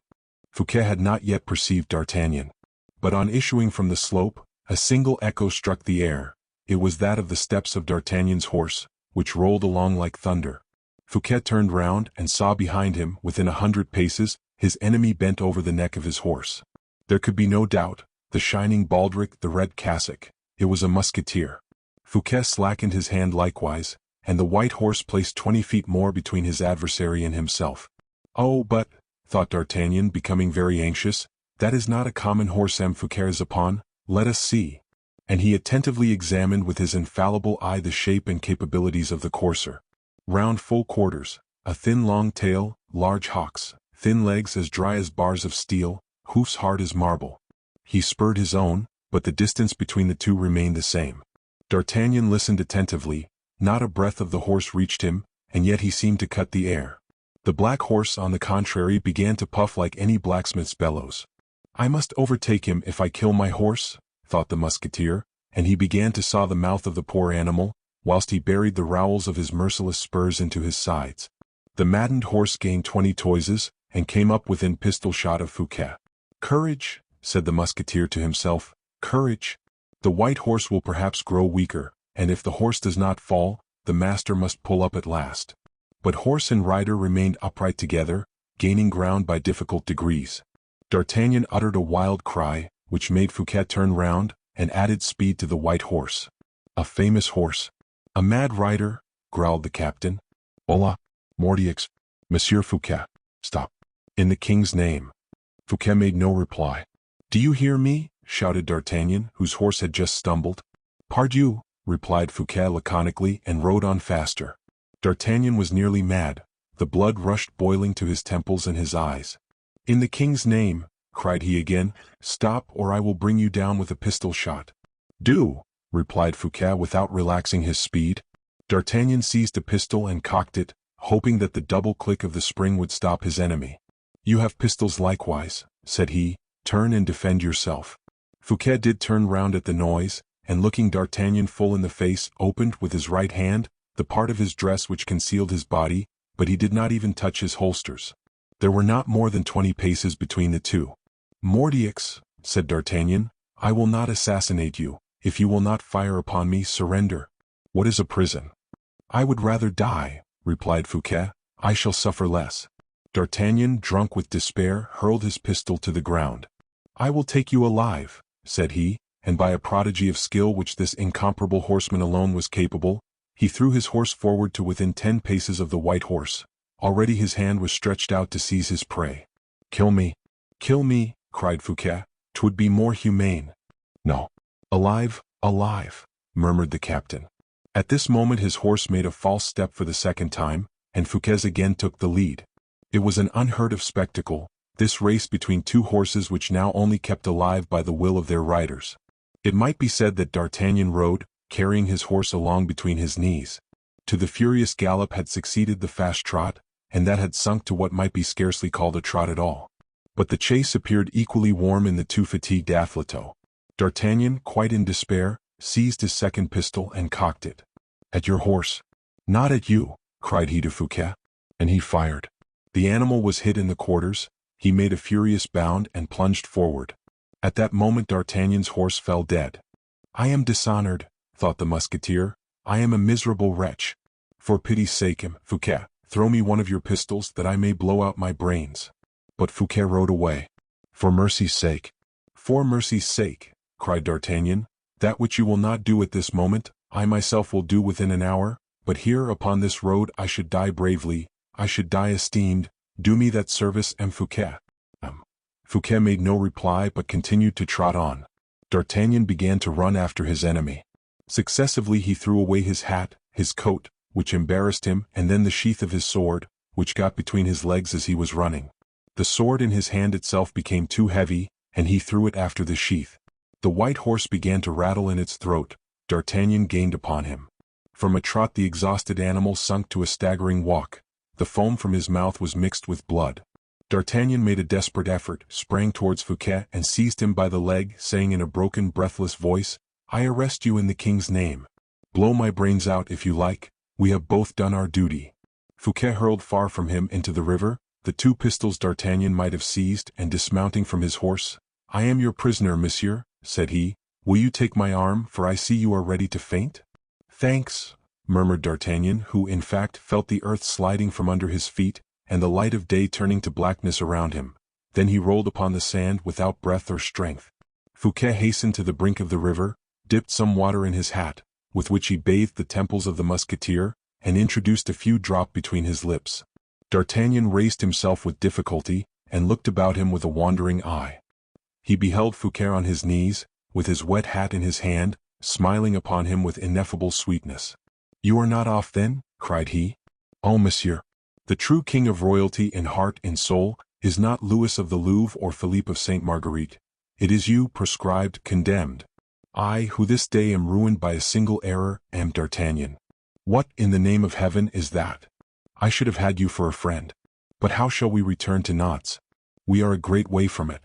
A: Fouquet had not yet perceived D'Artagnan. But on issuing from the slope, a single echo struck the air. It was that of the steps of D'Artagnan's horse, which rolled along like thunder. Fouquet turned round and saw behind him, within 100 paces, his enemy bent over the neck of his horse. There could be no doubt, the shining baldric, the red cassock, it was a musketeer. Fouquet slackened his hand likewise, and the white horse placed 20 feet more between his adversary and himself. Oh, but, thought D'Artagnan, becoming very anxious, that is not a common horse M. Fouquet is upon, let us see. And he attentively examined with his infallible eye the shape and capabilities of the courser. Round full quarters, a thin long tail, large hocks, thin legs as dry as bars of steel, hoofs hard as marble. He spurred his own, but the distance between the two remained the same. D'Artagnan listened attentively. Not a breath of the horse reached him, and yet he seemed to cut the air. The black horse, on the contrary, began to puff like any blacksmith's bellows. I must overtake him if I kill my horse, thought the musketeer, and he began to saw the mouth of the poor animal, whilst he buried the rowels of his merciless spurs into his sides. The maddened horse gained 20 toises, and came up within pistol shot of Fouquet. Courage, said the musketeer to himself, courage. The white horse will perhaps grow weaker, and if the horse does not fall, the master must pull up at last. But horse and rider remained upright together, gaining ground by difficult degrees. D'Artagnan uttered a wild cry, which made Fouquet turn round, and added speed to the white horse. A famous horse. A mad rider, growled the captain. Hola, Mordix, Monsieur Fouquet, stop. In the king's name. Fouquet made no reply. Do you hear me? Shouted D'Artagnan, whose horse had just stumbled. Pardieu, replied Fouquet laconically, and rode on faster. D'Artagnan was nearly mad. The blood rushed boiling to his temples and his eyes. In the king's name, cried he again, stop, or I will bring you down with a pistol shot. Do, replied Fouquet without relaxing his speed. D'Artagnan seized a pistol and cocked it, hoping that the double click of the spring would stop his enemy. You have pistols likewise, said he, turn and defend yourself. Fouquet did turn round at the noise, and looking D'Artagnan full in the face, opened with his right hand the part of his dress which concealed his body, but he did not even touch his holsters. There were not more than 20 paces between the two. Mordix, said D'Artagnan, I will not assassinate you. If you will not fire upon me, surrender. What is a prison? I would rather die, replied Fouquet. I shall suffer less. D'Artagnan, drunk with despair, hurled his pistol to the ground. I will take you alive, said he, and by a prodigy of skill which this incomparable horseman alone was capable, he threw his horse forward to within 10 paces of the white horse. Already his hand was stretched out to seize his prey. Kill me, cried Fouquet. 'Twould be more humane. No. Alive, alive, murmured the captain. At this moment his horse made a false step for the second time, and Fouquet again took the lead. It was an unheard of spectacle. This race between two horses which now only kept alive by the will of their riders. It might be said that D'Artagnan rode, carrying his horse along between his knees. To the furious gallop had succeeded the fast trot, and that had sunk to what might be scarcely called a trot at all. But the chase appeared equally warm in the too fatigued athleteau. D'Artagnan, quite in despair, seized his second pistol and cocked it. "At your horse." "Not at you," cried he to Fouquet. And he fired. The animal was hit in the quarters. He made a furious bound and plunged forward. At that moment D'Artagnan's horse fell dead. "I am dishonored," thought the Musketeer. "I am a miserable wretch. For pity's sake, Fouquet, throw me one of your pistols that I may blow out my brains." But Fouquet rode away. "For mercy's sake." "For mercy's sake," cried D'Artagnan, "that which you will not do at this moment, I myself will do within an hour, but here upon this road I should die bravely, I should die esteemed, do me that service, Fouquet." Fouquet made no reply but continued to trot on. D'Artagnan began to run after his enemy. Successively he threw away his hat, his coat, which embarrassed him, and then the sheath of his sword, which got between his legs as he was running. The sword in his hand itself became too heavy, and he threw it after the sheath. The white horse began to rattle in its throat. D'Artagnan gained upon him. From a trot the exhausted animal sunk to a staggering walk. The foam from his mouth was mixed with blood. D'Artagnan made a desperate effort, sprang towards Fouquet and seized him by the leg, saying in a broken, breathless voice, "I arrest you in the king's name. Blow my brains out if you like, we have both done our duty." Fouquet hurled far from him into the river, the two pistols D'Artagnan might have seized, and dismounting from his horse, "I am your prisoner, monsieur," said he. "Will you take my arm, for I see you are ready to faint?" "Thanks," murmured D'Artagnan, who in fact felt the earth sliding from under his feet, and the light of day turning to blackness around him. Then he rolled upon the sand without breath or strength. Fouquet hastened to the brink of the river, dipped some water in his hat, with which he bathed the temples of the Musketeer, and introduced a few drops between his lips. D'Artagnan raised himself with difficulty, and looked about him with a wandering eye. He beheld Fouquet on his knees, with his wet hat in his hand, smiling upon him with ineffable sweetness. "You are not off then?" cried he. "Oh, monsieur! The true king of royalty in heart and soul is not Louis of the Louvre or Philippe of Saint Marguerite. It is you, proscribed, condemned. I, who this day am ruined by a single error, am D'Artagnan. What, in the name of heaven, is that? I should have had you for a friend. But how shall we return to Nantes? We are a great way from it."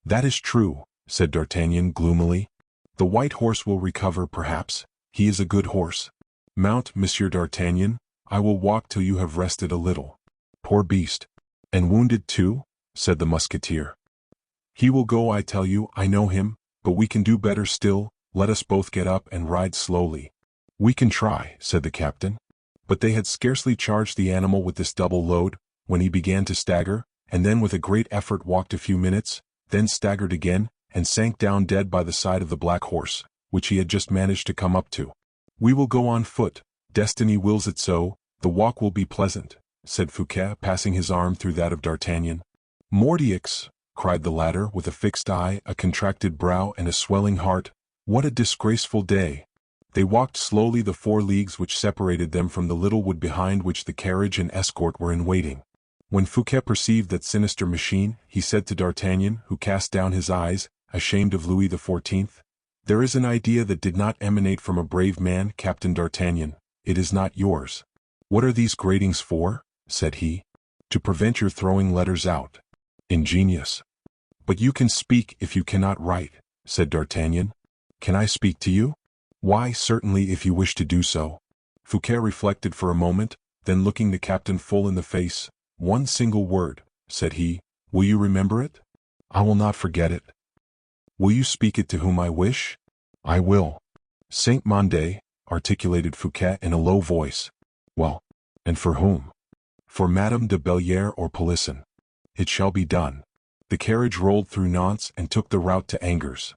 A: "That is true," said D'Artagnan gloomily. "The white horse will recover, perhaps. He is a good horse. Mount, Monsieur D'Artagnan. I will walk till you have rested a little." "Poor beast! And wounded too?" said the Musketeer. "He will go, I tell you, I know him, but we can do better still. Let us both get up and ride slowly." "We can try," said the captain. But they had scarcely charged the animal with this double load, when he began to stagger, and then with a great effort walked a few minutes, then staggered again, and sank down dead by the side of the black horse, which he had just managed to come up to. "We will go on foot. Destiny wills it so, the walk will be pleasant," said Fouquet, passing his arm through that of D'Artagnan. "Mordioux!" cried the latter with a fixed eye, a contracted brow, and a swelling heart. "What a disgraceful day!" They walked slowly the 4 leagues which separated them from the little wood behind which the carriage and escort were in waiting. When Fouquet perceived that sinister machine, he said to D'Artagnan, who cast down his eyes, ashamed of Louis XIV, "There is an idea that did not emanate from a brave man, Captain D'Artagnan. It is not yours." "What are these gratings for?" said he. "To prevent your throwing letters out." "Ingenious." "But you can speak if you cannot write," said D'Artagnan. "Can I speak to you?" "Why, certainly, if you wish to do so." Fouquet reflected for a moment, then looking the captain full in the face, "One single word," said he. "Will you remember it?" "I will not forget it." "Will you speak it to whom I wish?" "I will." "Saint Mandé," articulated Fouquet in a low voice. "Well, and for whom?" "For Madame de Bellière or Pelisson." "It shall be done." The carriage rolled through Nantes and took the route to Angers.